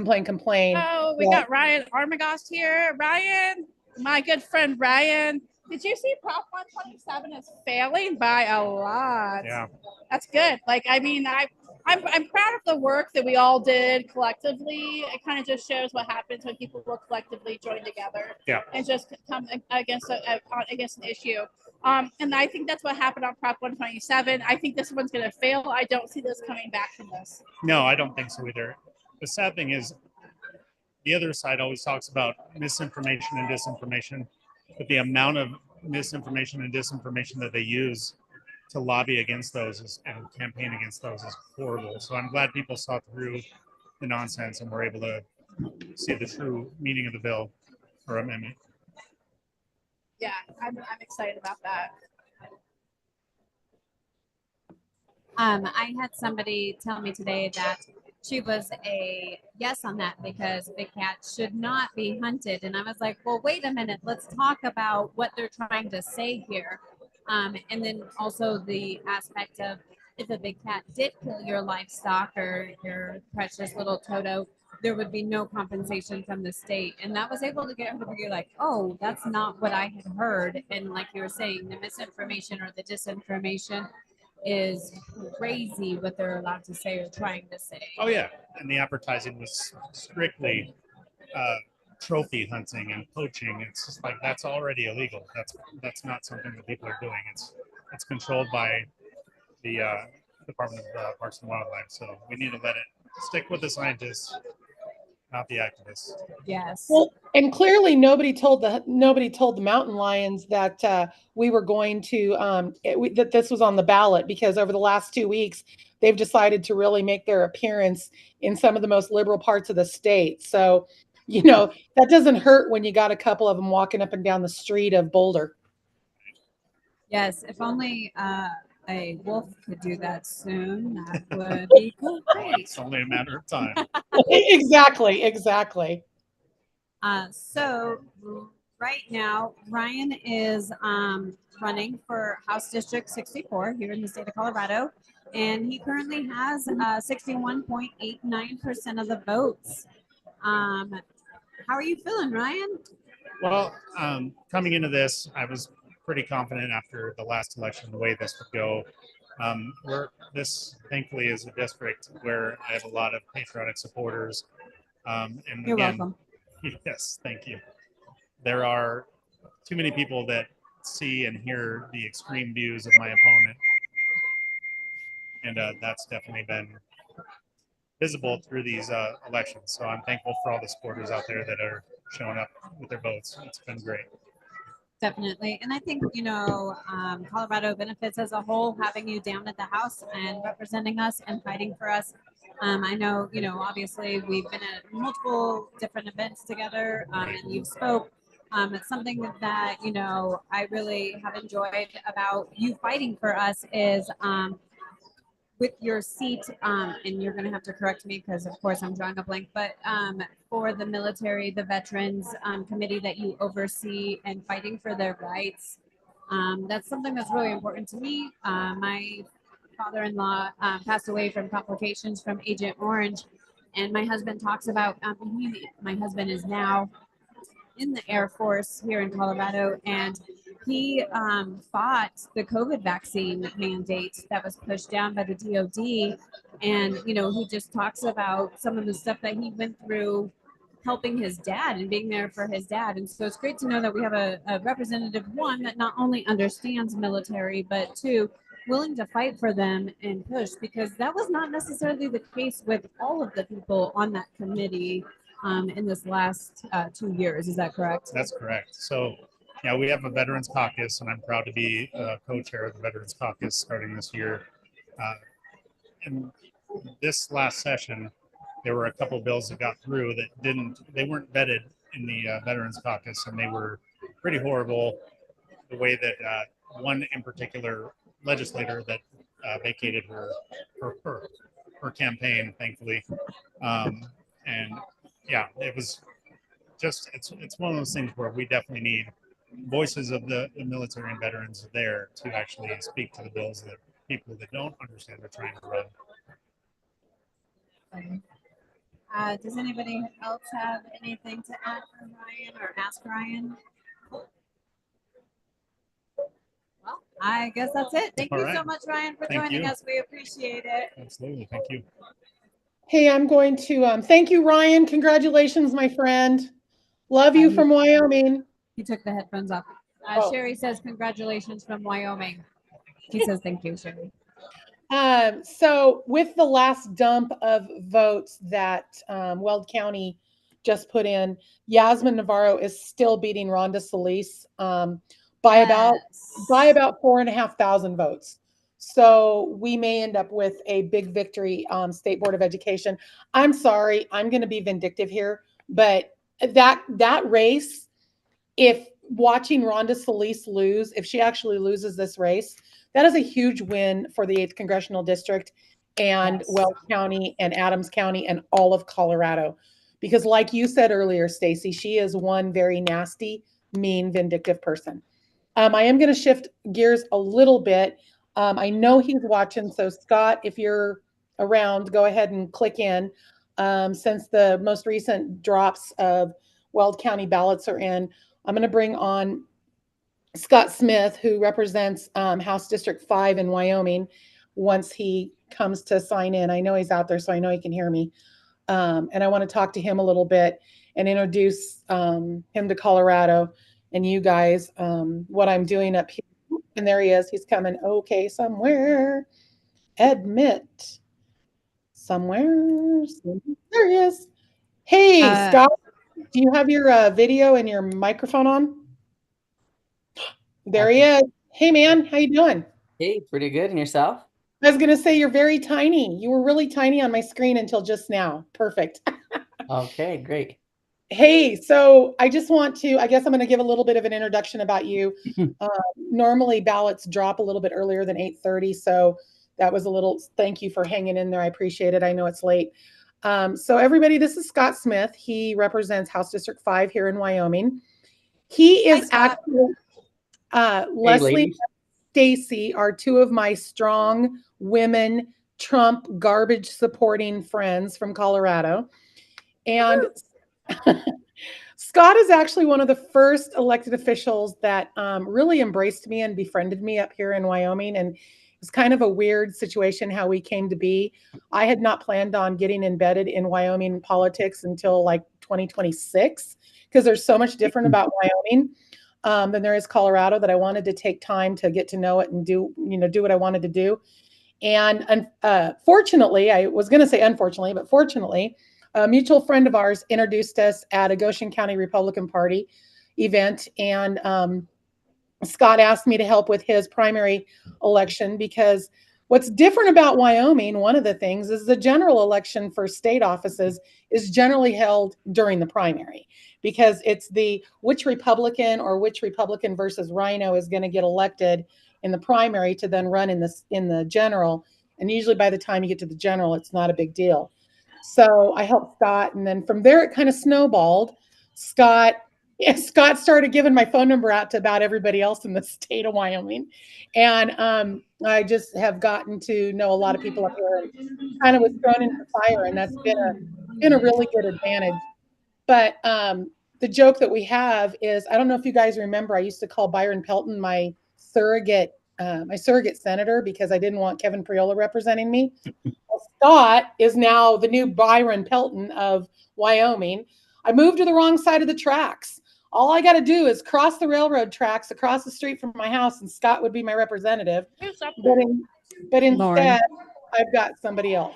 Oh, we got Ryan Armagost here. Ryan, my good friend Ryan. Did you see Prop 127 is failing by a lot? Yeah. That's good. Like, I mean, I'm proud of the work that we all did collectively. It kind of just shows what happens when people will collectively join together. Yeah. And just come against an issue. And I think that's what happened on Prop 127. I think this one's going to fail. I don't see this coming back from this. No, I don't think so either. The sad thing is the other side always talks about misinformation and disinformation, but the amount of misinformation and disinformation that they use to lobby against those and campaign against those is horrible. So I'm glad people saw through the nonsense and were able to see the true meaning of the bill or amendment. Yeah, I'm excited about that. I had somebody tell me today that she was a yes on that because big cats should not be hunted. And I was like, well, wait a minute. Let's talk about what they're trying to say here. And then also the aspect of if a big cat did kill your livestock or your precious little Toto, there would be no compensation from the state. And that was able to get her to be like, oh, that's not what I had heard. And like you were saying, the misinformation or the disinformation is crazy what they're allowed to say or trying to say. Oh yeah, and the advertising was strictly trophy hunting and poaching. It's just like that's already illegal. That's not something that people are doing. It's controlled by the Department of Parks and Wildlife. So we need to let it stick with the scientists, not the activists. Yes. Well, and clearly nobody told the mountain lions that we were going to that this was on the ballot, because over the last 2 weeks they've decided to really make their appearance in some of the most liberal parts of the state. So, you know, that doesn't hurt when you got a couple of them walking up and down the street of Boulder. Yes, if only a wolf could do that soon, that would be great. It's only a matter of time. Exactly. So right now, Ryan is running for House District 64 here in the state of Colorado, and he currently has 61.89% of the votes. How are you feeling, Ryan? Well, coming into this, I was pretty confident after the last election the way this would go. This thankfully is a district where I have a lot of patriotic supporters. And You're again, welcome. Yes, thank you. There are too many people that see and hear the extreme views of my opponent, and that's definitely been visible through these elections. So I'm thankful for all the supporters out there that are showing up with their votes. It's been great. Definitely. And I think, you know, Colorado benefits as a whole, having you down at the House and representing us and fighting for us. I know, you know, obviously we've been at multiple different events together and you've spoke. It's something that, you know, I really have enjoyed about you fighting for us is with your seat, and you're going to have to correct me because, of course, I'm drawing a blank, but for the military, the veterans committee that you oversee and fighting for their rights, that's something that's really important to me. My father-in-law passed away from complications from Agent Orange, and my husband talks about my husband is now in the Air Force here in Colorado, and he fought the COVID vaccine mandate that was pushed down by the DoD. And, you know, he just talks about some of the stuff that he went through helping his dad and being there for his dad. And so it's great to know that we have a representative, one, that not only understands military, but two, willing to fight for them and push, because that was not necessarily the case with all of the people on that committee in this last 2 years. Is that correct? That's correct. So, yeah, we have a Veterans Caucus, and I'm proud to be co-chair of the Veterans Caucus starting this year. And this last session, there were a couple bills that got through that they weren't vetted in the Veterans Caucus, and they were pretty horrible. The way that one in particular legislator that vacated her campaign, thankfully, and yeah, it was just it's one of those things where we definitely need voices of the military and veterans there to actually speak to the bills that people that don't understand are trying to run. Does anybody else have anything to add for Ryan or ask Ryan? Well, I guess that's it. Thank you so much, Ryan, for joining us. We appreciate it. Absolutely. Thank you. Hey, I'm going to thank you, Ryan. Congratulations, my friend. Love you from Wyoming. He took the headphones off. Sherry says, congratulations from Wyoming. He says, thank you, Sherry. So with the last dump of votes that Weld County just put in, Yasmin Navarro is still beating Rhonda Solis by about 4,500 votes. So we may end up with a big victory on State Board of Education. I'm sorry, I'm going to be vindictive here, but that race, if watching Rhonda Solis lose, if she actually loses this race, that is a huge win for the 8th Congressional District and Weld County and Adams County and all of Colorado. Because like you said earlier, Stacy, she is one very nasty, mean, vindictive person. I am going to shift gears a little bit. I know he's watching. So Scott, if you're around, go ahead and click in. Since the most recent drops of Weld County ballots are in, I'm going to bring on Scott Smith, who represents House District 5 in Wyoming, once he comes to sign in. I know he's out there, so I know he can hear me. And I want to talk to him a little bit and introduce him to Colorado and you guys, what I'm doing up here. And there he is. He's coming. Okay, somewhere. Admit. Somewhere. There he is. Hey, Scott, do you have your video and your microphone on? There he is. Hey, man, how you doing? Hey, pretty good. And yourself? I was going to say you're very tiny. You were really tiny on my screen until just now. Perfect. Okay, great. Hey, so I just want to, I guess I'm going to give a little bit of an introduction about you. Normally ballots drop a little bit earlier than 8:30. So that was a little, thank you for hanging in there. I appreciate it. I know it's late. So everybody, this is Scott Smith. He represents House District 5 here in Wyoming. He is actually, Leslie and Stacy are two of my strong women Trump garbage supporting friends from Colorado. And Scott is actually one of the first elected officials that really embraced me and befriended me up here in Wyoming. And it's kind of a weird situation how we came to be. I had not planned on getting embedded in Wyoming politics until like 2026, because there's so much different about Wyoming than there is Colorado, that I wanted to take time to get to know it and do what I wanted to do. And fortunately, I was going to say unfortunately, but fortunately, a mutual friend of ours introduced us at a Goshen County Republican Party event. And Scott asked me to help with his primary election, because what's different about Wyoming, one of the things, is the general election for state offices is generally held during the primary, because it's the which Republican versus Rhino is going to get elected in the primary to then run in the general. And usually by the time you get to the general, it's not a big deal. So I helped Scott, and then from there it kind of snowballed. Scott yeah, Scott started giving my phone number out to about everybody else in the state of Wyoming. And I just have gotten to know a lot of people up here and kind of was thrown into the fire. And that's been a really good advantage. But the joke that we have is, I don't know if you guys remember, I used to call Byron Pelton my surrogate senator because I didn't want Kevin Priola representing me. Well, Scott is now the new Byron Pelton of Wyoming. I moved to the wrong side of the tracks. All I got to do is cross the railroad tracks across the street from my house, and Scott would be my representative. Who's up But, there? but Lauren. instead, I've got somebody else.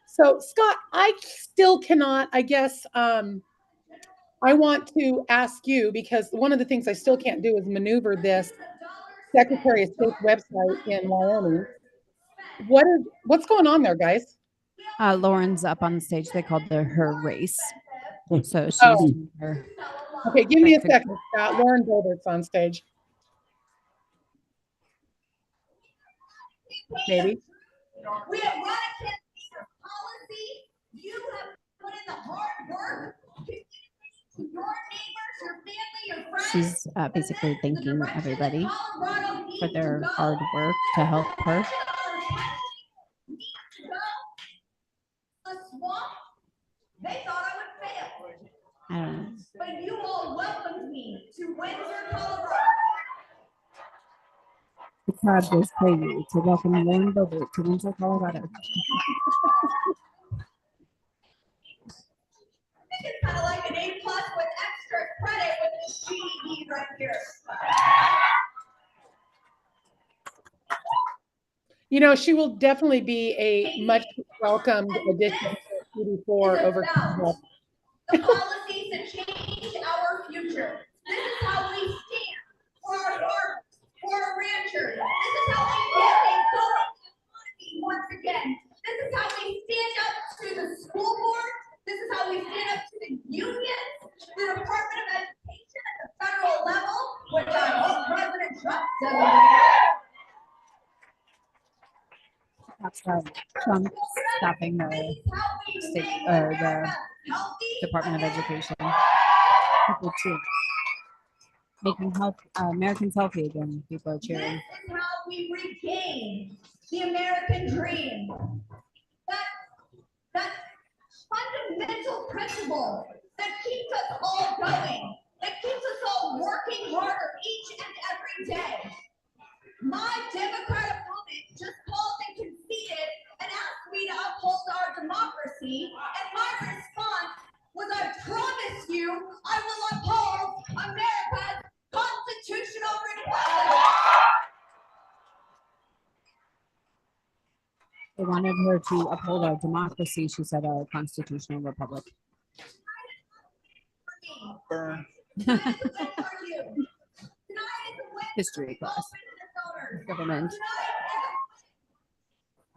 So, Scott, I still cannot, I guess, I want to ask you, because one of the things I still can't do is maneuver this Secretary of State's website in Wyoming. What's going on there, guys? Lauren's up on the stage. They called her race. So she's Oh. her. Okay, give me a second, Scott. Lauren Bobert's on stage. Maybe. We have run against your policy. You have put in the hard work to your neighbors, your family, your friends. She's basically thanking everybody for their hard work to help her. The swamp, they thought I would fail. I don't know. But you all welcomed me to Windsor, Colorado. The crowd goes crazy to welcome Lauren Boebert to Windsor, Colorado. It's kind of like an A+ with extra credit with this GED right here. You know, she will definitely be a much welcomed addition to CD4 over. The policies that change our future. This is how we stand for our farmers, for our ranchers. This is how we get a growing economy once again. This is how we stand up to the school board. This is how we stand up to the unions, the Department of Education at the federal level, which I hope President Trump doesn't. That's Trump stopping the state or the Department of Education. People cheer. Making health Americans healthy again. People are cheering. This is how we regain the American dream. That fundamental principle that keeps us all going, that keeps us all working harder each and every day. My Democrat opponent just called and conceded and asked me to uphold our democracy, and my response was, I promise you, I will uphold America's constitutional republic. They wanted her to uphold our democracy. She said our constitutional republic. Burn. History class. Government.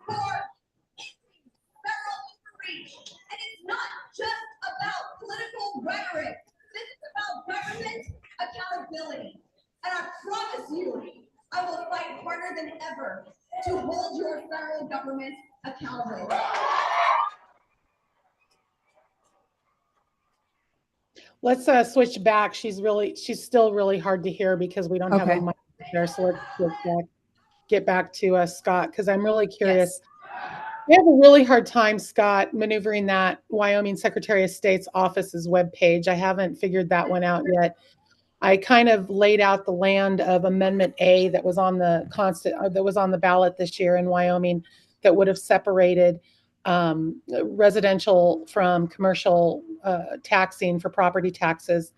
And it's not just about political rhetoric. This is about government accountability. And I promise you, I will fight harder than ever to hold your federal government accountable. Let's switch back. She's still really hard to hear because we don't have Okay. a mic there. So let's get back to Scott, because I'm really curious. We have a really hard time, Scott, maneuvering that Wyoming Secretary of State's office's webpage. I haven't figured that one out yet. I kind of laid out the land of Amendment A that was on the ballot this year in Wyoming that would have separated residential from commercial taxing for property taxes.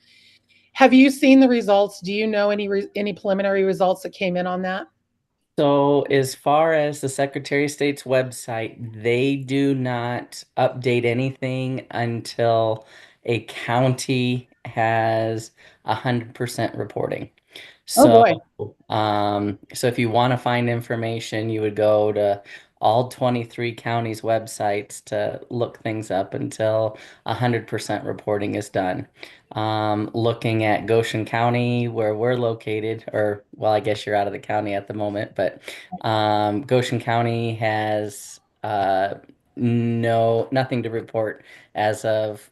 Have you seen the results? Do you know any preliminary results that came in on that? So as far as the Secretary of State's website, they do not update anything until a county has 100% reporting. Oh, So, so if you want to find information, you would go to all 23 counties' websites to look things up until 100% reporting is done. Looking at Goshen County, where we're located, or well, I guess you're out of the county at the moment, but Goshen County has nothing to report as of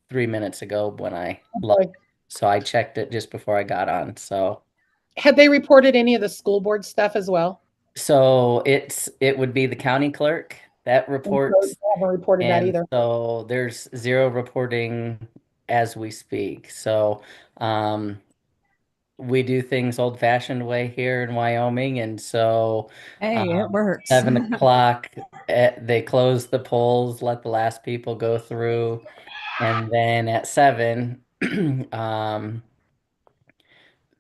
3 minutes ago when I looked. So I checked it just before I got on. So Had they reported any of the school board stuff as well? it would be the county clerk that And so reports, they haven't reported that and either. so there's zero reporting as we speak. So um we do things old fashioned way here in Wyoming, and so Hey, it works. 7 o'clock, they close the polls, let the last people go through, and then at 7,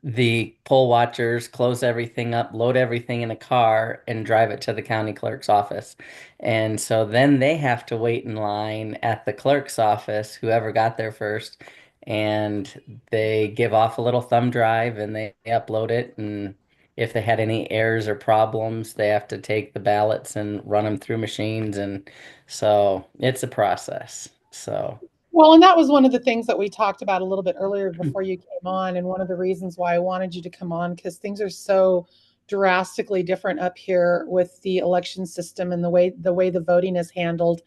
the poll watchers close everything up, load everything in a car, and drive it to the county clerk's office. And so then they have to wait in line at the clerk's office, whoever got there first, and they give off a little thumb drive and they upload it. And if they had any errors or problems, they have to take the ballots and run them through machines. And so it's a process. So. Well, and that was one of the things that we talked about a little bit earlier before you came on, and one of the reasons why I wanted you to come on, because things are so drastically different up here with the election system and the way the voting is handled.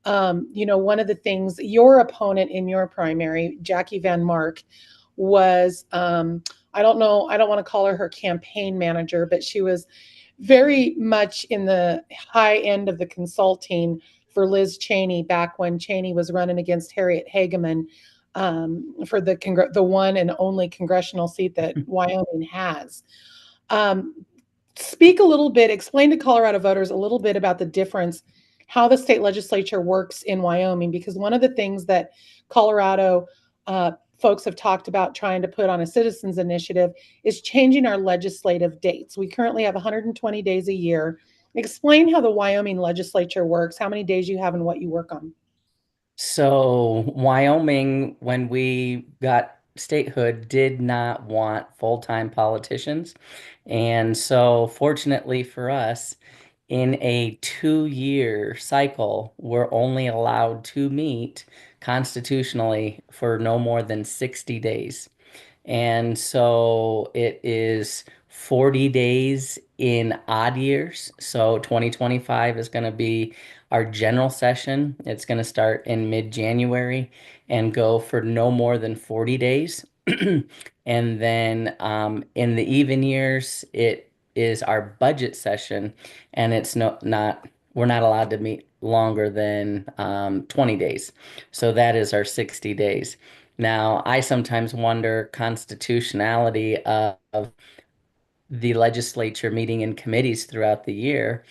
One of the things your opponent in your primary, Jackie Van Mark, was I don't know, I don't want to call her campaign manager, but she was very much in the high end of the consulting for Liz Cheney back when Cheney was running against Harriet Hageman for the one and only congressional seat that Wyoming has. Um, Speak a little bit, explain to Colorado voters a little bit about the difference, how the state legislature works in Wyoming, because one of the things that Colorado folks have talked about trying to put on a citizens initiative is changing our legislative dates. We currently have 120 days a year. Explain how the Wyoming legislature works, how many days you have and what you work on. So Wyoming, when we got statehood, did not want full-time politicians. And so fortunately for us, in a 2-year cycle, we're only allowed to meet constitutionally for no more than 60 days. And so it is 40 days in odd years. So 2025 is going to be our general session. It's going to start in mid-January and go for no more than 40 days. And then in the even years, it is our budget session, and it's not we're not allowed to meet longer than 20 days. So that is our 60 days. Now, I sometimes wonder constitutionality of the legislature meeting in committees throughout the year,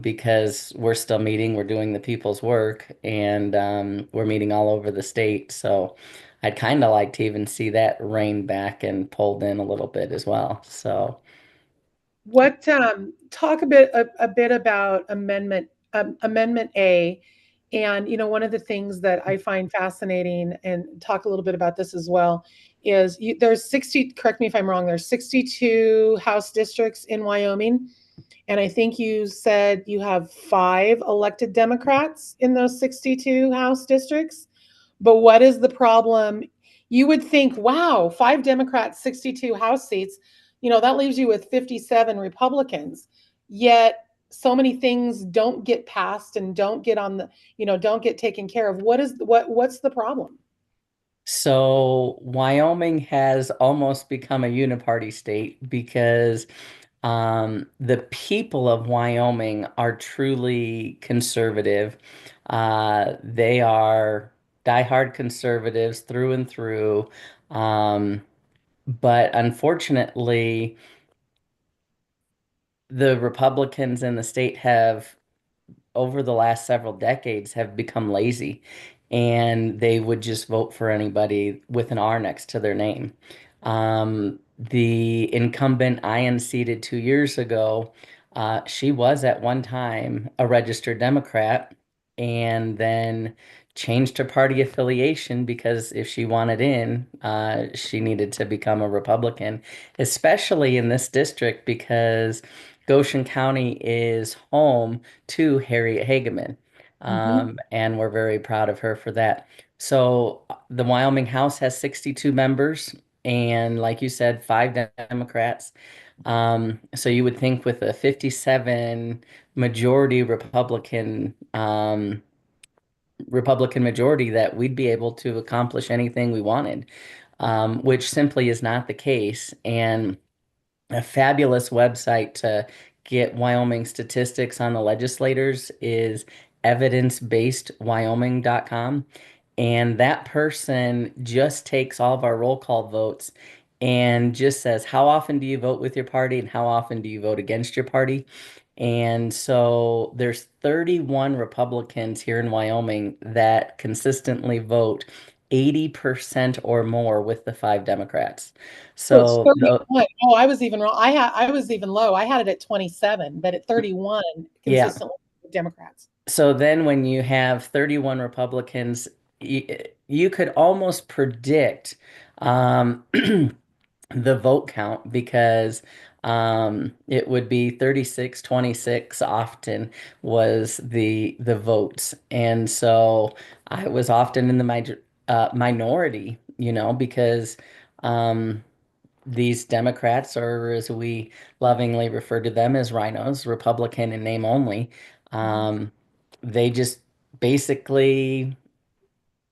because we're still meeting, we're doing the people's work, and we're meeting all over the state. So I'd kind of like to even see that reined back and pulled in a little bit as well. So What talk a bit about Amendment A, and one of the things that I find fascinating, and talk a little bit about this as well, is there's 60. Correct me if I'm wrong. There's 62 House districts in Wyoming, and I think you said you have 5 elected Democrats in those 62 House districts. But what is the problem? You would think, wow, 5 Democrats, 62 House seats, that leaves you with 57 Republicans. Yet so many things don't get passed and don't get on the, don't get taken care of. What's the problem? So Wyoming has almost become a uniparty state because the people of Wyoming are truly conservative. They are diehard conservatives through and through. But unfortunately, the Republicans in the state have, over the last several decades, have become lazy, and they would just vote for anybody with an R next to their name. The incumbent I unseated 2 years ago, she was at one time a registered Democrat and then changed her party affiliation because if she wanted in, she needed to become a Republican, especially in this district because Goshen County is home to Harriet Hageman. And we're very proud of her for that. So the Wyoming House has 62 members, and like you said, 5 Democrats. So you would think with a 57 majority Republican majority that we'd be able to accomplish anything we wanted. which simply is not the case. And a fabulous website to get Wyoming statistics on the legislators is evidencebasedwyoming.com. And that person just takes all of our roll call votes and just says, how often do you vote with your party and how often do you vote against your party? And so there's 31 Republicans here in Wyoming that consistently vote 80% or more with the 5 Democrats. So it's So 31. Oh, I was even wrong. I was even low. I had it at 27, but at 31 yeah. consistently with Democrats. So then when you have 31 Republicans, you could almost predict the vote count because it would be 36-26 often was the votes. And so I was often in the minority, because these Democrats, or as we lovingly refer to them as rhinos, Republican in name only, they just basically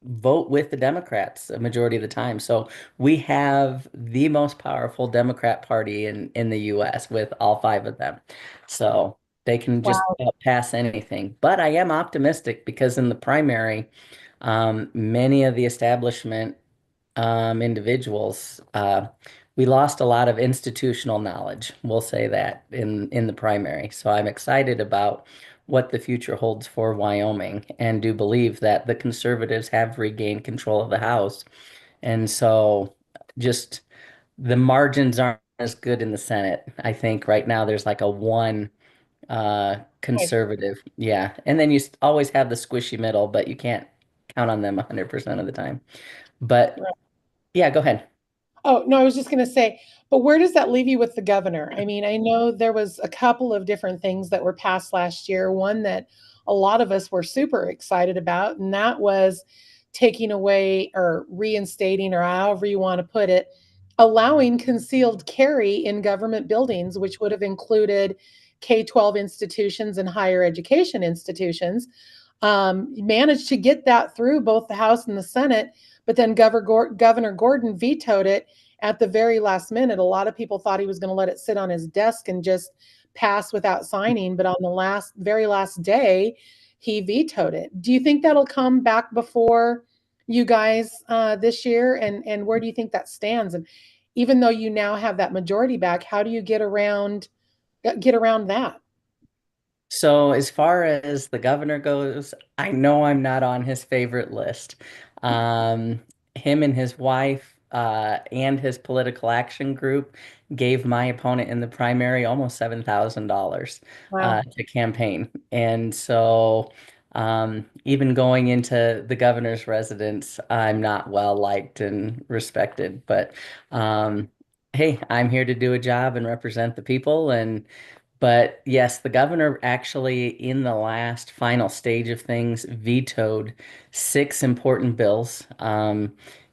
vote with the Democrats a majority of the time. So we have the most powerful Democrat Party in the US with all 5 of them. So they can just pass anything. But I am optimistic because in the primary, many of the establishment individuals, we lost a lot of institutional knowledge. We'll say that in the primary. So I'm excited about what the future holds for Wyoming and do believe that the conservatives have regained control of the House. And so just the margins aren't as good in the Senate. I think right now there's like a one conservative. Yeah. And then you always have the squishy middle, but you can't count on them 100% of the time. But yeah, go ahead. Oh, no, I was just going to say, but where does that leave you with the governor? I mean, I know there was a couple of different things that were passed last year. One that a lot of us were super excited about, and that was taking away or reinstating, or however you want to put it, allowing concealed carry in government buildings, which would have included K-12 institutions and higher education institutions. Managed to get that through both the House and the Senate, but then Governor Gordon vetoed it at the very last minute. A lot of people thought he was going to let it sit on his desk and just pass without signing, but on the very last day, he vetoed it. Do you think that'll come back before you guys this year? And where do you think that stands? And even though you now have that majority back, how do you get around that? So as far as the governor goes, I know I'm not on his favorite list. Him and his wife and his political action group gave my opponent in the primary almost $7,000 Wow. to campaign. And so even going into the governor's residence, I'm not well liked and respected. But hey, I'm here to do a job and represent the people. But yes, the governor actually, in the last final stage of things, vetoed 6 important bills.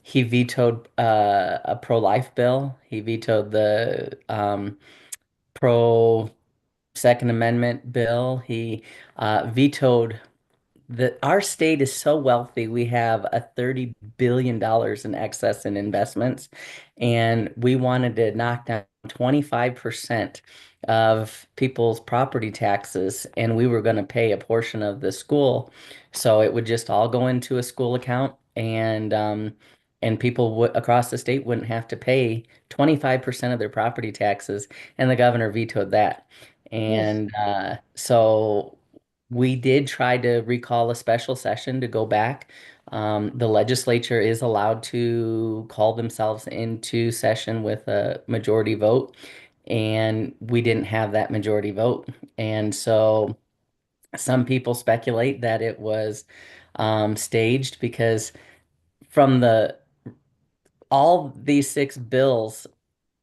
He vetoed a pro-life bill. He vetoed the pro-Second Amendment bill. He vetoed our state is so wealthy. We have a $30 billion in excess in investments, and we wanted to knock down 25% of people's property taxes, and we were going to pay a portion of the school. So it would just all go into a school account, and people across the state wouldn't have to pay 25% of their property taxes, and the governor vetoed that. And so we did try to recall a special session to go back. The legislature is allowed to call themselves into session with a majority vote, and we didn't have that majority vote. And so some people speculate that it was staged because from all these 6 bills,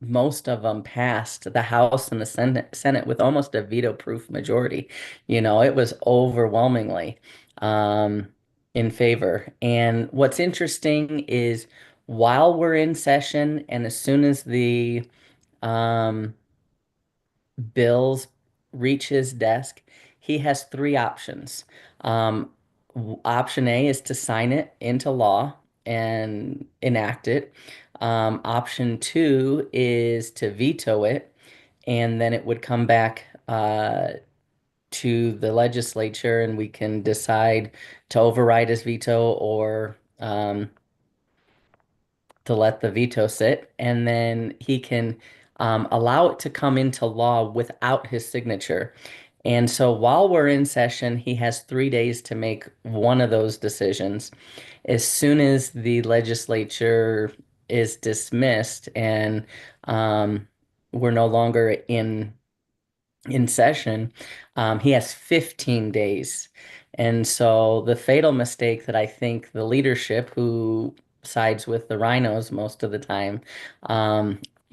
most of them passed the House and the Senate with almost a veto-proof majority. It was overwhelmingly in favor. And what's interesting is while we're in session and as soon as the bills reach his desk, he has 3 options. Option A is to sign it into law and enact it. Option two is to veto it, and then it would come back to the legislature, and we can decide to override his veto or to let the veto sit, and then he can allow it to come into law without his signature. And so while we're in session, he has 3 days to make one of those decisions. As soon as the legislature is dismissed and we're no longer in session, he has 15 days. And so the fatal mistake that I think the leadership who sides with the rhinos most of the time,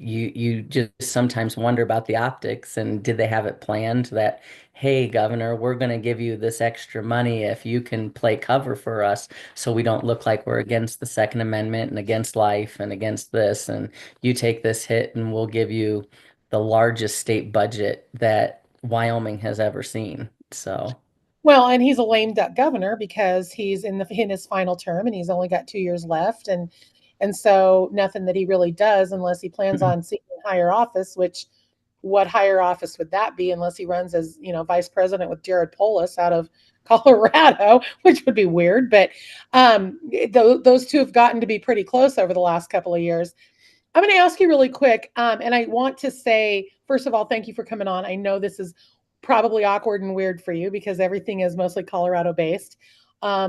you just sometimes wonder about the optics, and did they have it planned that, hey, Governor, we're going to give you this extra money if you can play cover for us so we don't look like we're against the Second Amendment and against life and against this, and you take this hit and we'll give you the largest state budget that Wyoming has ever seen. So, Well, and he's a lame duck governor because he's in his final term and he's only got 2 years left, and so nothing that he really does unless he plans on seeking higher office. Which, what higher office would that be unless he runs as vice president with Jared Polis out of Colorado, which would be weird. But those two have gotten to be pretty close over the last couple of years. I'm going to ask you really quick, and I want to say, first of all, thank you for coming on. I know this is probably awkward and weird for you because everything is mostly Colorado based.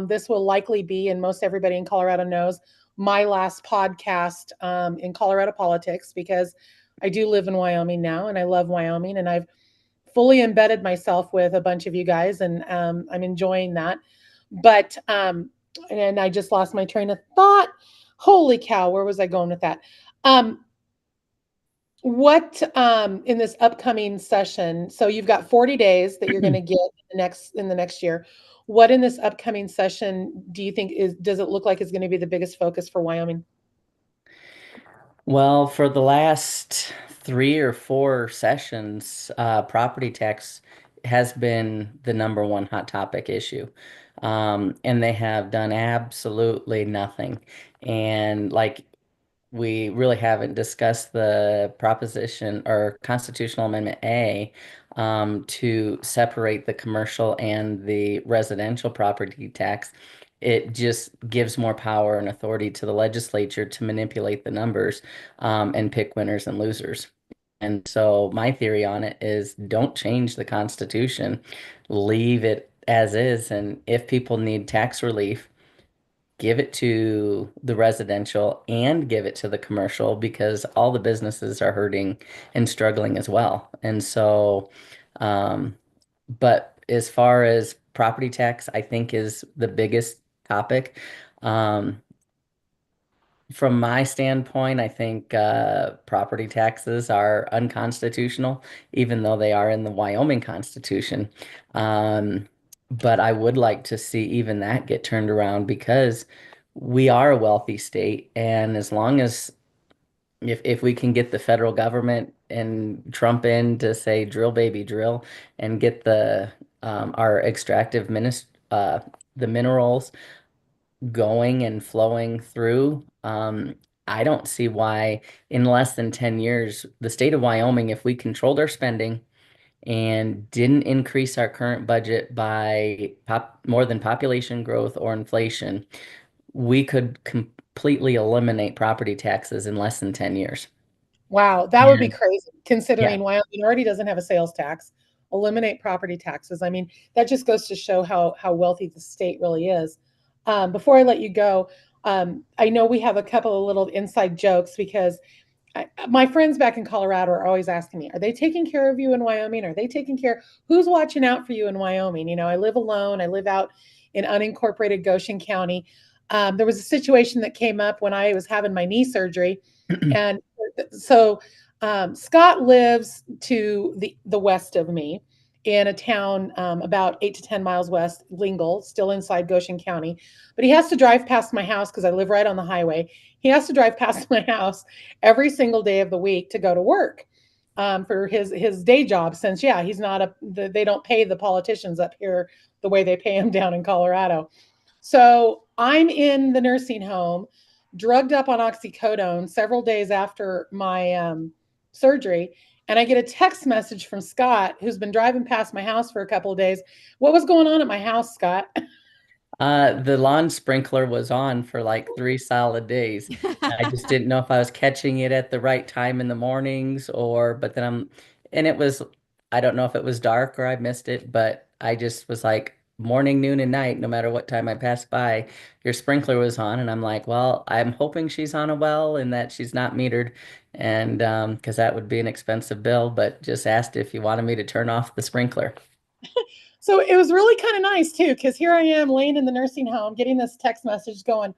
This will likely be, and most everybody in Colorado knows, my last podcast in Colorado politics, because I do live in Wyoming now and I love Wyoming, and I've fully embedded myself with a bunch of you guys, and I'm enjoying that. But, and I just lost my train of thought. Holy cow, where was I going with that? What in this upcoming session, so you've got 40 days that you're going to get in the next year. What in this upcoming session do you think does it look like is going to be the biggest focus for Wyoming? well, for the last 3 or 4 sessions, property tax has been the number one hot topic issue. And they have done absolutely nothing. And like, we really haven't discussed the proposition or constitutional amendment A, to separate the commercial and the residential property tax. It just gives more power and authority to the legislature to manipulate the numbers, and pick winners and losers. And so my theory on it is, don't change the Constitution, leave it as is. And if people need tax relief, give it to the residential and give it to the commercial, because all the businesses are hurting and struggling as well. And so, but as far as property tax, I think is the biggest topic. From my standpoint, I think property taxes are unconstitutional, even though they are in the Wyoming Constitution. But I would like to see even that get turned around, because we are a wealthy state, and as long as if we can get the federal government and Trump in to say drill baby drill, and get the our extractive the minerals going and flowing through, I don't see why in less than 10 years, the state of Wyoming, if we controlled our spending and didn't increase our current budget by more than population growth or inflation, we could completely eliminate property taxes in less than 10 years. Wow, that would be crazy, considering Yeah. Wyoming already doesn't have a sales tax. Eliminate property taxes. I mean, that just goes to show how wealthy the state really is. Before I let you go, I know we have a couple of little inside jokes, because my friends back in Colorado are always asking me, are they taking care of you in Wyoming? Are they taking care? Who's watching out for you in Wyoming? I live alone. I live out in unincorporated Goshen County. There was a situation that came up when I was having my knee surgery. And so Scott lives to the west of me in a town about 8 to 10 miles west, Lingle, still inside Goshen County. But he has to drive past my house because I live right on the highway. He has to drive past my house every single day of the week to go to work for his day job, since, yeah, he's not they don't pay the politicians up here the way they pay him down in Colorado. So I'm in the nursing home. drugged up on oxycodone several days after my surgery. And I get a text message from Scott, who's been driving past my house for a couple of days. What was going on at my house, Scott? The lawn sprinkler was on for like 3 solid days. I just didn't know if I was catching it at the right time in the mornings but then and it was, I don't know if it was dark or I missed it, but I just was like, morning, noon, and night, no matter what time I passed by, your sprinkler was on. And I'm like, well, I'm hoping she's on a well and that she's not metered. And because that would be an expensive bill, but just asked if you wanted me to turn off the sprinkler. So it was really kind of nice too, because here I am laying in the nursing home getting this text message going,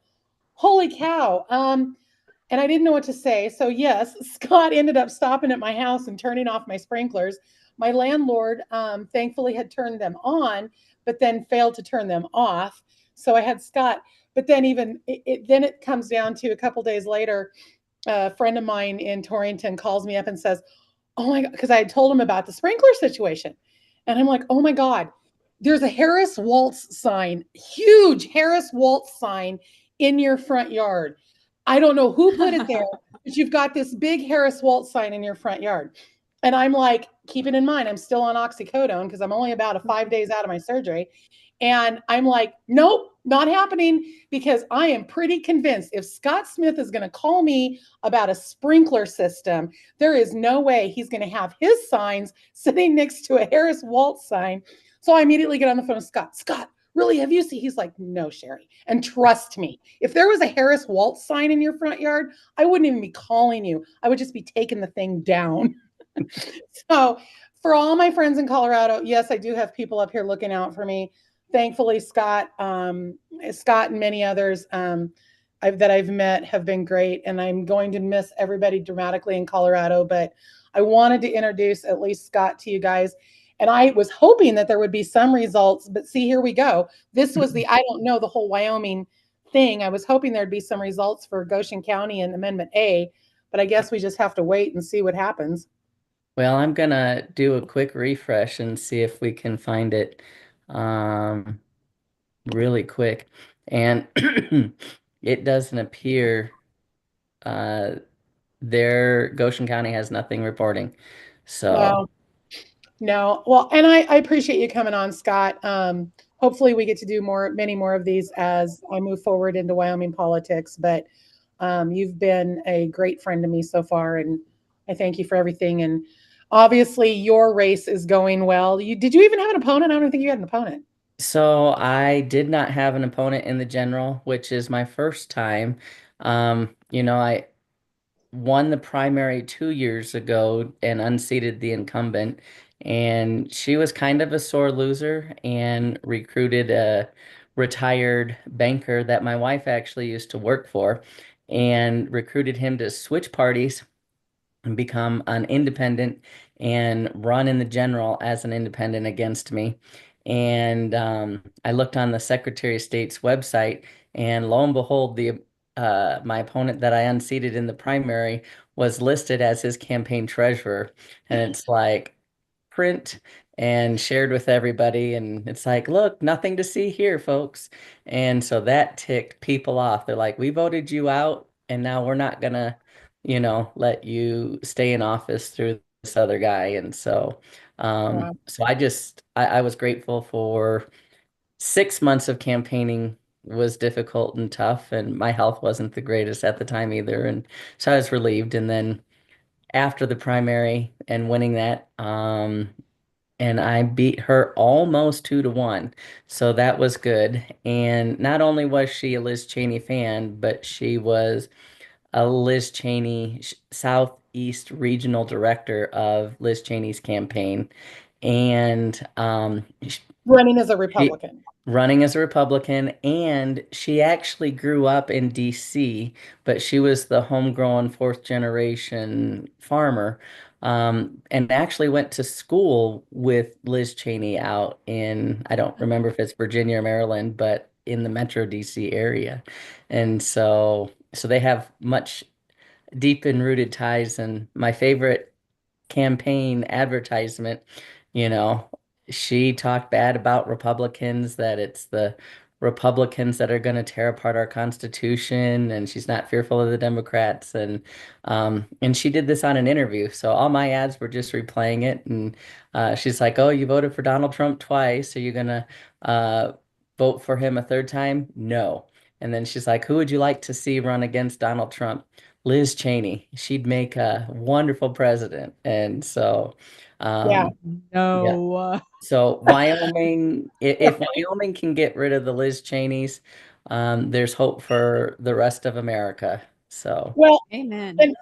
holy cow. And I didn't know what to say. So yes, Scott ended up stopping at my house and turning off my sprinklers. My landlord thankfully had turned them on, but then failed to turn them off. So I had Scott, but then then it comes down to a couple days later, a friend of mine in Torrington calls me up and says, oh my God, because I had told him about the sprinkler situation. And I'm like, oh my God, there's a Harris Waltz sign, huge Harris Waltz sign in your front yard. I don't know who put it there, but you've got this big Harris Waltz sign in your front yard. And I'm like, keep it in mind, I'm still on oxycodone because I'm only about 5 days out of my surgery. And I'm like, nope, not happening, because I am pretty convinced if Scott Smith is going to call me about a sprinkler system, there is no way he's going to have his signs sitting next to a Harris Waltz sign. So I immediately get on the phone with Scott. Scott, really, have you seen? He's like, no, Sherry. And trust me, if there was a Harris Waltz sign in your front yard, I wouldn't even be calling you. I would just be taking the thing down. So for all my friends in Colorado, yes, I do have people up here looking out for me. Thankfully, Scott and many others that I've met have been great. And I'm going to miss everybody dramatically in Colorado, but I wanted to introduce at least Scott to you guys. And I was hoping that there would be some results, but see, here we go. This was I don't know the whole Wyoming thing. I was hoping there'd be some results for Goshen County and Amendment A, but I guess we just have to wait and see what happens. Well, I'm gonna do a quick refresh and see if we can find it really quick. And it doesn't appear Goshen County has nothing reporting. So no. Well, and I appreciate you coming on, Scott. Hopefully we get to do many more of these as I move forward into Wyoming politics. But you've been a great friend to me so far, and I thank you for everything. And obviously your race is going well. Did you even have an opponent? I don't think you had an opponent. So I did not have an opponent in the general, which is my first time. I won the primary 2 years ago and unseated the incumbent. And she was kind of a sore loser and recruited a retired banker that my wife actually used to work for and recruited him to switch parties and become an independent and run in the general as an independent against me. And I looked on the Secretary of State's website, and lo and behold, my opponent that I unseated in the primary was listed as his campaign treasurer. And it's like, print and shared with everybody. And it's like, look, nothing to see here, folks. And so that ticked people off. They're like, we voted you out, and now we're not gonna, let you stay in office through this other guy. And so, Wow. so I was grateful for 6 months of campaigning was difficult and tough, and my health wasn't the greatest at the time either. And so I was relieved. And then after the primary and winning that, and I beat her almost 2-1. So that was good. And not only was she a Liz Cheney fan, but she was a Liz Cheney Southeast Regional Director of Liz Cheney's campaign. And Running as a Republican. Running as a Republican, and she actually grew up in DC, but she was the homegrown fourth generation farmer, and actually went to school with Liz Cheney out in, I don't remember if it's Virginia or Maryland, but in the Metro DC area. And so they have much deep and rooted ties. And my favorite campaign advertisement, you know, she talked bad about Republicans, that it's the Republicans that are going to tear apart our Constitution, and she's not fearful of the Democrats. And she did this on an interview, so all my ads were just replaying it. And she's like, "Oh, you voted for Donald Trump twice. Are you gonna vote for him a third time?" No. And then she's like, "Who would you like to see run against Donald Trump?" Liz Cheney. She'd make a wonderful president. And so, Yeah. yeah. No. So Wyoming, if Wyoming can get rid of the Liz Cheneys, there's hope for the rest of America. So, Well, Amen. and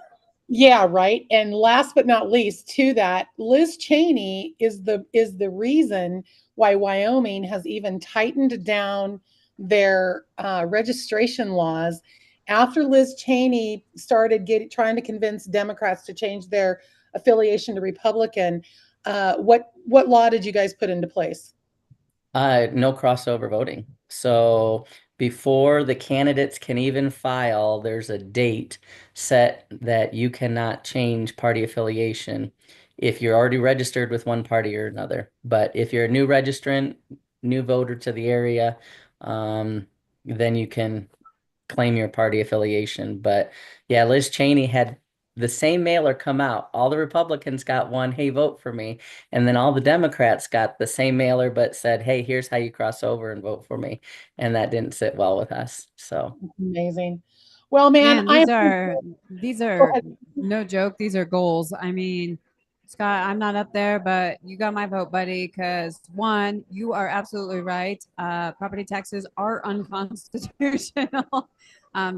yeah, right. And last but not least, to that, Liz Cheney is the reason why Wyoming has even tightened down their registration laws after Liz Cheney started trying to convince Democrats to change their affiliation to Republican. What law did you guys put into place? no crossover voting. So before the candidates can even file, there's a date set that you cannot change party affiliation if you're already registered with one party or another. But if you're a new registrant, new voter to the area, then you can claim your party affiliation. But yeah, Liz Cheney had the same mailer come out. All the Republicans got one, "Hey, vote for me." And then all the Democrats got the same mailer, but said, "Hey, here's how you cross over and vote for me." And that didn't sit well with us. So Amazing. Well, man, Man, these Go are ahead. no joke. These are goals. I mean, Scott, I'm not up there, but you got my vote, buddy. Because one, you are absolutely right. Property taxes are unconstitutional.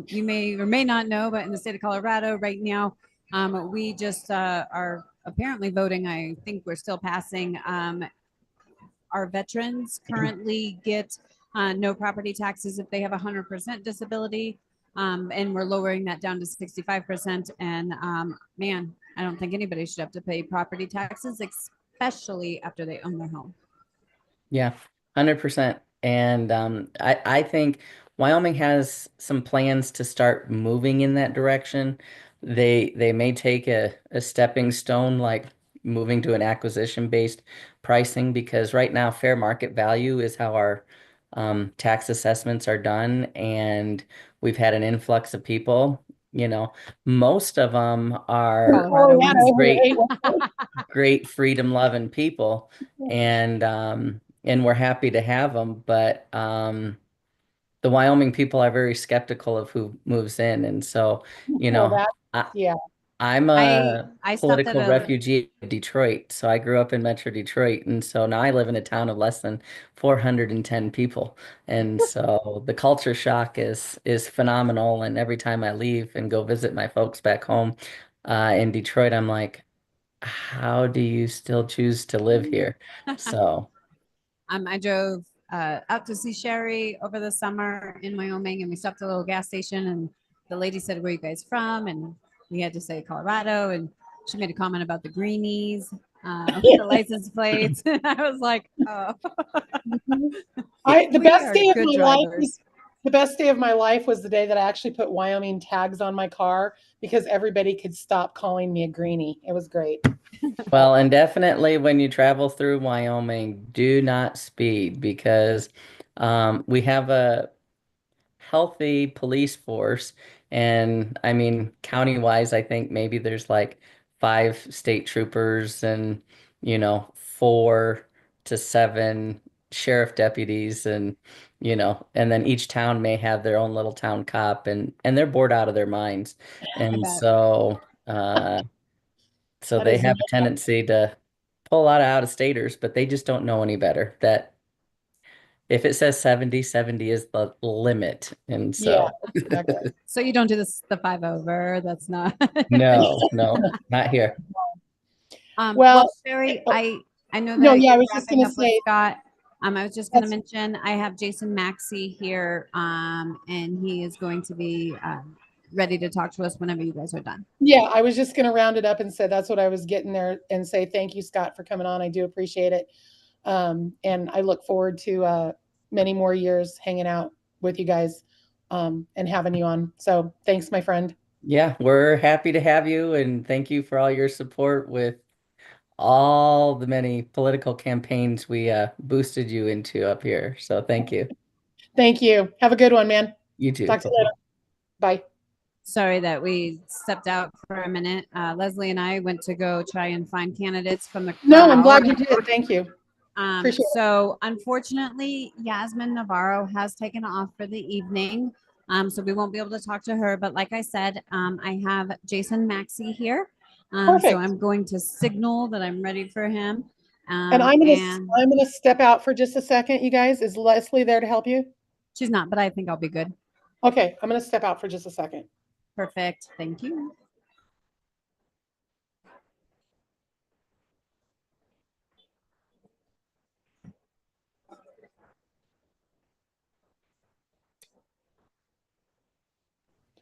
You may or may not know, but in the state of Colorado right now, we just are apparently voting. I think we're still passing. Our veterans currently get no property taxes if they have 100% disability. And we're lowering that down to 65%. And man, I don't think anybody should have to pay property taxes, especially after they own their home. yeah, 100%. And I think Wyoming has some plans to start moving in that direction. They may take a stepping stone like moving to an acquisition-based pricing, because right now fair market value is how our tax assessments are done, and we've had an influx of people. Most of them are Colorado yeah, ones. great freedom-loving people, and we're happy to have them. But the Wyoming people are very skeptical of who moves in, and so Well, I, yeah. I'm a I stopped at political a refugee of Detroit, so I grew up in Metro Detroit, and so now I live in a town of less than 410 people, and so the culture shock is phenomenal. And every time I leave and go visit my folks back home in Detroit, I'm like, how do you still choose to live here? So I drove out to see Sherry over the summer in Wyoming, and we stopped at a little gas station, and the lady said, "Where are you guys from?" And we had to say Colorado, and she made a comment about the greenies, the license plates. I was like, "Oh, The we best are day of good my life drivers." the best day of my life was the day that I actually put Wyoming tags on my car because everybody could stop calling me a greenie. It was great. well, and definitely when you travel through Wyoming, do not speed, because we have a healthy police force. And I mean, county wise, I think maybe there's like 5 state troopers and, 4 to 7 sheriff deputies, and then each town may have their own little town cop, and they're bored out of their minds. And bet. so That they is have a tendency to pull a lot of out-of-staters, but they just don't know any better. That if it says 70, 70 is the limit. And Yeah, so exactly. So you don't do the 5 over. That's not. no, not here. Well, Sherry, oh, I know no, that yeah, I you're was just wrapping gonna up with say Scott. I was just going to that's mention I have Jason Maxey here, and he is going to be ready to talk to us whenever you guys are done. yeah, I was just gonna round it up and say that's what I was getting there and say thank you, Scott, for coming on. I do appreciate it. And I look forward to many more years hanging out with you guys and having you on. So thanks, my friend. Yeah, we're happy to have you, and thank you for all your support with all the many political campaigns we boosted you into up here. So thank you. Thank you. Have a good one, man. You too. Talk to you later. Bye. Sorry that we stepped out for a minute. Leslie and I went to go try and find candidates from the No, I'm glad crowd. you did. Thank you. Appreciate it. So unfortunately, Yasmin Navarro has taken off for the evening. So we won't be able to talk to her. But like I said, I have Jason Maxey here. So Perfect. I'm going to signal that I'm ready for him. And I'm gonna step out for just a second, you guys. Is Leslie there to help you? She's not, but I think I'll be good. Okay, I'm gonna step out for just a second. Perfect. Thank you.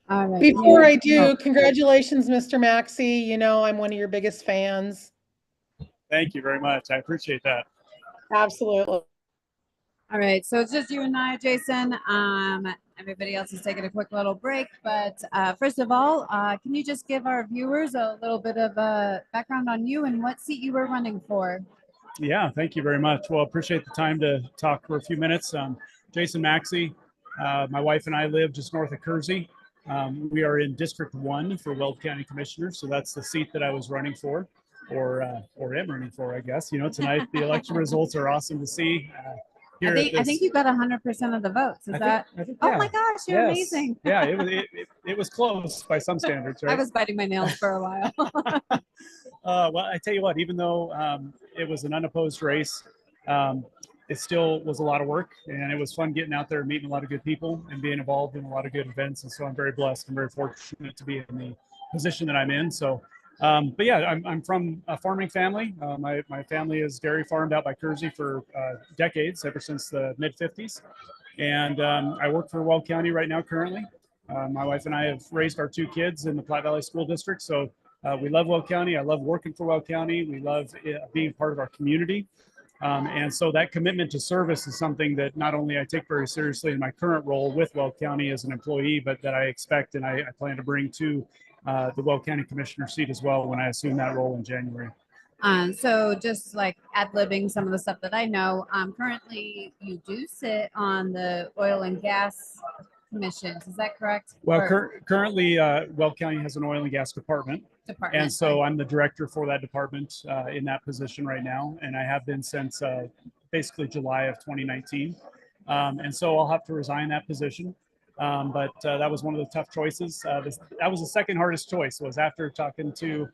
All right. Before I do, congratulations, Mr. Maxey. You know, I'm one of your biggest fans. Thank you very much. I appreciate that. Absolutely. All right, so it's just you and I, Jason. Everybody else is taking a quick little break, but first of all, can you just give our viewers a little bit of background on you and what seat you were running for? Yeah, thank you very much. Well, appreciate the time to talk for a few minutes. Jason Maxey, my wife and I live just north of Kersey. We are in District 1 for Weld County Commissioner, so that's the seat that I was running for, or am running for, I guess. You know, tonight the election results are awesome to see. I think you got 100% of the votes. Is that? I think, Oh yeah. my gosh, you're Yes. amazing. Yeah, it was close by some standards, right? I was biting my nails for a while. Well, I tell you what, even though it was an unopposed race, it still was a lot of work, and it was fun getting out there, meeting a lot of good people, and being involved in a lot of good events. And so I'm very blessed and very fortunate to be in the position that I'm in. So, but yeah, I'm from a farming family. My family is dairy farmed out by Kersey for decades, ever since the mid 50s. And I work for Weld County right now currently. My wife and I have raised our 2 kids in the Platte Valley School District. So we love Weld County. I love working for Weld County. We love being part of our community. And so that commitment to service is something that not only I take very seriously in my current role with Weld County as an employee, but that I expect and I plan to bring to the Weld County Commissioner seat as well when I assume that role in January. So just like ad-libbing some of the stuff that I know, currently you do sit on the oil and gas commissions. Is that correct? Well, currently Weld County has an oil and gas department. And so I'm the director for that department in that position right now. And I have been since basically July of 2019. And so I'll have to resign that position. But that was one of the tough choices. That was the second hardest choice, was after talking to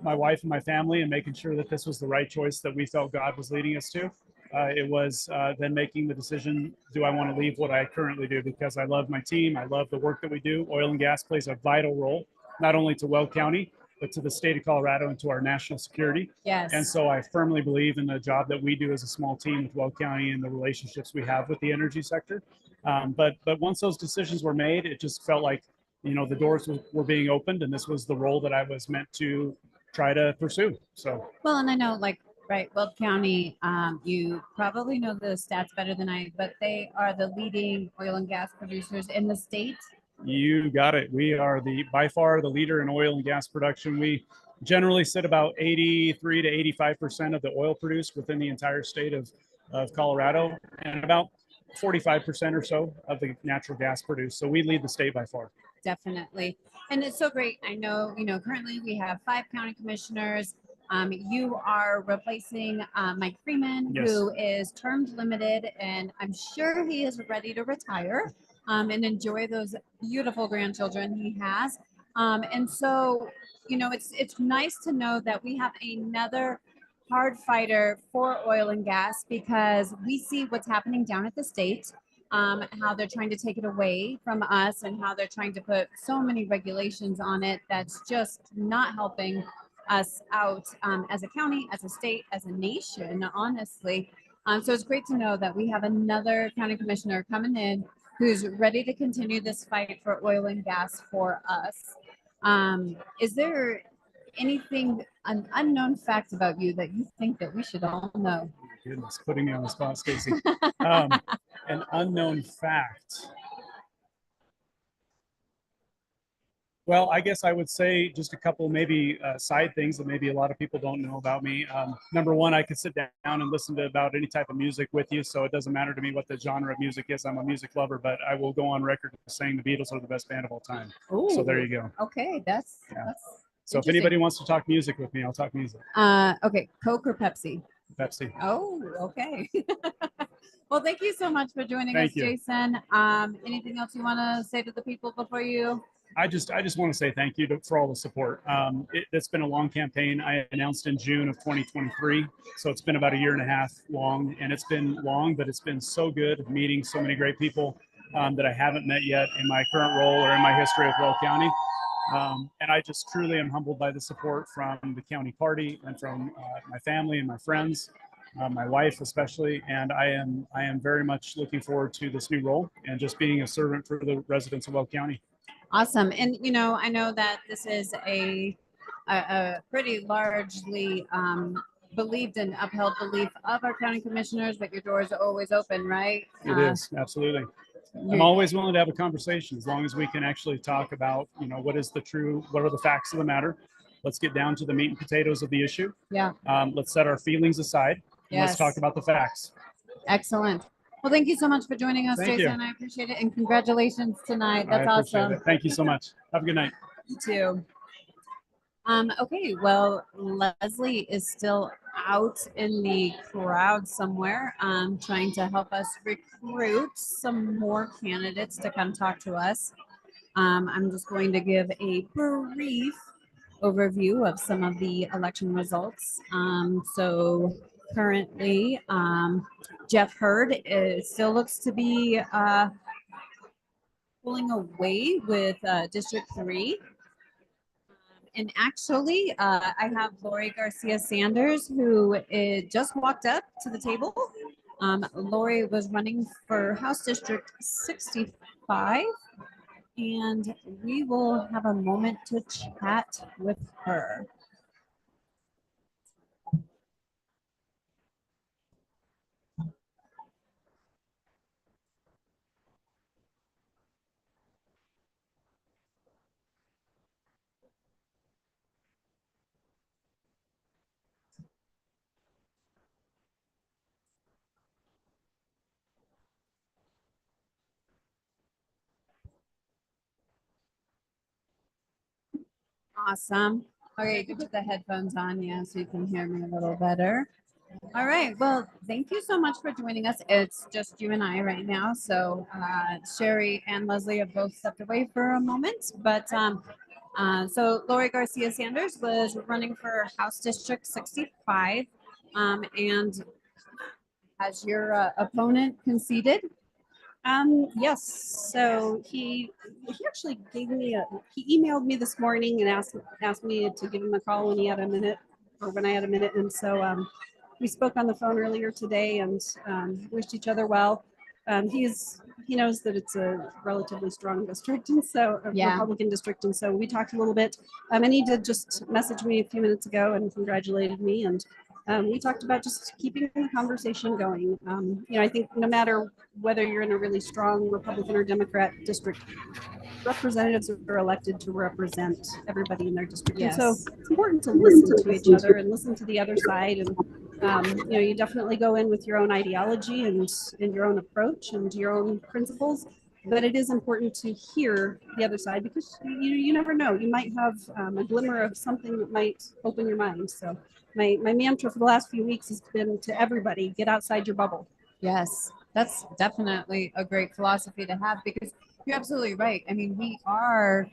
my wife and my family and making sure that this was the right choice that we felt God was leading us to. It was then making the decision, do I want to leave what I currently do? Because I love my team. I love the work that we do. Oil and gas plays a vital role, not only to Weld County, but to the state of Colorado and to our national security. Yes. And so I firmly believe in the job that we do as a small team with Weld County and the relationships we have with the energy sector. But once those decisions were made, it just felt like, you know, the doors were being opened, and this was the role that I was meant to try to pursue. So. Well, and I know, like, right, Weld County, you probably know the stats better than I, but they are the leading oil and gas producers in the state. You got it. We are by far the leader in oil and gas production. We generally sit about 83 to 85% of the oil produced within the entire state of Colorado, and about 45% or so of the natural gas produced. So we lead the state by far. Definitely. And it's so great. I know, you know, currently we have 5 county commissioners. You are replacing Mike Freeman, Yes. who is term limited, and I'm sure he is ready to retire and enjoy those beautiful grandchildren he has. And so, you know, it's nice to know that we have another hard fighter for oil and gas, because we see what's happening down at the state, how they're trying to take it away from us and how they're trying to put so many regulations on it that's just not helping us out as a county, as a state, as a nation, honestly. So it's great to know that we have another county commissioner coming in who's ready to continue this fight for oil and gas for us. Is there anything, an unknown fact about you that you think that we should all know? Goodness, putting me on the spot, Stacy. An unknown fact. Well, I guess I would say just a couple maybe side things that maybe a lot of people don't know about me. Number one, I could sit down and listen to about any type of music with you, so it doesn't matter to me what the genre of music is. I'm a music lover, but I will go on record saying the Beatles are the best band of all time. So there you go. Okay, that's Yeah. that's So if interesting. anybody wants to talk music with me, I'll talk music. Okay, Coke or Pepsi? Pepsi. Oh, okay. Well, thank you so much for joining Thank us, you. Jason. Anything else you want to say to the people before you? I just want to say thank you for all the support. It's been a long campaign. I announced in June of 2023, so it's been about a year and a half long, and it's been long, but it's been so good meeting so many great people that I haven't met yet in my current role or in my history of Will County. And I just truly am humbled by the support from the county party and from my family and my friends, my wife especially. And I am very much looking forward to this new role and just being a servant for the residents of Will County. Awesome. And, you know, I know that this is a pretty largely believed and upheld belief of our county commissioners, but your doors are always open, right? It is, absolutely. I'm always willing to have a conversation as long as we can actually talk about, you know, what are the facts of the matter. Let's get down to the meat and potatoes of the issue. Yeah. Let's set our feelings aside. And Yes. Let's talk about the facts. Excellent. Well, thank you so much for joining us, Thank Jason. you. I appreciate it. And congratulations tonight. That's I appreciate awesome. it. Thank you so much. Have a good night. You too. Okay, well, Leslie is still out in the crowd somewhere, trying to help us recruit some more candidates to come talk to us. I'm just going to give a brief overview of some of the election results. So currently, Jeff Hurd still looks to be pulling away with District 3. And actually, I have Lori Garcia Sanders, who just walked up to the table. Lori was running for House District 65, and we will have a moment to chat with her. Awesome. Okay, you can put the headphones on, yeah, so you can hear me a little better. All right. Well, thank you so much for joining us. It's just you and I right now. So Sherry and Leslie have both stepped away for a moment. But so Lori Garcia Sanders was running for House District 65. And has your opponent conceded? Yes. So he actually gave me he emailed me this morning and asked me to give him a call when he had a minute, or when I had a minute. And so we spoke on the phone earlier today and wished each other well. He knows that it's a relatively strong district, and so a Republican district, and so we talked a little bit. And he did just message me a few minutes ago and congratulated me, and we talked about just keeping the conversation going. You know, I think no matter whether you're in a really strong Republican or Democrat district, representatives are elected to represent everybody in their district. Yes. And so it's important to listen to each other and listen to the other side. And, you know, you definitely go in with your own ideology and your own approach and your own principles. But it is important to hear the other side because you never know. You might have a glimmer of something that might open your mind. So my mantra for the last few weeks has been to everybody, get outside your bubble. Yes, that's definitely a great philosophy to have because you're absolutely right. I mean, we are,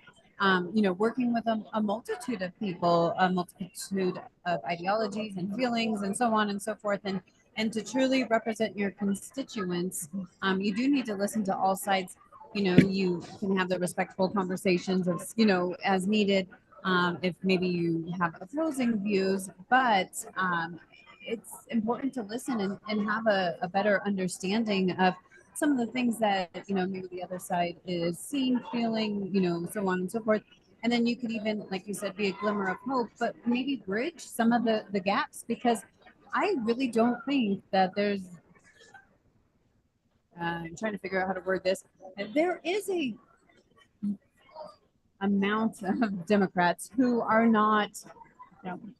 you know, working with a multitude of people, a multitude of ideologies and feelings and so on and so forth. And to truly represent your constituents, you do need to listen to all sides. You know, you can have the respectful conversations of, you know, as needed, if maybe you have opposing views, but it's important to listen and have a better understanding of some of the things that, you know, maybe the other side is seeing, feeling, you know, so on and so forth. And then you could even, like you said, be a glimmer of hope, but maybe bridge some of the gaps, because I really don't think that there's, I'm trying to figure out how to word this. There is a amount of Democrats who are not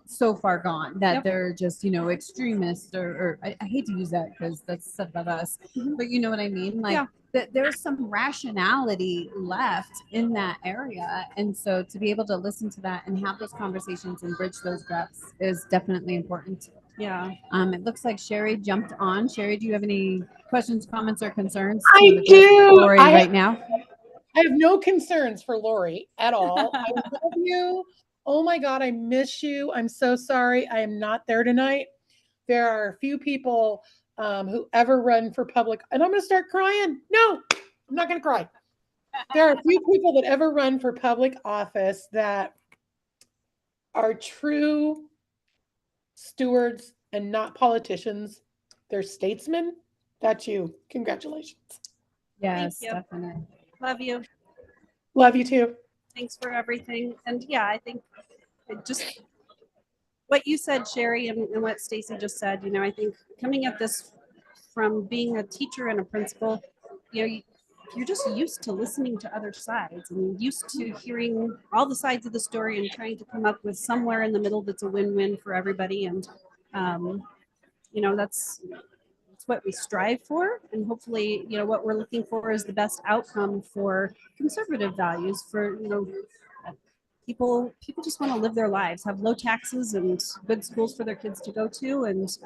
so far gone that they're just, extremists or I hate to use that because that's said about us, but you know what I mean? Like that there's some rationality left in that area. And so to be able to listen to that and have those conversations and bridge those gaps is definitely important. Yeah. It looks like Sherry jumped on. Sherry, do you have any questions, comments, or concerns? I do. Lori right now. I have no concerns for Lori at all. I love you. Oh my God, I miss you. I'm so sorry I am not there tonight. There are a few people who ever run for public, and I'm going to start crying. No, I'm not going to cry. There are a few people that ever run for public office that are true stewards and not politicians. They're statesmen. That's you. Congratulations. Yes, Thank you. definitely. Love you. Love you too. Thanks for everything. And yeah, I think just what you said, Sherry, and what Stacy just said, I think coming at this from being a teacher and a principal, you're just used to listening to other sides and used to hearing all the sides of the story and trying to come up with somewhere in the middle that's a win-win for everybody. And, that's what we strive for. And hopefully, what we're looking for is the best outcome for conservative values for, people just want to live their lives, have low taxes and good schools for their kids to go to, and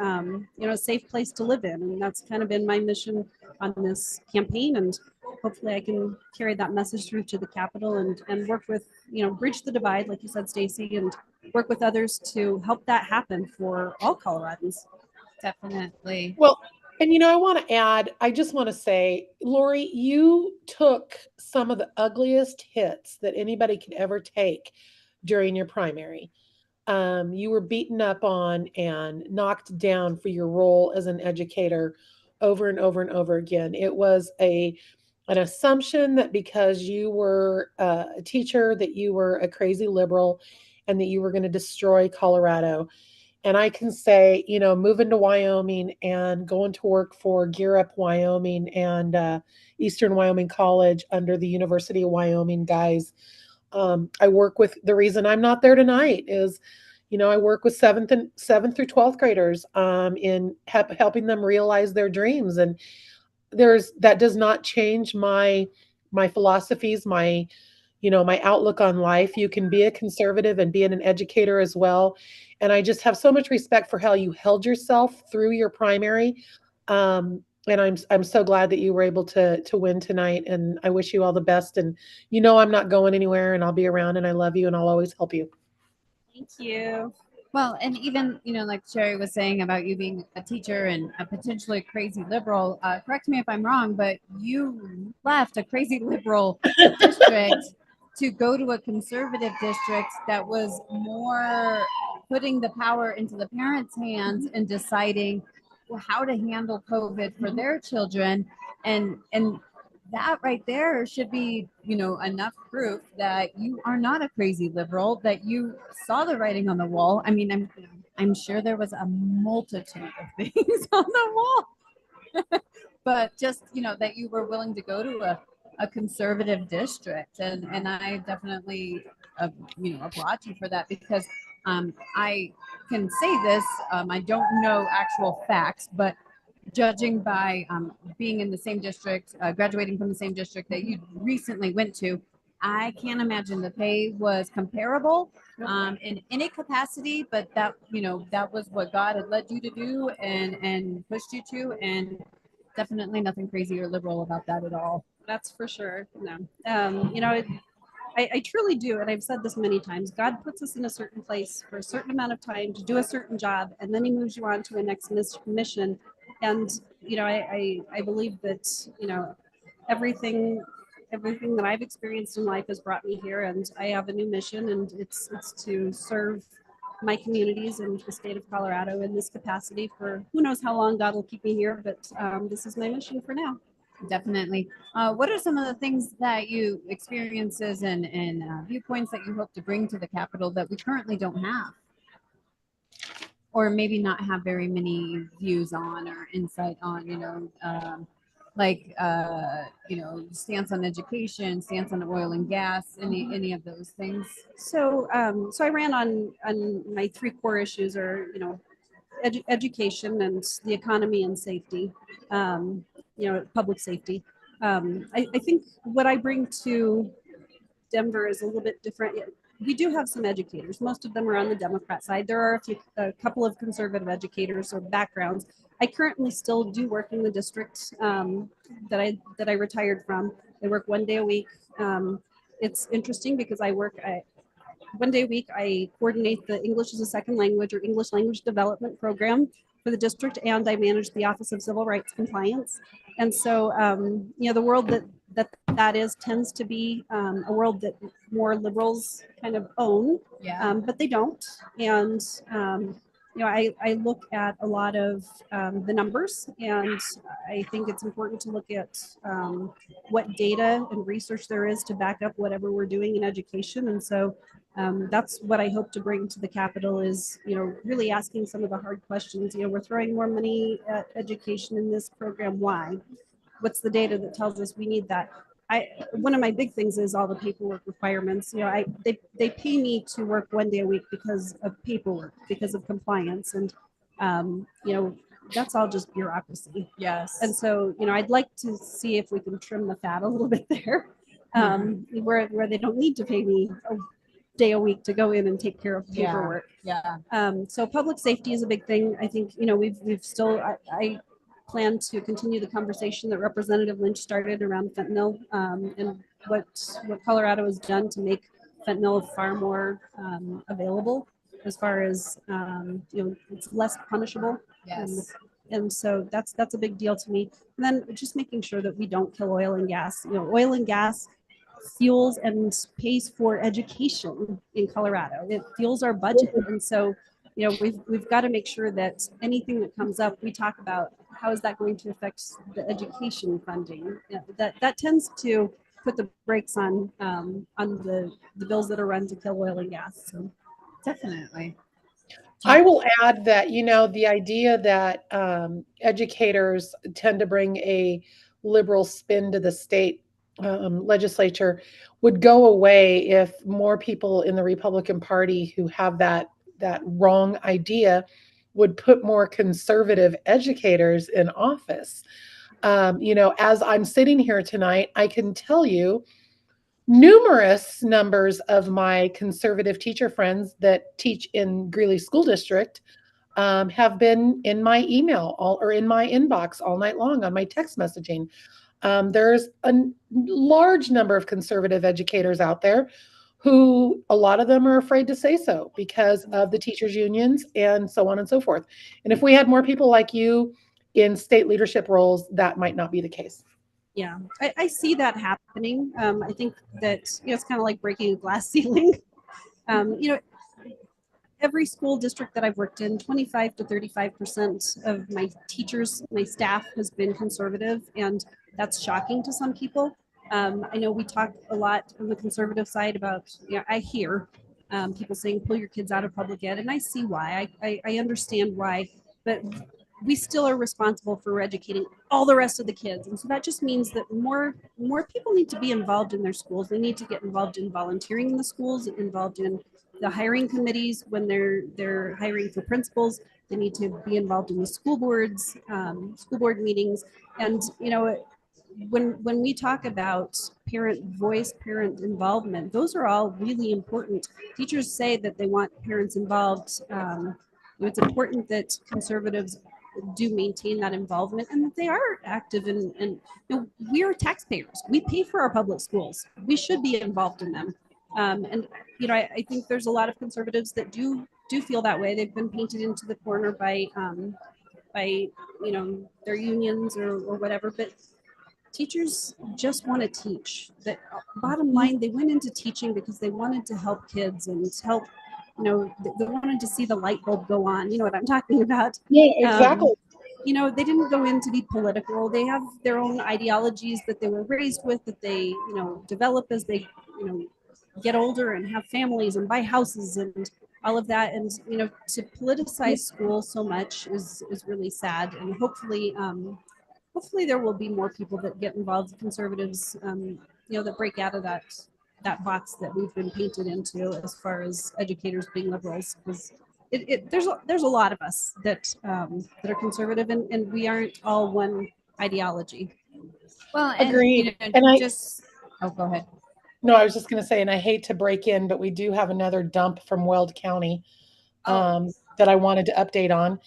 a safe place to live in. And that's kind of been my mission on this campaign. And hopefully I can carry that message through to the Capitol and work with, bridge the divide, like you said, Stacy, and work with others to help that happen for all Coloradans. Definitely. Well, and I want to add, I just want to say, Lori, you took some of the ugliest hits that anybody could ever take during your primary. You were beaten up on and knocked down for your role as an educator over and over and over again. It was an assumption that because you were a teacher, that you were a crazy liberal and that you were going to destroy Colorado. And I can say, moving to Wyoming and going to work for Gear Up Wyoming and Eastern Wyoming College under the University of Wyoming guys. I work with, the reason I'm not there tonight is, I work with 7th through 12th graders in helping them realize their dreams. And that does not change my philosophies, my outlook on life. You can be a conservative and be an educator as well. And I just have so much respect for how you held yourself through your primary. And I'm so glad that you were able to win tonight. And I wish you all the best. And I'm not going anywhere, and I'll be around, and I love you, and I'll always help you. Thank you. Well, and even, like Sherry was saying about you being a teacher and a potentially crazy liberal, correct me if I'm wrong, but you left a crazy liberal district to go to a conservative district that was more putting the power into the parents' hands and deciding how to handle COVID for their children. And that right there should be, enough proof that you are not a crazy liberal, that you saw the writing on the wall. I mean, I'm sure there was a multitude of things on the wall, but just, that you were willing to go to a conservative district. And I definitely, applaud you for that, because I can say this, I don't know actual facts, but judging by being in the same district, graduating from the same district that you recently went to, I can't imagine the pay was comparable in any capacity, but that, that was what God had led you to do and pushed you to, and definitely nothing crazy or liberal about that at all. That's for sure. No, I truly do. And I've said this many times, God puts us in a certain place for a certain amount of time to do a certain job, and then he moves you on to a next mission. And, I believe that, everything that I've experienced in life has brought me here, and I have a new mission, and it's to serve my communities and the state of Colorado in this capacity for who knows how long God will keep me here. But this is my mission for now. Definitely. What are some of the things that you experiences and viewpoints that you hope to bring to the Capitol that we currently don't have? Or maybe not have very many views on or insight on, like stance on education, stance on oil and gas, any of those things? So, so I ran on my three core issues are, education and the economy and safety, public safety. I think what I bring to Denver is a little bit different. We do have some educators. Most of them are on the Democrat side. There are a couple of conservative educators or backgrounds. I currently still do work in the district that I retired from. I work 1 day a week. It's interesting because I 1 day a week. I coordinate the English as a Second Language or English Language Development Program for the district, and I manage the Office of Civil Rights Compliance. And so, the world that is tends to be a world that more liberals kind of own, but they don't. And I look at a lot of the numbers, and I think it's important to look at what data and research there is to back up whatever we're doing in education. And so that's what I hope to bring to the Capitol is, really asking some of the hard questions. We're throwing more money at education in this program. Why? What's the data that tells us we need that? One of my big things is all the paperwork requirements. They pay me to work 1 day a week because of paperwork, because of compliance, and that's all just bureaucracy. Yes. And so I'd like to see if we can trim the fat a little bit there, where they don't need to pay me a day a week to go in and take care of paperwork. Yeah. So public safety is a big thing. I think we've still I plan to continue the conversation that Representative Lynch started around fentanyl, and what Colorado has done to make fentanyl far more available, as far as it's less punishable. Yes. And so that's a big deal to me. And then just making sure that we don't kill oil and gas. Oil and gas fuels and pays for education in Colorado. It fuels our budget, and so we've got to make sure that anything that comes up, we talk about how is that going to affect the education funding. That tends to put the brakes on the bills that are run to kill oil and gas. So definitely. I will add that, the idea that educators tend to bring a liberal spin to the state legislature would go away if more people in the Republican Party who have that wrong idea would put more conservative educators in office. As I'm sitting here tonight, I can tell you numerous numbers of my conservative teacher friends that teach in Greeley School District have been in my email or in my inbox all night long on my text messaging. There's a large number of conservative educators out there who a lot of them are afraid to say so because of the teachers unions and so on and so forth. And if we had more people like you in state leadership roles, that might not be the case. Yeah, I see that happening. I think that it's kind of like breaking a glass ceiling. Every school district that I've worked in, 25 to 35% of my teachers, my staff has been conservative, and that's shocking to some people. I know we talk a lot on the conservative side about, I hear people saying, pull your kids out of public ed, and I see why. I understand why, but we still are responsible for educating all the rest of the kids. And so that just means that more people need to be involved in their schools. They need to get involved in volunteering in the schools, involved in the hiring committees when they're hiring for principals. They need to be involved in the school boards, school board meetings. And, when we talk about parent voice, parent involvement, those are all really important. Teachers say that they want parents involved. It's important that conservatives do maintain that involvement and that they are active and we are taxpayers. We pay for our public schools. We should be involved in them. And I think there's a lot of conservatives that do feel that way. They've been painted into the corner by their unions or whatever, but teachers just want to teach. That bottom line, they went into teaching because they wanted to help kids and help, they wanted to see the light bulb go on. You know what I'm talking about? Yeah, exactly. They didn't go in to be political. They have their own ideologies that they were raised with, that they, develop as they, get older and have families and buy houses and all of that. And, to politicize school so much is really sad. And hopefully hopefully there will be more people that get involved, conservatives, that break out of that box that we've been painted into as far as educators being liberals, because there's a lot of us that are conservative, and we aren't all one ideology. Well, Agreed. and And go ahead. no, I was just going to say, and I hate to break in, but we do have another dump from Weld County that I wanted to update on.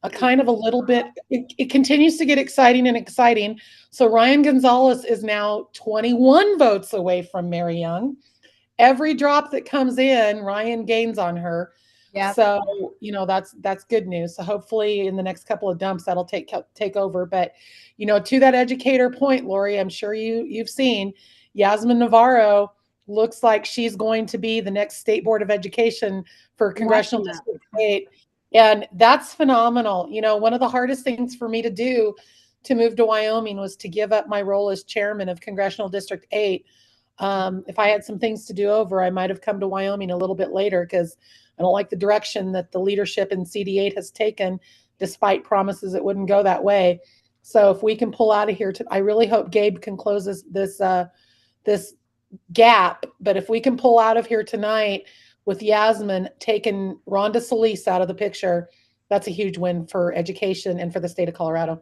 A kind of a little bit, it continues to get exciting and exciting. So Ryan Gonzalez is now 21 votes away from Mary Young. Every drop that comes in, Ryan gains on her. Yeah. So, that's good news. So hopefully in the next couple of dumps that'll take over. But, to that educator point, Lori, I'm sure you've seen Yasmin Navarro looks like she's going to be the next State Board of Education for Congressional District 8. And that's phenomenal. One of the hardest things for me to do to move to Wyoming was to give up my role as chairman of Congressional District 8. If I had some things to do over, I might have come to Wyoming a little bit later because I don't like the direction that the leadership in CD8 has taken, despite promises it wouldn't go that way. So if we can pull out of here, I really hope Gabe can close this gap. But if we can pull out of here tonight with Yasmin taking Rhonda Solis out of the picture, that's a huge win for education and for the state of Colorado.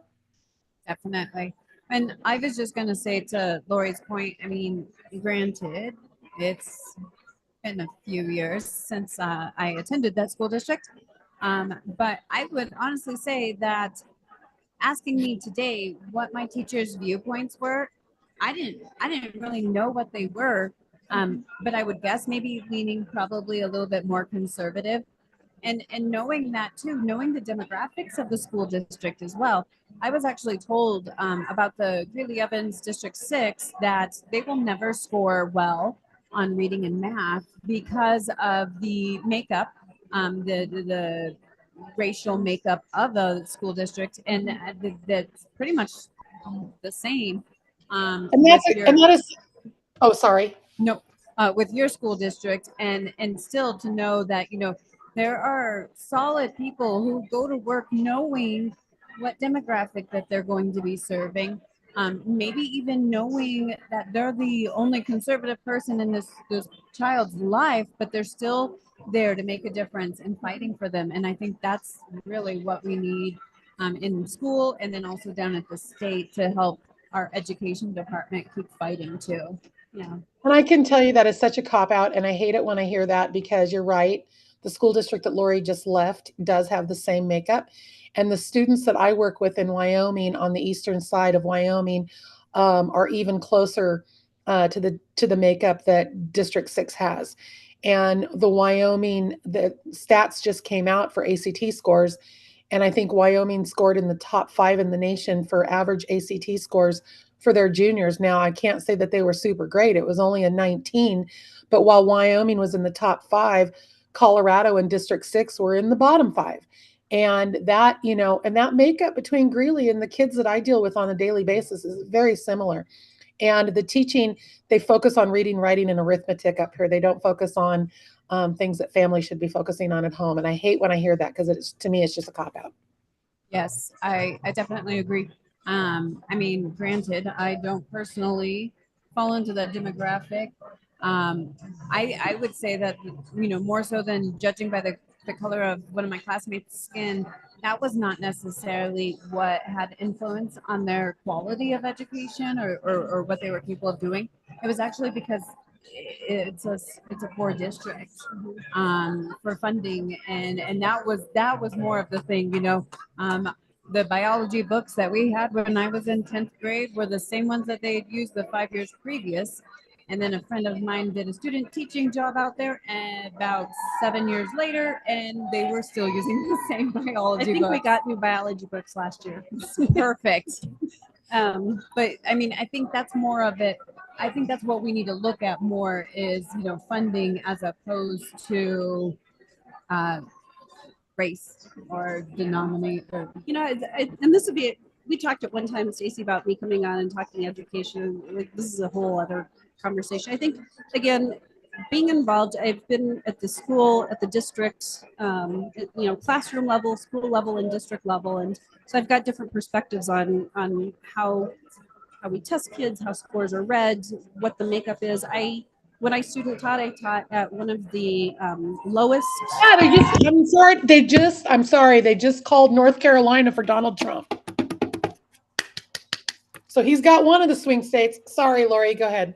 Definitely. And I was just going to say, to Lori's point, I mean, granted, it's been a few years since I attended that school district. But I would honestly say that asking me today what my teachers' viewpoints were, I didn't really know what they were. But I would guess maybe leaning probably a little bit more conservative. And knowing that too, knowing the demographics of the school district as well. I was actually told about the Greeley-Evans District 6 that they will never score well on reading and math because of the makeup, the racial makeup of the school district, and that's pretty much the same. And that is. Oh, sorry. No, with your school district, and still to know that there are solid people who go to work knowing what demographic that they're going to be serving. Maybe even knowing that they're the only conservative person in this child's life, but they're still there to make a difference and fighting for them. And I think that's really what we need in school, and then also down at the state, to help our education department keep fighting too. Yeah. And I can tell you that is such a cop out, and I hate it when I hear that, because you're right. The school district that Lori just left does have the same makeup. And the students that I work with in Wyoming, on the eastern side of Wyoming, are even closer to the makeup that District 6 has. And the stats just came out for ACT scores. And I think Wyoming scored in the top 5 in the nation for average ACT scores for their juniors. Now, I can't say that they were super great. It was only a 19. But while Wyoming was in the top 5, Colorado and District 6 were in the bottom 5. And that, and that makeup between Greeley and the kids that I deal with on a daily basis is very similar. And the teaching, they focus on reading, writing, and arithmetic up here. They don't focus on things that families should be focusing on at home. And I hate when I hear that, because to me, it's just a cop-out. Yes, I definitely agree. I mean, granted, I don't personally fall into that demographic. I would say that, more so than judging by the color of one of my classmates' skin, that was not necessarily what had influence on their quality of education or what they were capable of doing. It was actually because it's a poor district for funding, and that was more of the thing. The biology books that we had when I was in 10th grade were the same ones that they had used the 5 years previous. And then a friend of mine did a student teaching job out there, and about 7 years later, and they were still using the same biology I think books. we got new biology books last year. Perfect. But I mean, I think that's more of it. I think that's what we need to look at more is, funding as opposed to race or denominator. And this would be, we talked at one time, Stacy, about me coming on and talking education. Like, this is a whole other conversation. I think, again, being involved, I've been at the school, at the district, classroom level, school level, and district level, and so I've got different perspectives on how we test kids, how scores are read, what the makeup is. When I student taught, I taught at one of the lowest. Yeah, I'm sorry, they just called North Carolina for Donald Trump. So he's got one of the swing states. Sorry, Lori, go ahead.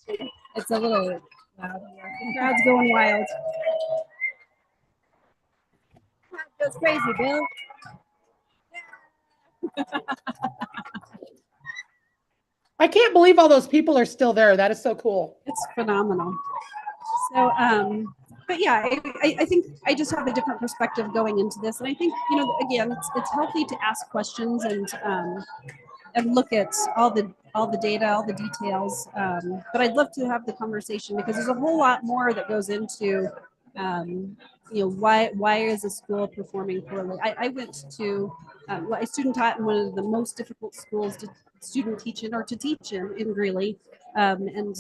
It's a little loud here. The crowd's going wild. That's crazy, Bill. I can't believe all those people are still there. That is so cool. It's phenomenal. So, but yeah, I think I just have a different perspective going into this, and I think again, it's healthy to ask questions and look at all the data, all the details. But I'd love to have the conversation because there's a whole lot more that goes into why is a school performing poorly. I went to I student taught in one of the most difficult schools to student teach in or to teach in Greeley, and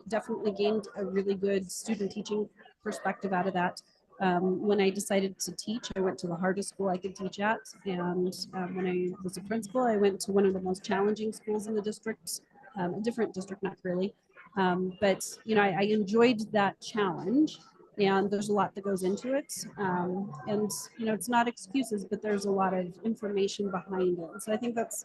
definitely gained a really good student teaching perspective out of that. When I decided to teach, I went to the hardest school I could teach at. And when I was a principal, I went to one of the most challenging schools in the district, a different district, not really. But I enjoyed that challenge, and there's a lot that goes into it. And it's not excuses, but there's a lot of information behind it. So I think that's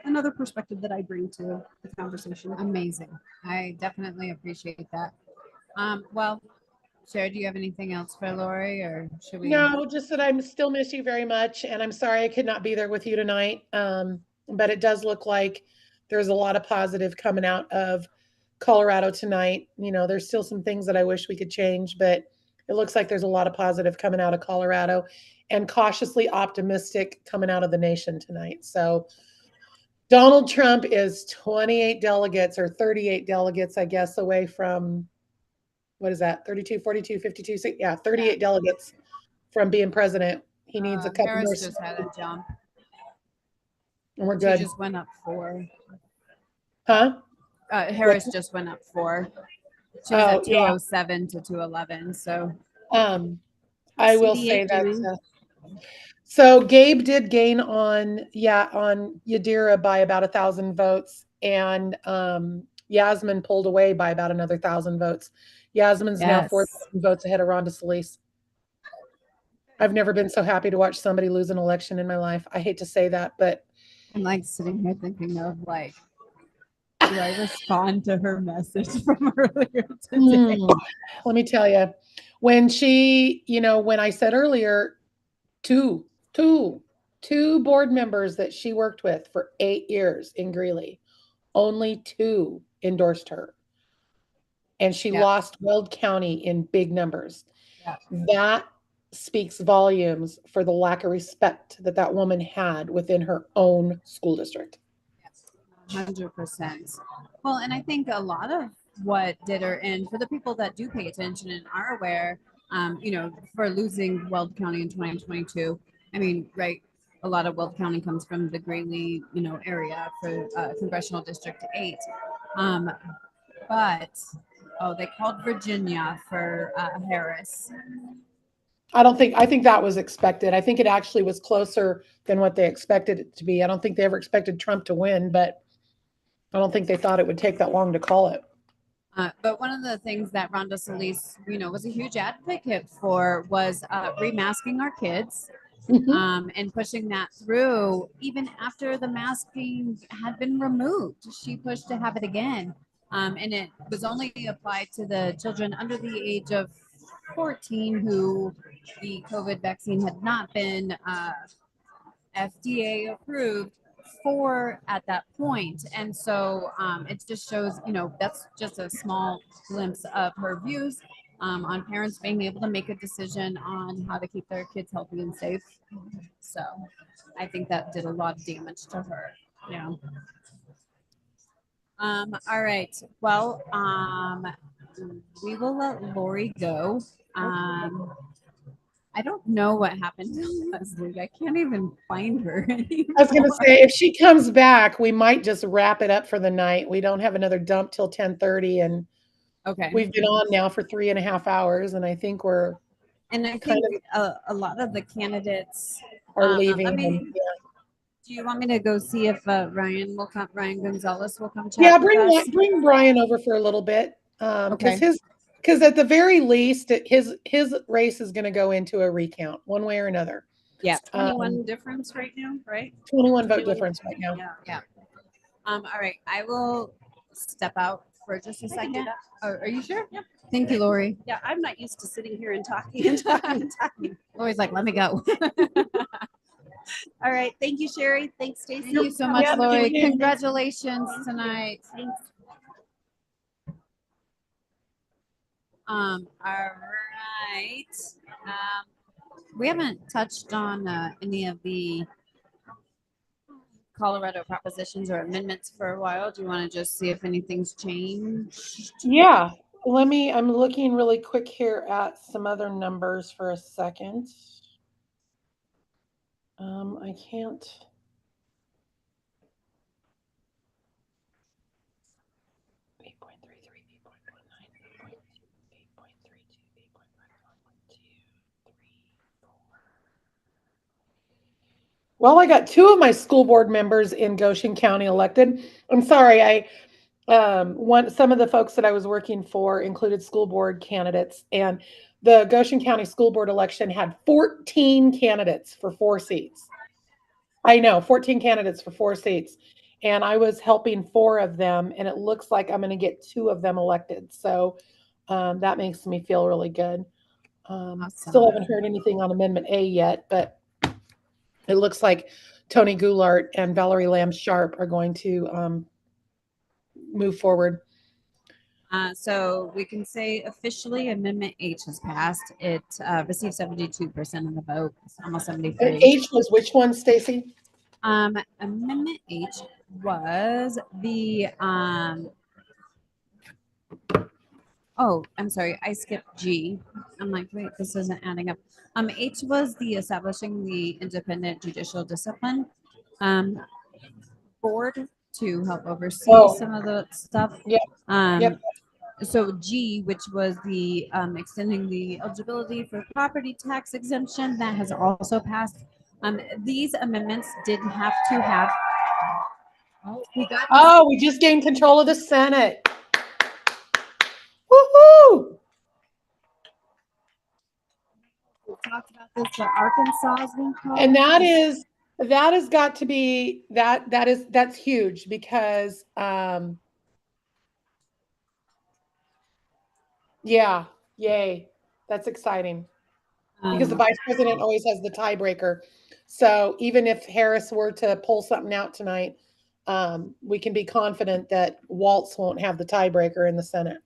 another perspective that I bring to the conversation. Amazing. I definitely appreciate that. Well, Cher, do you have anything else for Lori, or should we? No, just that I still miss you very much, and I'm sorry I could not be there with you tonight. But it does look like there's a lot of positive coming out of Colorado tonight. There's still some things that I wish we could change, but it looks like there's a lot of positive coming out of Colorado, and cautiously optimistic coming out of the nation tonight. So Donald Trump is 28 delegates or 38 delegates, I guess, away from, what is that, 32, 42, 52, yeah, 38 delegates from being president. He needs a couple Harris more. just had a jump. And we're good. She just went up 4. Huh? Harris just went up 4. She was at 207 to 211. So I will say that. So Gabe did gain on Yadira by about 1,000 votes, and Yasmin pulled away by about another 1,000 votes. Yasmin's now 4,000 votes ahead of Rhonda Solis. I've never been so happy to watch somebody lose an election in my life. I hate to say that, but I'm like sitting here thinking of like, do I respond to her message from earlier today? Let me tell you, when when I said earlier, two board members that she worked with for 8 years in Greeley, only 2 endorsed her. And she lost Weld County in big numbers. Yeah. That speaks volumes for the lack of respect that woman had within her own school district. 100%. Well, and I think a lot of what did her in, for the people that do pay attention and are aware, for losing Weld County in 2022, I mean, right, a lot of Weld County comes from the Greeley, area for Congressional District 8. But they called Virginia for Harris. I think that was expected. I think it actually was closer than what they expected it to be. I don't think they ever expected Trump to win, but I don't think they thought it would take that long to call it. But one of the things that Rhonda Solis, was a huge advocate for was remasking our kids. And pushing that through even after the masking had been removed. She pushed to have it again. And it was only applied to the children under the age of 14 who the COVID vaccine had not been FDA approved for at that point. And so it just shows, that's just a small glimpse of her views on parents being able to make a decision on how to keep their kids healthy and safe. So I think that did a lot of damage to her. Yeah. All right. Well, we will let Lori go. I don't know what happened to Leslie. I can't even find her anymore. I was going to say, if she comes back, we might just wrap it up for the night. We don't have another dump till 10:30, and Okay. we've been on now for 3.5 hours, and I think we're And I kind think a lot of the candidates are leaving. let me- and- Do you want me to go see if Ryan will come? Ryan Gonzalez will come chat yeah, with us? bring Brian over for a little bit, Okay. because at the very least, his race is going to go into a recount one way or another. Yeah. 21 difference right now, right? 21 vote difference right now. Yeah. All right. I will step out for just a second. Oh, are you sure? Yep. Thank you, Lori. Yeah, I'm not used to sitting here and talking and talking and talking. Lori's like, let me go. All right. Thank you, Sherry. Thanks, Stacy. Thank you so much, Yeah, Lori. thank you. Congratulations tonight. Thanks. All right. We haven't touched on any of the Colorado propositions or amendments for a while. Do you want to just see if anything's changed? Yeah, I'm looking really quick here at some other numbers for a second. I can't. Well, I got 2 of my school board members in Goshen County elected. I'm sorry, some of the folks that I was working for included school board candidates, and the Goshen County School Board election had 14 candidates for 4 seats. I know, 14 candidates for 4 seats, and I was helping 4 of them, and it looks like I'm going to get 2 of them elected. So that makes me feel really good. Still haven't heard anything on Amendment A yet, but it looks like Tony Goulart and Valerie Lamb Sharp are going to move forward. So we can say officially Amendment H has passed. It received 72% of the vote, almost 73. H was which one, Stacy? Amendment H was the oh, I'm sorry, I skipped G. I'm like, wait, this isn't adding up. H was the establishing the independent judicial discipline board to help oversee some of the stuff. Yep. So G, which was the extending the eligibility for property tax exemption, that has also passed. These amendments didn't have to have. We just gained control of the Senate. Woohoo! We talked about this, but Arkansas has been called. And that has got to be that's huge because yeah, yay. That's exciting. Because the vice president always has the tiebreaker. So even if Harris were to pull something out tonight, we can be confident that Waltz won't have the tiebreaker in the Senate.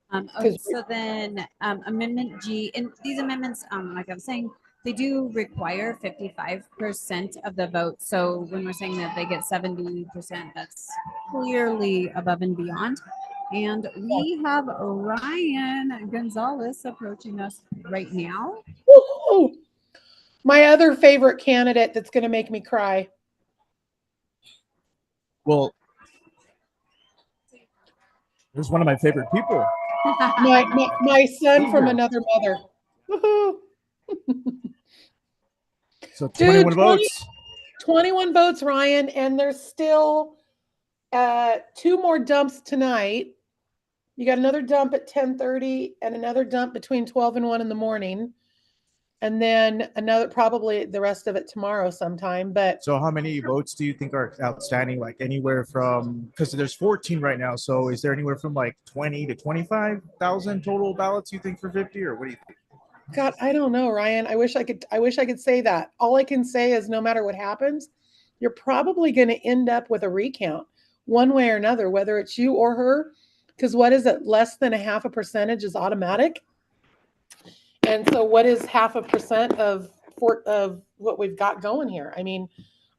So then Amendment G, and these amendments, like I was saying, they do require 55% of the vote. So when we're saying that they get 70%, that's clearly above and beyond. And we have Ryan Gonzalez approaching us right now. Woo-hoo! My other favorite candidate that's going to make me cry. Well, there's one of my favorite people. my son from another mother. Woo-hoo! So 21 votes. 21 votes, Ryan, and there's still 2 more dumps tonight. You got another dump at 10:30 and another dump between 12 and 1 in the morning. And then another, probably the rest of it tomorrow sometime. But so how many votes do you think are outstanding? Like anywhere from, because there's 14 right now. So is there anywhere from like 20 to 25,000 total ballots you think for 50, or what do you think? God, I don't know, Ryan. I wish I could say that. All I can say is no matter what happens, you're probably going to end up with a recount one way or another, whether it's you or her. Because what is it? Less than 0.5% is automatic. And so what is 0.5% of what we've got going here? I mean,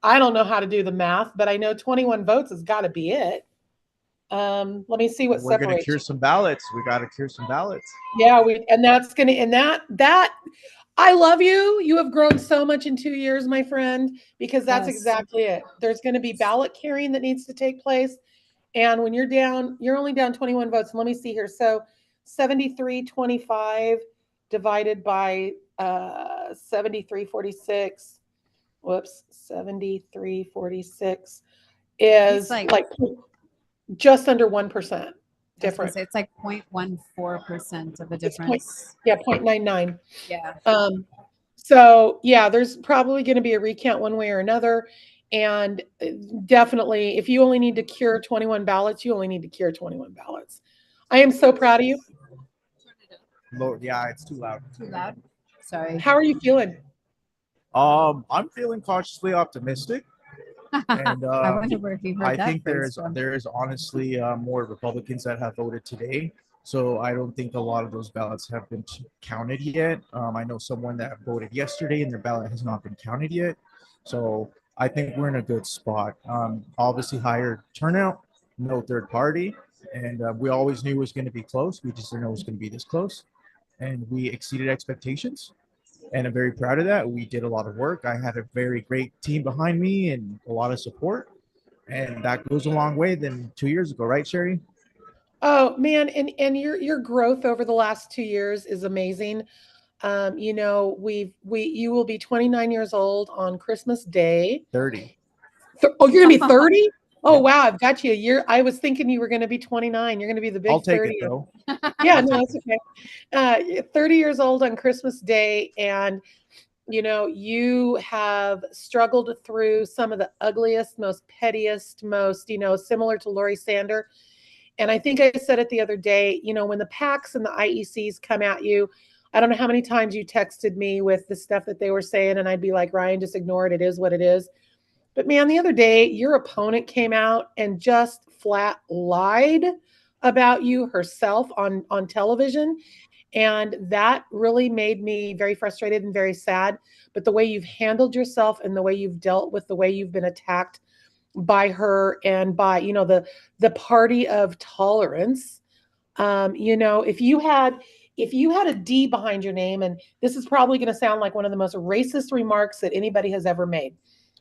I don't know how to do the math, but I know 21 votes has got to be it. Let me see what We're gonna separates. cure some ballots. We got to cure some ballots. Yeah, and that's gonna, and that I love you. You have grown so much in 2 years, my friend, because that's Yes. exactly it. There's going to be ballot carrying that needs to take place. And when you're down, you're only down 21 votes. Let me see here. So 7325 divided by 7346. Whoops, 7346 is like just under 1% different. It's like 0.14% of a It's difference. 0.99. Yeah. So yeah, there's probably going to be a recount one way or another. And definitely, if you only need to cure 21 ballots, you only need to cure 21 ballots. I am so proud of you. Lord, yeah, it's too loud. Too loud. Sorry. How are you feeling? I'm feeling cautiously optimistic. And I wonder if you heard I that think phrase from. there is honestly more Republicans that have voted today. So I don't think a lot of those ballots have been counted yet. I know someone that voted yesterday and their ballot has not been counted yet. So I think we're in a good spot. Obviously higher turnout, no third party, and we always knew it was going to be close. We just didn't know it was going to be this close, and we exceeded expectations. And I'm very proud of that. We did a lot of work. I had a very great team behind me and a lot of support, and that goes a long way than 2 years ago, right, Sherry? Oh man, and your growth over the last 2 years is amazing. You know, you will be 29 years old on Christmas Day. 30. Oh, you're gonna be 30? Oh wow, I've got you a year. I was thinking you were gonna be 29. You're gonna be the big I'll take 30. it though. Yeah, no, that's okay. 30 years old on Christmas Day, and you know, you have struggled through some of the ugliest, most pettiest, most, you know, similar to Lori Sander. And I think I said it the other day, you know, when the PACs and the IECs come at you, I don't know how many times you texted me with the stuff that they were saying, and I'd be like, Ryan, just ignore it. It is what it is. But man, the other day, your opponent came out and just flat lied about you herself on television. And that really made me very frustrated and very sad. But the way you've handled yourself and the way you've dealt with the way you've been attacked by her and by, you know, the party of tolerance. You know, if you had a D behind your name, and this is probably going to sound like one of the most racist remarks that anybody has ever made,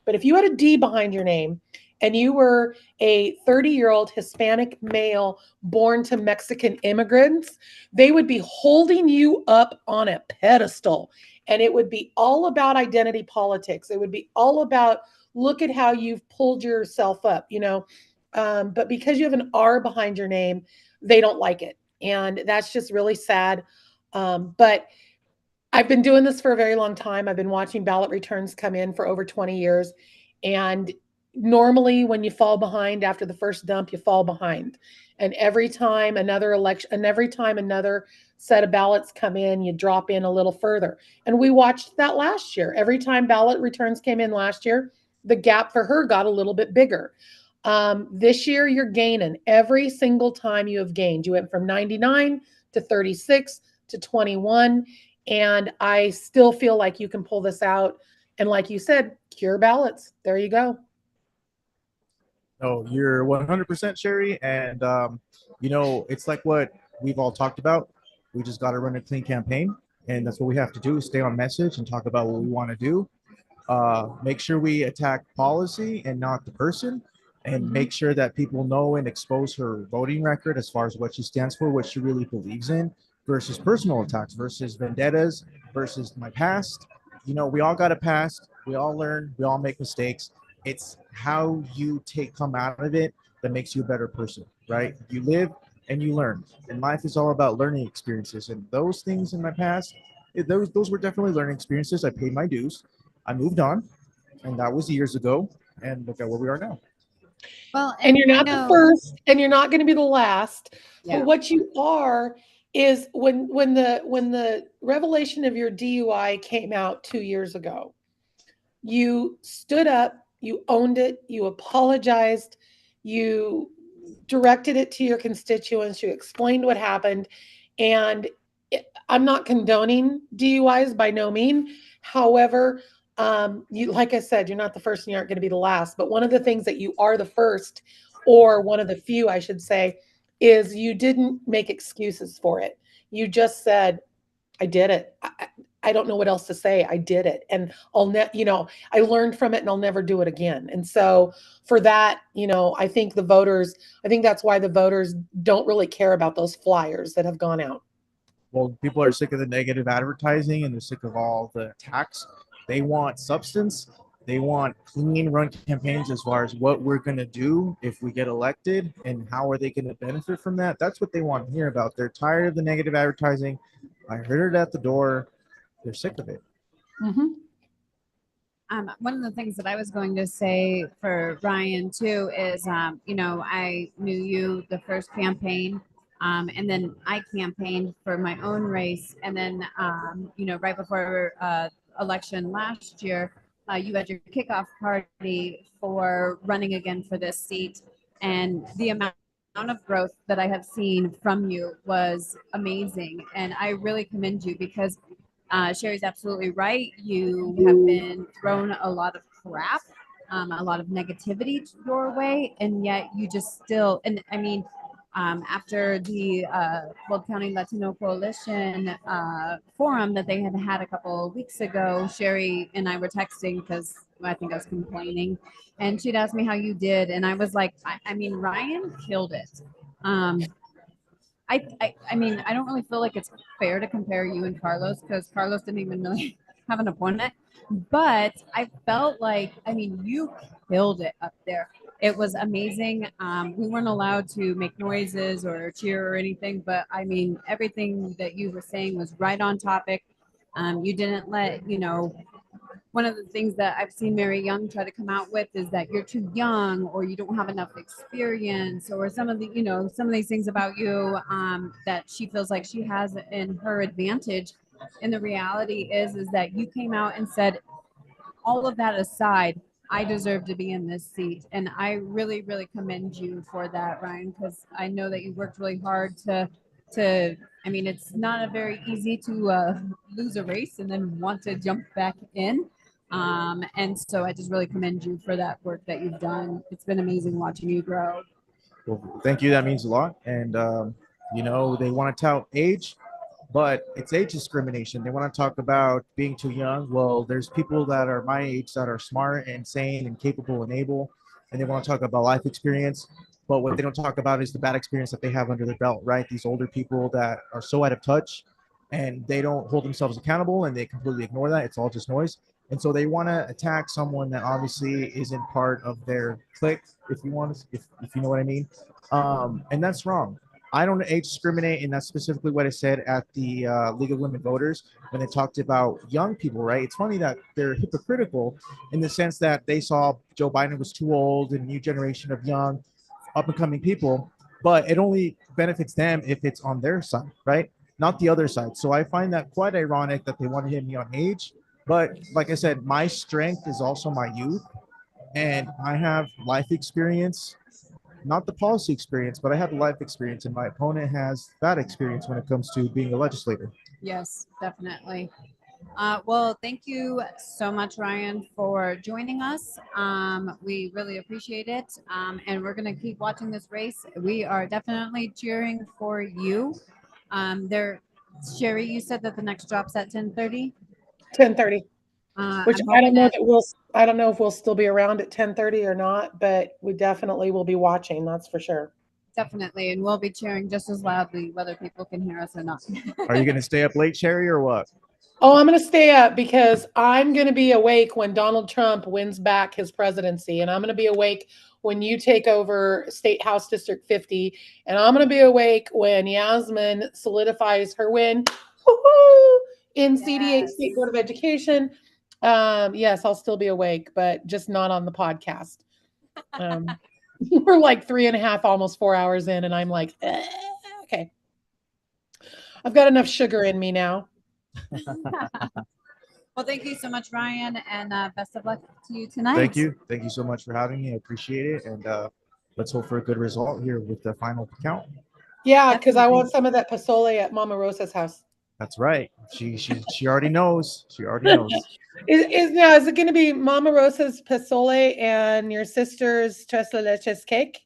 but if you had a D behind your name and you were a 30-year-old Hispanic male born to Mexican immigrants, they would be holding you up on a pedestal. And it would be all about identity politics. It would be all about, look at how you've pulled yourself up, you know. But because you have an R behind your name, they don't like it. And that's just really sad. But I've been doing this for a very long time. I've been watching ballot returns come in for over 20 years. And normally when you fall behind after the first dump, you fall behind. And every time another election, and every time another set of ballots come in, you drop in a little further. And we watched that last year. Every time ballot returns came in last year, the gap for her got a little bit bigger. This year, you're gaining. Every single time you have gained. You went from 99 to 36 to 21. And I still feel like you can pull this out. And like you said, cure ballots. There you go. Oh, you're 100% Sherry. And, you know, it's like what we've all talked about. We just got to run a clean campaign. And that's what we have to do is stay on message and talk about what we want to do. Make sure we attack policy and not the person, and make sure that people know and expose her voting record as far as what she stands for, what she really believes in, versus personal attacks, versus vendettas, versus my past. You know, we all got a past. We all learn. We all make mistakes. It's how you come out of it that makes you a better person, right? You live and you learn. And life is all about learning experiences. And those things in my past, those were definitely learning experiences. I paid my dues. I moved on, and that was years ago. And look at where we are now. Well, and you're not the first, and you're not going to be the last. Yeah. But what you are is when the revelation of your DUI came out 2 years ago, you stood up, you owned it, you apologized, you directed it to your constituents, you explained what happened, and I'm not condoning DUIs by no means. However, you, like I said, you're not the first and you aren't going to be the last. But one of the things that you are the first or one of the few, I should say, is you didn't make excuses for it. You just said, I did it. I don't know what else to say. I did it. And I learned from it and I'll never do it again. And so for that, I think that's why the voters don't really care about those flyers that have gone out. Well, people are sick of the negative advertising and they're sick of all the attacks. They want substance. They want clean run campaigns as far as what we're going to do if we get elected and how are they going to benefit from that. That's what they want to hear about. They're tired of the negative advertising. I heard it at the door. They're sick of it. Mm-hmm. One of the things that I was going to say for Ryan too is, I knew you the first campaign, and then I campaigned for my own race, and then right before election last year, you had your kickoff party for running again for this seat, and the amount of growth that I have seen from you was amazing, and I really commend you because Sherry's absolutely right. You have been thrown a lot of crap, a lot of negativity your way, and yet you just still, and I mean, after the Weld County Latino Coalition forum that they had a couple of weeks ago, Sherry and I were texting because I think I was complaining, and she'd asked me how you did, and I was like, I mean, Ryan killed it. I mean, I don't really feel like it's fair to compare you and Carlos because Carlos didn't even really have an opponent, but I felt like, I mean, you killed it up there. It was amazing. We weren't allowed to make noises or cheer or anything, but I mean, everything that you were saying was right on topic. You didn't let, one of the things that I've seen Mary Young try to come out with is that you're too young or you don't have enough experience or some of the, some of these things about you that she feels like she has in her advantage. And the reality is that you came out and said, all of that aside, I deserve to be in this seat. And I really, really commend you for that, Ryan, because I know that you worked really hard to I mean, it's not a very easy to lose a race and then want to jump back in. And so I just really commend you for that work that you've done. It's been amazing watching you grow. Well, thank you. That means a lot. And, they want to tout age, but it's age discrimination. They want to talk about being too young. Well, there's people that are my age that are smart and sane and capable and able, and they want to talk about life experience. But what they don't talk about is the bad experience that they have under their belt, right? These older people that are so out of touch and they don't hold themselves accountable and they completely ignore that. It's all just noise. And so they want to attack someone that obviously isn't part of their clique, if you want to, if you know what I mean. And that's wrong. I don't age discriminate, and that's specifically what I said at the League of Women Voters when they talked about young people, right? It's funny that they're hypocritical in the sense that they saw Joe Biden was too old and a new generation of young, up-and-coming people, but it only benefits them if it's on their side, right? Not the other side. So I find that quite ironic that they want to hit me on age. But like I said, my strength is also my youth, and I have life experience, not the policy experience, but I have life experience, and my opponent has that experience when it comes to being a legislator. Yes, definitely. Well, thank you so much, Ryan, for joining us. We really appreciate it. And we're going to keep watching this race. We are definitely cheering for you. Sherry, you said that the next drop's at 10:30? 10:30. Which I don't know I don't know if we'll still be around at 10:30 or not, but we definitely will be watching. That's for sure. Definitely. And we'll be cheering just as loudly, whether people can hear us or not. Are you going to stay up late, Sherry, or what? Oh, I'm going to stay up because I'm going to be awake when Donald Trump wins back his presidency. And I'm going to be awake when you take over State House District 50. And I'm going to be awake when Yasmin solidifies her win in CD8 State Board of Education. Yes, I'll still be awake, but just not on the podcast. We're like 3.5, almost 4 hours in, and I'm like, okay. I've got enough sugar in me now. Well, thank you so much, Ryan, and best of luck to you tonight. Thank you. Thank you so much for having me. I appreciate it. And let's hope for a good result here with the final count. Yeah, because I want some of that pozole at Mama Rosa's house. That's right. She already knows. She already knows. Is it going to be Mama Rosa's pozole and your sister's tres leches cake?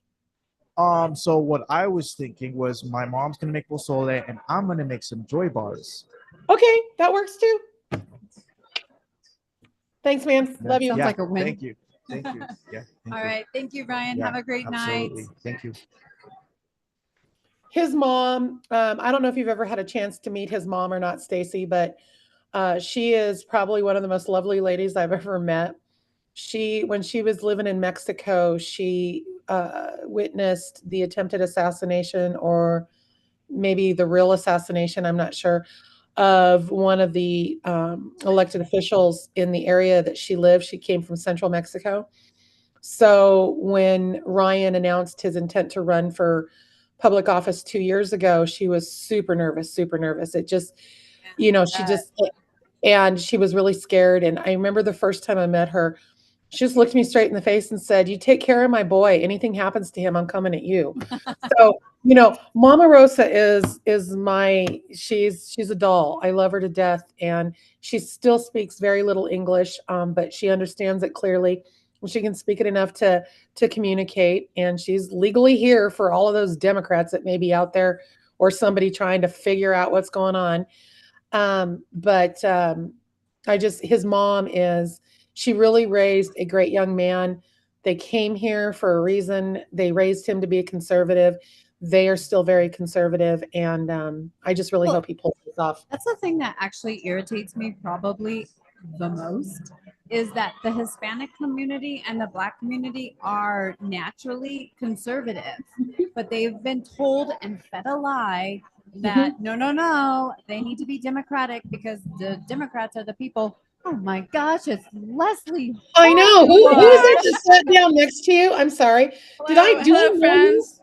So what I was thinking was my mom's gonna make pozole and I'm gonna make some joy bars. Okay, that works too. Thanks, man. Yeah. Love you. Sounds Yeah, like a win. Thank you. Thank you. Yeah. Thank All you. right. Thank you, Ryan. Yeah, Have a great absolutely. night. Thank you. His mom, I don't know if you've ever had a chance to meet his mom or not, Stacy, but she is probably one of the most lovely ladies I've ever met. When she was living in Mexico, she witnessed the attempted assassination, or maybe the real assassination, I'm not sure, of one of the elected officials in the area that she lived. She came from central Mexico. So when Ryan announced his intent to run for public office 2 years ago, she was super nervous, super nervous. It just, she just, and she was really scared. And I remember the first time I met her, she just looked me straight in the face and said, "You take care of my boy. Anything happens to him, I'm coming at you." So, Mama Rosa she's a doll. I love her to death. And she still speaks very little English, but she understands it clearly. She can speak it enough to communicate. And she's legally here for all of those Democrats that may be out there, or somebody trying to figure out what's going on. But his mom she really raised a great young man. They came here for a reason. They raised him to be a conservative. They are still very conservative. And I just really hope he pulls this off. That's the thing that actually irritates me probably the most, is that the Hispanic community and the Black community are naturally conservative, but they've been told and fed a lie that no, they need to be Democratic because the Democrats are the people. Oh my gosh, it's Leslie. I know. Who is it that sat down next to you? I'm sorry. Hello, friends.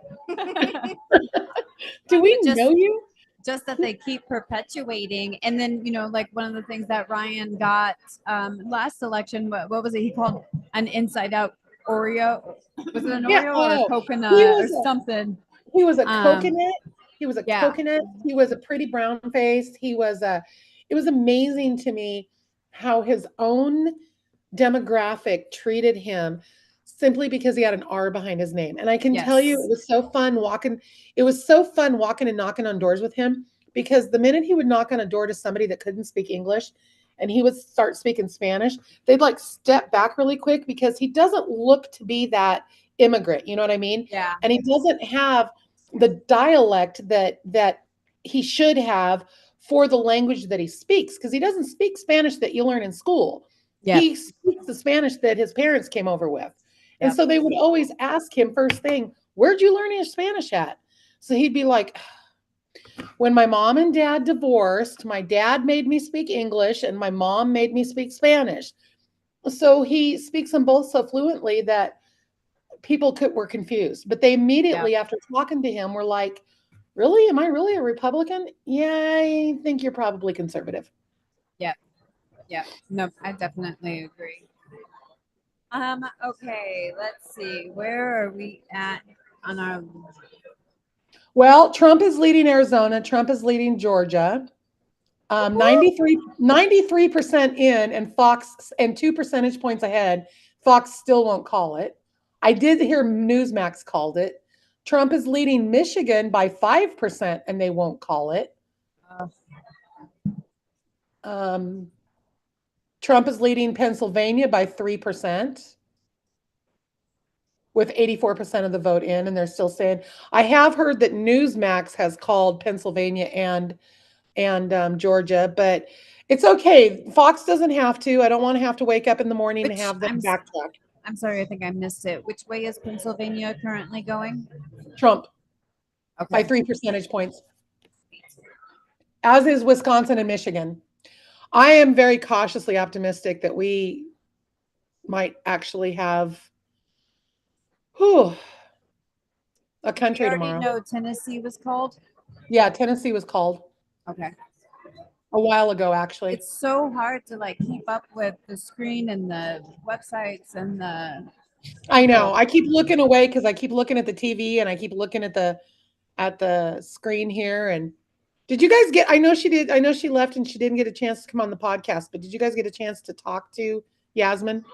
Do we know you? Just that they keep perpetuating. And then, like one of the things that Ryan got last election, what was it? He called an inside out Oreo. Was it an Oreo or a coconut or something? He was a coconut. He was a coconut. He was a pretty brown face. It was amazing to me how his own demographic treated him simply because he had an R behind his name. And I can tell you, it was so fun walking and knocking on doors with him, because the minute he would knock on a door to somebody that couldn't speak English and he would start speaking Spanish, they'd like step back really quick, because he doesn't look to be that immigrant. You know what I mean? Yeah. And he doesn't have the dialect that he should have for the language that he speaks, because he doesn't speak Spanish that you learn in school. Yeah. He speaks the Spanish that his parents came over with. And so they would always ask him first thing, "Where'd you learn your Spanish at?" So he'd be like, "When my mom and dad divorced, my dad made me speak English and my mom made me speak Spanish." So he speaks them both so fluently that people were confused. But they immediately, after talking to him, were like, "Really? Am I really a Republican?" "Yeah, I think you're probably conservative." Yeah. No, I definitely agree. Okay, let's see. Where are we at on our... Well, Trump is leading Arizona. Trump is leading Georgia. 93% in, and Fox, and 2 percentage points ahead. Fox still won't call it. I did hear Newsmax called it. Trump is leading Michigan by 5%, and they won't call it. Trump is leading Pennsylvania by 3%, with 84% of the vote in, and they're still saying. I have heard that Newsmax has called Pennsylvania and Georgia, but it's okay. Fox doesn't have to. I don't want to have to wake up in the morning and have them backtrack. I'm sorry, I think I missed it. Which way is Pennsylvania currently going? Trump. Okay. By 3 percentage points. As is Wisconsin and Michigan. I am very cautiously optimistic that we might actually have a country We already tomorrow. know Tennessee was called. Yeah, Tennessee was called. Okay. A while ago, actually. It's so hard to keep up with the screen and the websites and the... I know. I keep looking away because I keep looking at the TV and I keep looking at the screen here. And did you guys I know she did. I know she left and she didn't get a chance to come on the podcast, but did you guys get a chance to talk to Yasmin?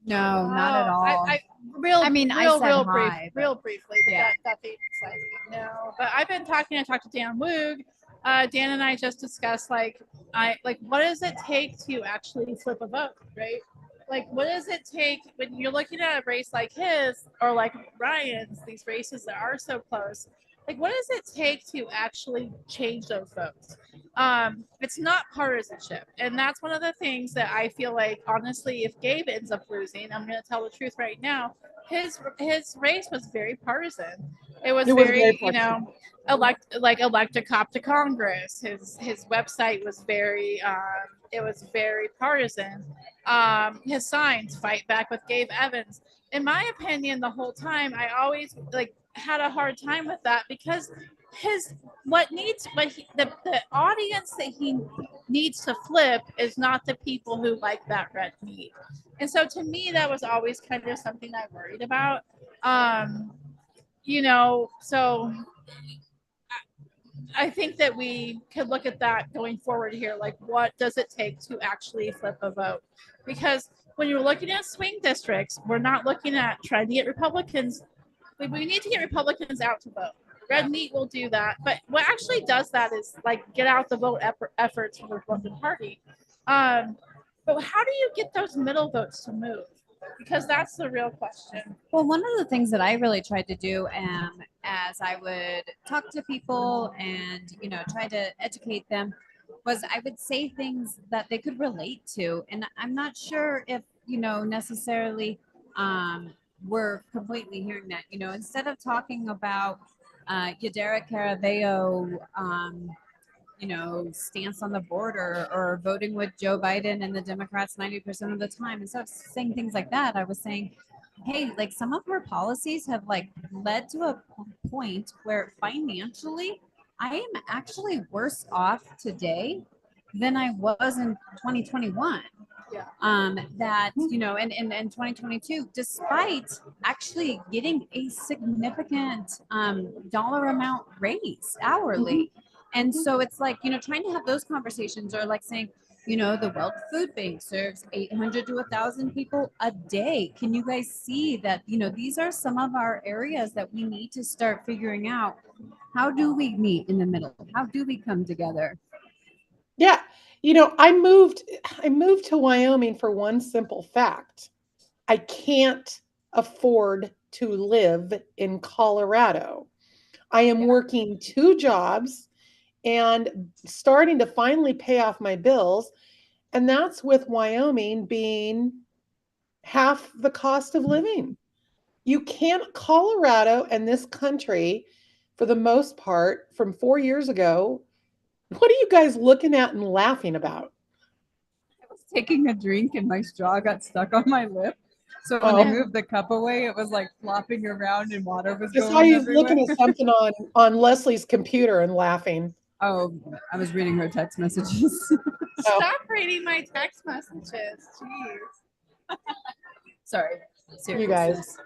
No, not at all. I mean, I real, said real hi, but- briefly. But Yeah. that being said, no. But I've been talking. I talked to Dan Woog. Dan and I just discussed what does it take to actually flip a vote, right? Like, what does it take when you're looking at a race like his or like Ryan's? These races that are so close. Like, what does it take to actually change those votes? It's not partisanship, and that's one of the things that I feel like, honestly, if Gabe ends up losing, I'm going to tell the truth right now. His race was very partisan. It was very, elect a cop to Congress. His website was very it was very partisan. His signs, fight back with Gabe Evans. In my opinion, the whole time I always had a hard time with that, because the audience that he needs to flip is not the people who like that red meat. And so to me, that was always kind of something I worried about. So I think that we could look at that going forward here. Like, what does it take to actually flip a vote? Because when you're looking at swing districts, we're not looking at trying to get Republicans. We need to get Republicans out to vote. Red meat will do that. But what actually does that is get out the vote efforts from the Republican Party. But how do you get those middle votes to move? Because that's the real question. Well, one of the things that I really tried to do, as I would talk to people and try to educate them, was I would say things that they could relate to. And I'm not sure if necessarily we're completely hearing that. Instead of talking about Yadira Caraballo, stance on the border, or voting with Joe Biden and the Democrats 90% of the time. Instead of saying things like that, I was saying, hey, some of her policies have led to a point where financially I am actually worse off today than I was in 2021. Yeah. That, in 2022, despite actually getting a significant dollar amount raise hourly. And so it's trying to have those conversations, or saying, the World Food Bank serves 800 to 1,000 people a day. Can you guys see that, these are some of our areas that we need to start figuring out. How do we meet in the middle? How do we come together? Yeah. I moved to Wyoming for one simple fact. I can't afford to live in Colorado. I am working 2 jobs and starting to finally pay off my bills. And that's with Wyoming being half the cost of living. Colorado and this country, for the most part, from 4 years ago, what are you guys looking at and laughing about? I was taking a drink and my straw got stuck on my lip. So when I moved the cup away, it was flopping around and water was Just going saw you everywhere. looking at something on Leslie's computer and laughing. Oh, I was reading her text messages. Stop reading my text messages. Jeez. Sorry. You guys.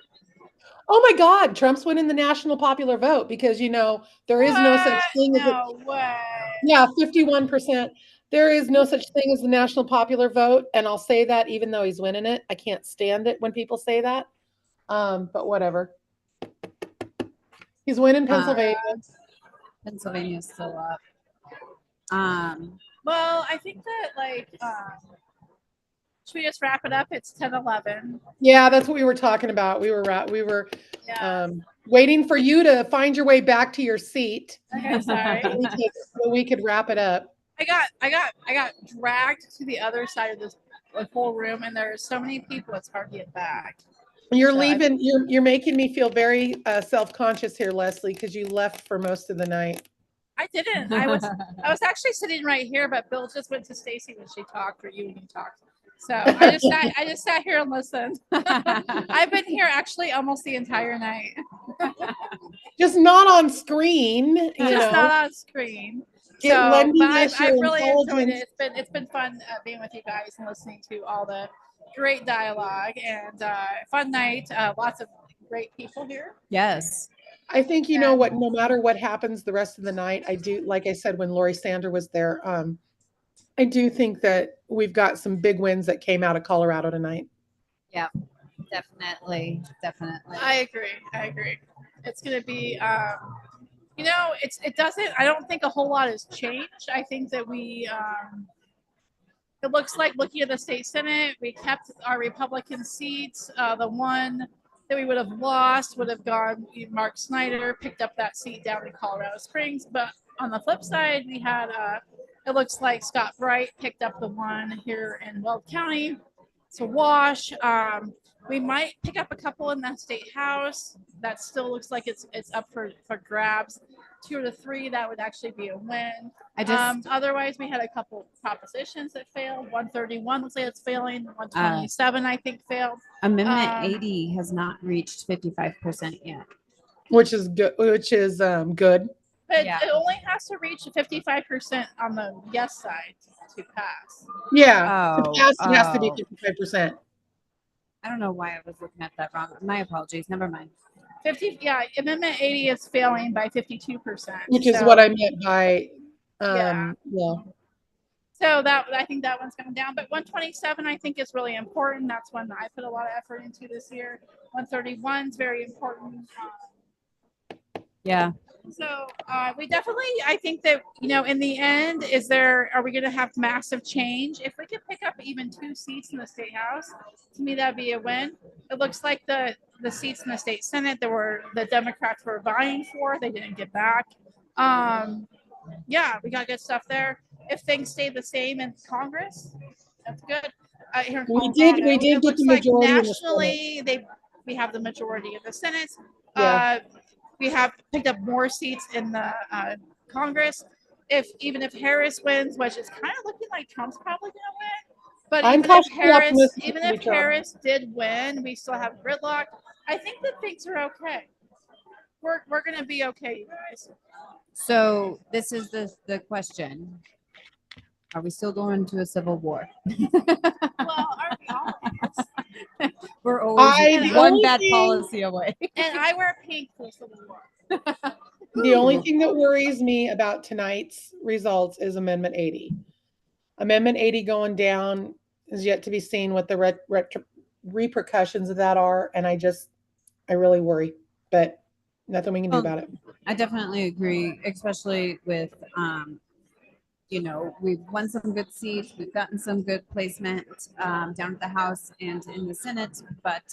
Oh my God, Trump's winning the national popular vote because, there is no such thing as No way. Yeah, 51%. There is no such thing as the national popular vote. And I'll say that even though he's winning it. I can't stand it when people say that. But whatever. He's winning Pennsylvania. Pennsylvania's still up. Well, I think that should we just wrap it up? It's 10:11. Yeah, that's what we were talking about. We were waiting for you to find your way back to your seat. Okay, sorry. So we could wrap it up. I got dragged to the other side of this whole room, and there are so many people. It's hard to get back. You're leaving. You're making me feel very self-conscious here, Leslie, because you left for most of the night. I didn't. I was actually sitting right here, but Bill just went to Stacy when she talked, or you when you talked. So I just sat here and listened. I've been here actually almost the entire night. Just not on screen. Just not on screen. But I've really enjoyed it. It's been fun being with you guys and listening to all the great dialogue, and fun night. Lots of great people here. Yes. I think what, no matter what happens the rest of the night, I do, like I said, when Lori Sander was there, I do think that we've got some big wins that came out of Colorado tonight. Yeah, definitely. I agree. It's going to be, you know, it doesn't, I don't think a whole lot has changed. I think that it looks like looking at the state Senate, we kept our Republican seats. The one that we would have lost would have gone, Mark Snyder picked up that seat down in Colorado Springs. But on the flip side, we had, it looks like Scott Bright picked up the one here in Weld County. It's a wash. We might pick up a couple in the state house. That still looks like it's up for grabs. 2 to 3, that would actually be a win. Otherwise, we had a couple propositions that failed. 131 looks like it's failing. 127, I think, failed. Amendment 80 has not reached 55% yet. Which is good. Good. But it only has to reach 55% on the yes side to pass. Yeah. To pass, it has to be 55%. I don't know why I was looking at that wrong. My apologies. Never mind. Amendment 80 is failing by 52%. Which is what I meant by yeah. So I think that one's coming down. But 127 I think is really important. That's one that I put a lot of effort into this year. 131 is very important. Yeah. So we definitely, I think that, you know, in the end, are we going to have massive change? If we could pick up even 2 seats in the state house, to me, that'd be a win. It looks like the seats in the state Senate that the Democrats were vying for, they didn't get back. Yeah, we got good stuff there. If things stay the same in Congress, that's good. Here in Colorado, we did get the majority nationally, we have the majority of the Senate. Yeah. We have picked up more seats in the Congress. Even if Harris wins, which is kind of looking like Trump's probably going to win, but even if Harris did win, we still have gridlock. I think that things are okay. We're going to be okay, you guys. So this is the question: are we still going to a civil war? Well, are we all? We're always one bad policy away. And I wear pink for Civil War. The only thing that worries me about tonight's results is Amendment 80. Amendment 80 going down is yet to be seen what the repercussions of that are. And I really worry, but nothing we can do about it. I definitely agree, especially with, you know, we've won some good seats. We've gotten some good placement down at the House and in the Senate. But,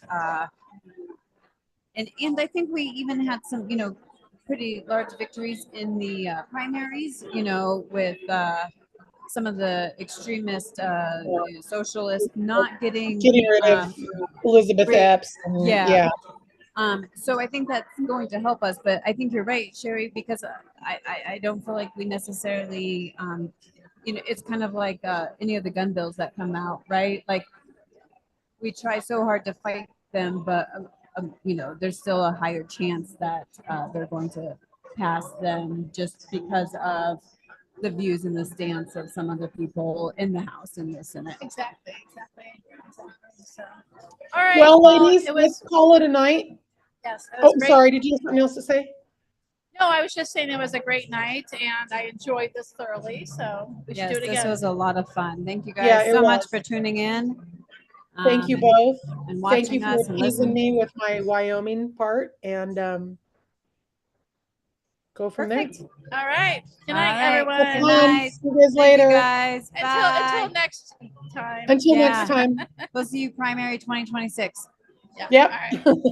and I think we even had some, you know, pretty large victories in the primaries, you know, with some of the extremist socialists not getting rid of Elizabeth Epps. Yeah. So I think that's going to help us, but I think you're right, Sherry, because I don't feel like we necessarily, you know, it's kind of like any of the gun bills that come out, right? Like we try so hard to fight them, but you know, there's still a higher chance that they're going to pass them just because of the views and the stance of some of the people in the House and the Senate. Exactly. So, all right. Well, ladies, let's call it a night. Yes. Great. Sorry. Did you have something else to say? No, I was just saying it was a great night and I enjoyed this thoroughly. So we should do it again. This was a lot of fun. Thank you guys so much for tuning in. Thank you both. And thank you us for teasing me with my Wyoming part and go from there. All right. Good night, everyone. Good night. See you guys later. Guys. Until next time. Until next time. We'll see you primary 2026. Yeah. Yep. All right.